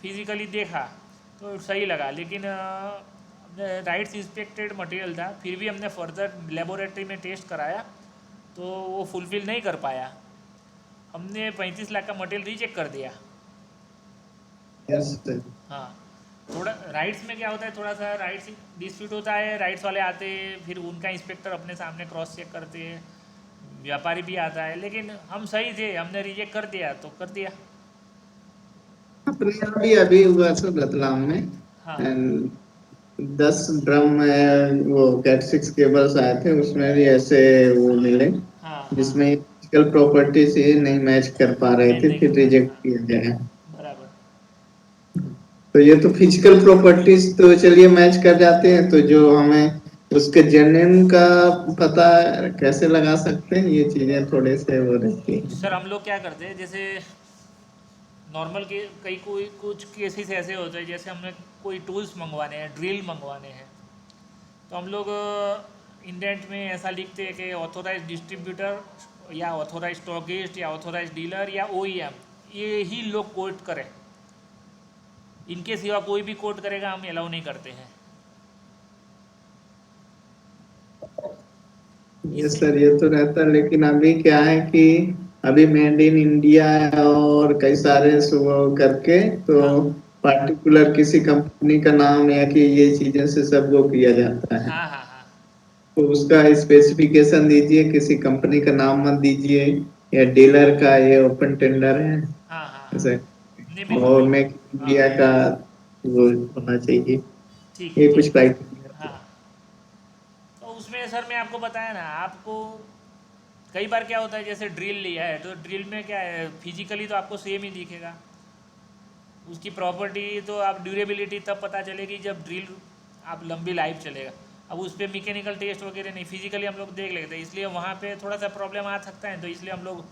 फिजिकली देखा तो सही लगा, लेकिन राइट्स इंस्पेक्टेड मटेरियल था, फिर भी हमने फर्दर लेबोरेटरी में टेस्ट कराया तो वो फुलफिल नहीं कर पाया। हमने 35 लाख का मटेरियल रिजेक्ट कर दिया। Yes sir. हाँ, थोड़ा राइट्स में क्या होता है, थोड़ा सा राइट्स डिस्प्यूट होता है, राइट्स वाले आते हैं, फिर उनका इंस्पेक्टर अपने सामने क्रॉस चेक करते हैं, व्यापारी भी आता है, लेकिन हम सही थे, हमने रिजेक्ट कर दिया तो कर दिया। अपने यहाँ भी अभी हुआ सर रतलाम में, हाँ 10 ड्रम में वो कैट 6 केबल्स आए थे, उसमें भी ऐसे वो मिले हाँ जिसमें फिजिकल प्रॉपर्टीज ही नहीं मैच कर पा रहे थे, नहीं फिर कर रिजेक्ट पा किया गया। बराबर। तो ये तो फिजिकल प्रॉपर्टीज तो चलिए मैच कर जाते हैं, तो जो हमें उसके जेन्युइन का पता कैसे लगा सकते हैं, ये चीजें थोड़े से वो रहती हैं। सर हम लोग क्या करते हैं, जैसे नॉर्मल के कई कोई कुछ केसेस ऐसे होते हैं, जैसे हमने कोई टूल्स मंगवाने हैं, ड्रिल मंगवाने हैं, तो हम लोग इंडेंट में ऐसा लिखते हैं कि ऑथोराइज डिस्ट्रीब्यूटर या ऑथोराइज स्टॉकिस्ट या ऑथोराइज डीलर या OEM, ये ही लोग कोट करें, इनके सिवा कोई भी कोट करेगा हम अलाउ नहीं करते हैं। ये सर ये तो रहता है, लेकिन अभी क्या है कि अभी मेड इन इंडिया और कई सारे सुबह करके तो पार्टिकुलर किसी कंपनी का नाम या कि ये चीजें से सब वो किया जाता है। हाँ हाँ हाँ तो उसका स्पेसिफिकेशन दीजिए, किसी कंपनी का नाम मत दीजिए, या डीलर का ये ओपन टेंडर है हाँ हाँ ऐसे, नहीं बिल्कुल और बिल्कुल। मेक इंडिया का वो होना चाहिए, ठीक ये है कुछ ठीक है। क्राइटेरिया। हाँ, तो उसमें सर मैं आपको बताया ना, आपको कई बार क्या होता है, जैसे ड्रिल लिया है तो ड्रिल में क्या है, फिजिकली तो आपको सेम ही दिखेगा, उसकी प्रॉपर्टी तो आप ड्यूरेबिलिटी तब पता चलेगी जब ड्रिल आप लंबी लाइफ चलेगा। अब उस पर मैकेनिकल टेस्ट वगैरह नहीं, फिजिकली हम लोग देख लेते हैं, इसलिए वहाँ पे थोड़ा सा प्रॉब्लम आ सकता है, तो इसलिए हम लोग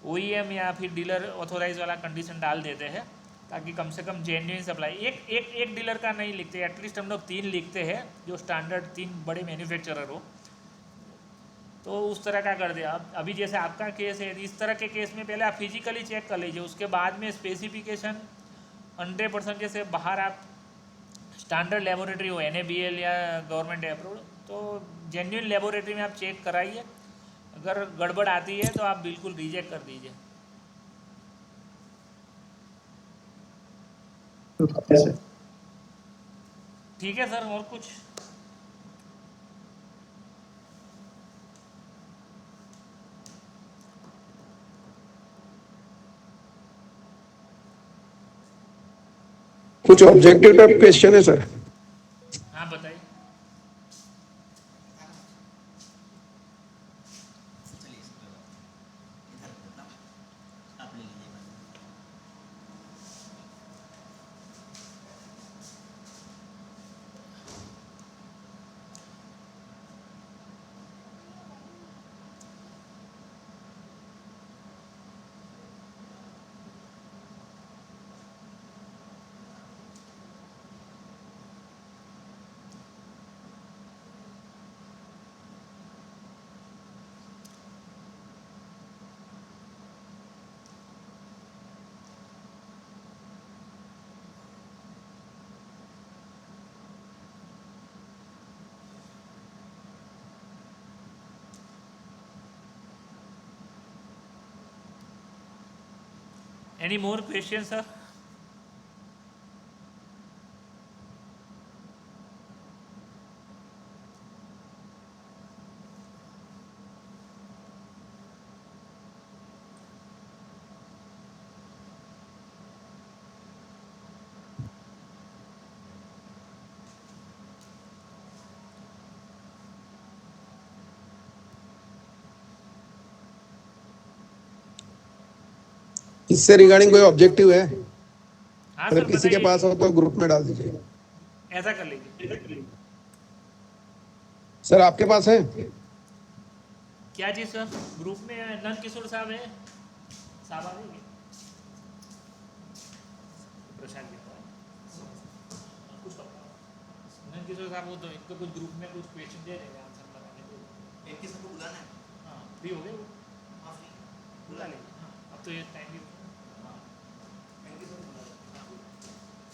OEM या फिर डीलर ऑथोराइज वाला कंडीशन डाल देते हैं, ताकि कम से कम जेन्युइन सप्लाई, एक डीलर का नहीं लिखते, एटलीस्ट हम लोग 3 लिखते हैं, जो स्टैंडर्ड 3 बड़े मैन्युफैक्चरर हो, तो उस तरह का कर दिया। अब अभी जैसे आपका केस है, इस तरह के केस में पहले आप फिजिकली चेक कर लीजिए, उसके बाद में स्पेसिफिकेशन 100% जैसे बाहर आप स्टैंडर्ड लेबोरेटरी हो, NABL या गवर्नमेंट अप्रूव्ड, तो जेन्युइन लेबोरेटरी में आप चेक कराइए, अगर गड़बड़ आती है तो आप बिल्कुल रिजेक्ट कर दीजिए। ठीक है सर, और कुछ? कुछ ऑब्जेक्टिव टाइप क्वेश्चन है सर। हाँ बताइए। Any more questions, sir? इससे रिगार्डिंग कोई ऑब्जेक्टिव है? हाँ अगर सर किसी के बताइए। पास हो तो ग्रुप में डाल दीजिए। ऐसा कर लीजिए। सर आपके पास है? क्या जी सर, ग्रुप में नंद किशोर साहब है, साहब आ गए प्रशांत जी कुछ नंद किशोर साहब, वो तो इनको कुछ ग्रुप में कुछ क्वेश्चन दे रहे हैं, आंसर बताने को। एक किसी को बुलाना है? हाँ फ्री हो गए वो, हाँ फ्री बुला लेंगे। हाँ अब तो ये टाइम भी हाँ एक किसी को बुला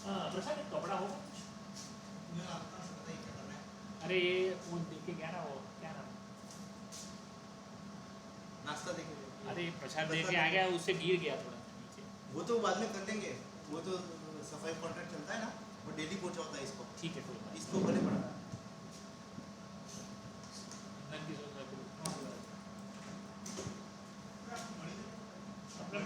हाँ प्रशांत कपड़ा हो कुछ? मैं आपका से बताइए क्या करना है। अरे ये वो देख के गया ना, वो क्या नाम, नाश्ता देखे अरे प्रसाद दे के आ गया, उससे गिर गया थोड़ा नीचे। वो तो बाद में कर देंगे, वो तो सफाई कॉन्ट्रैक्ट चलता है ना, वो डेली पहुंचा होता है इसको। ठीक है कोई बात इसको भले पड़ा नंद किशोर साहब को हाँ बुला अपना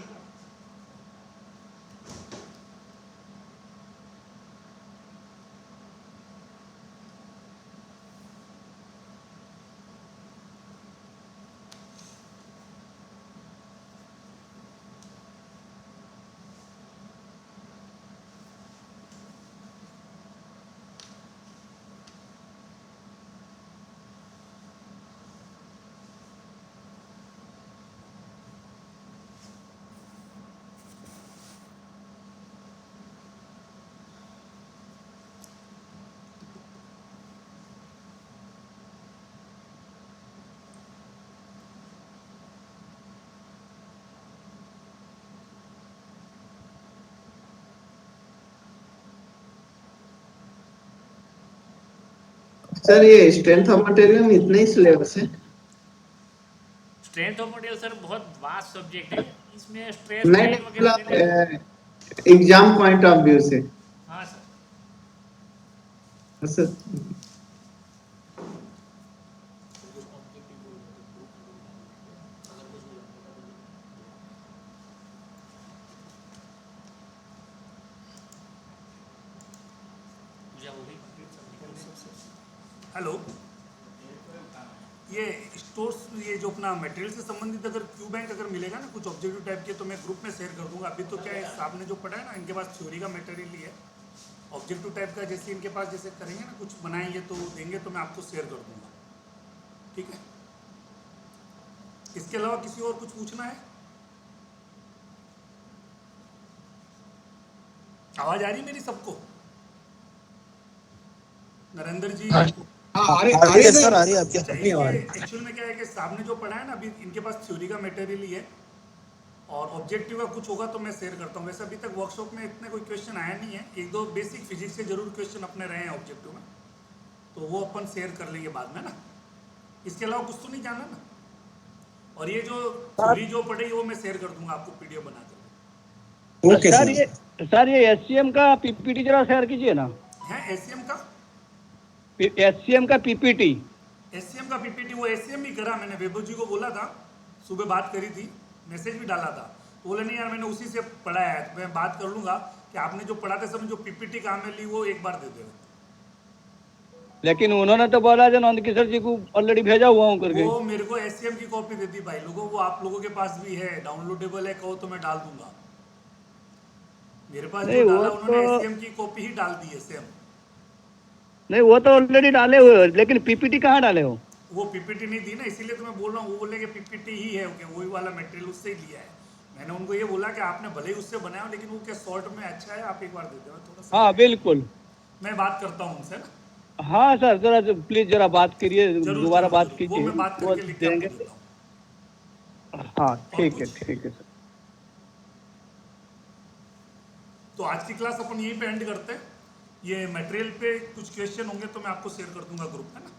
सर ये स्ट्रेंथ ऑफ मटेरियल में इतना ही सिलेबस है? स्ट्रेंथ ऑफ मटेरियल सर बहुत वास्ट सब्जेक्ट है, इसमें स्ट्रेस नहीं स्ट्रेन वगैरह देने मतलब एग्जाम पॉइंट ऑफ व्यू से। हाँ सर। सर हेलो, ये स्टोर्स, ये जो अपना मटेरियल से संबंधित अगर क्यू बैंक अगर मिलेगा ना कुछ ऑब्जेक्टिव टाइप के, तो मैं ग्रुप में शेयर कर दूंगा। अभी तो क्या है, आपने जो पढ़ा है ना, इनके पास थ्योरी का मटेरियल ही है। ऑब्जेक्टिव टाइप का जैसे इनके पास जैसे करेंगे ना, कुछ बनाएंगे तो देंगे, तो मैं आपको शेयर कर दूंगा, ठीक है। इसके अलावा किसी और कुछ पूछना है? आवाज आ रही मेरी सबको? नरेंद्र जी, आ रही है सर, आ रही है आपकी। एक्चुअल में क्या है कि साहब ने जो पढ़ा है ना, अभी इनके पास थ्योरी का मटेरियल ही है, और ऑब्जेक्टिव का कुछ होगा तो मैं शेयर करता हूँ। वैसे अभी तक वर्कशॉप में इतने कोई क्वेश्चन आया नहीं है, एक दो बेसिक फिजिक्स के जरूर क्वेश्चन अपने रहे हैं ऑब्जेक्टिव में, तो वो अपन शेयर कर लेंगे बाद में ना। इसके अलावा कुछ तो नहीं जाना ना। और ये जो थ्योरी जो पढ़ी वो मैं शेयर कर दूंगा आपको पीडीएफ बना कर। ओके सर, ये एससीएम का पीपीटी जरा शेयर कीजिए ना। है एससीएम का? एससीएम का पीपीटी। एससीएम का पीपीटी वो एससीएम ही करा मैंने, वैभव जी को बोला था, सुबह बात करी थी, मैसेज भी डाला था, तो बोले नहीं यार मैंने उसी से पढ़ा है, तो मैं बात कर लूंगा कि आपने जो पढ़ा था सब जो पीपीटी काम में ली वो एक बार दे देगा। लेकिन उन्होंने तो बोला जो नंदकिशोर जी को ऑलरेडी भेजा हुआ हूँ करके। वो मेरे को एससीएम की कॉपी दे दी भाई लोगों, वो आप लोगों के पास भी है, डाउनलोडेबल है, कहो तो मैं डाल दूंगा। मेरे पास जो डाला उन्होंने एससीएम की कॉपी ही डाल दी है सेम। नहीं वो तो ऑलरेडी डाले हुए हो, लेकिन पीपीटी कहाँ डाले हो? वो पीपीटी नहीं दी ना, इसीलिए तो मैं बोल रहा हूँ। वो बोले कि पीपीटी ही है, ओके वही वाला मटेरियल उससे ही लिया है। मैंने उनको ये बोला कि आपने भले ही उससे बनाया, लेकिन वो क्या शॉर्ट में अच्छा है, आप एक बार दे दो थोड़ा सा। हाँ बिल्कुल, मैं बात करता हूँ उनसे ना। हाँ सर, जरा प्लीज जरा बात करिए, दोबारा बात वो कीजिए, मैं बात वो करके लिख के आपको देंगे। देता हूँ। हाँ ठीक है सर। तो आज की क्लास अपन यहीं पे एंड करते हैं। ये मटेरियल पे कुछ क्वेश्चन होंगे तो मैं आपको शेयर कर दूंगा ग्रुप में ना।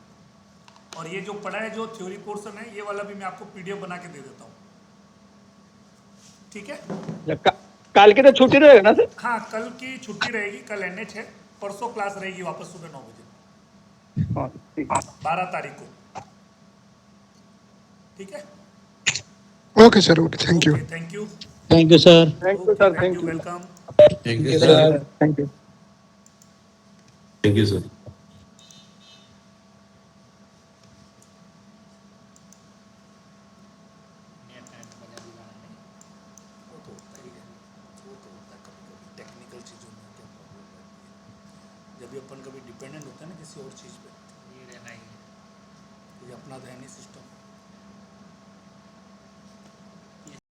और ये जो पढ़ा है जो थ्योरी पोर्शन है, ये वाला भी मैं आपको पीडीएफ बना के दे देता हूँ, ठीक है। कल की तो छुट्टी रहेगा ना सर? हाँ कल की छुट्टी रहेगी, कल एनएच है, परसों क्लास रहेगी वापस सुबह 9 बजे, हाँ ठीक है। 12 तारीख को, ठीक है। Okay sir, okay, thank you. Thank you, thank you sir. Thank you sir, thank you, welcome. Thank you sir. Thank you. Thank you sir. वो तो होता ही है, वो तो होता है कभी-कभी टेक्निकल चीज़ों में क्या प्रॉब्लम रहती है। जब भी अपन कभी डिपेंडेंट होता है ना किसी और चीज़ पे, ये रहना ही है। ये अपना तो है नहीं सिस्टम।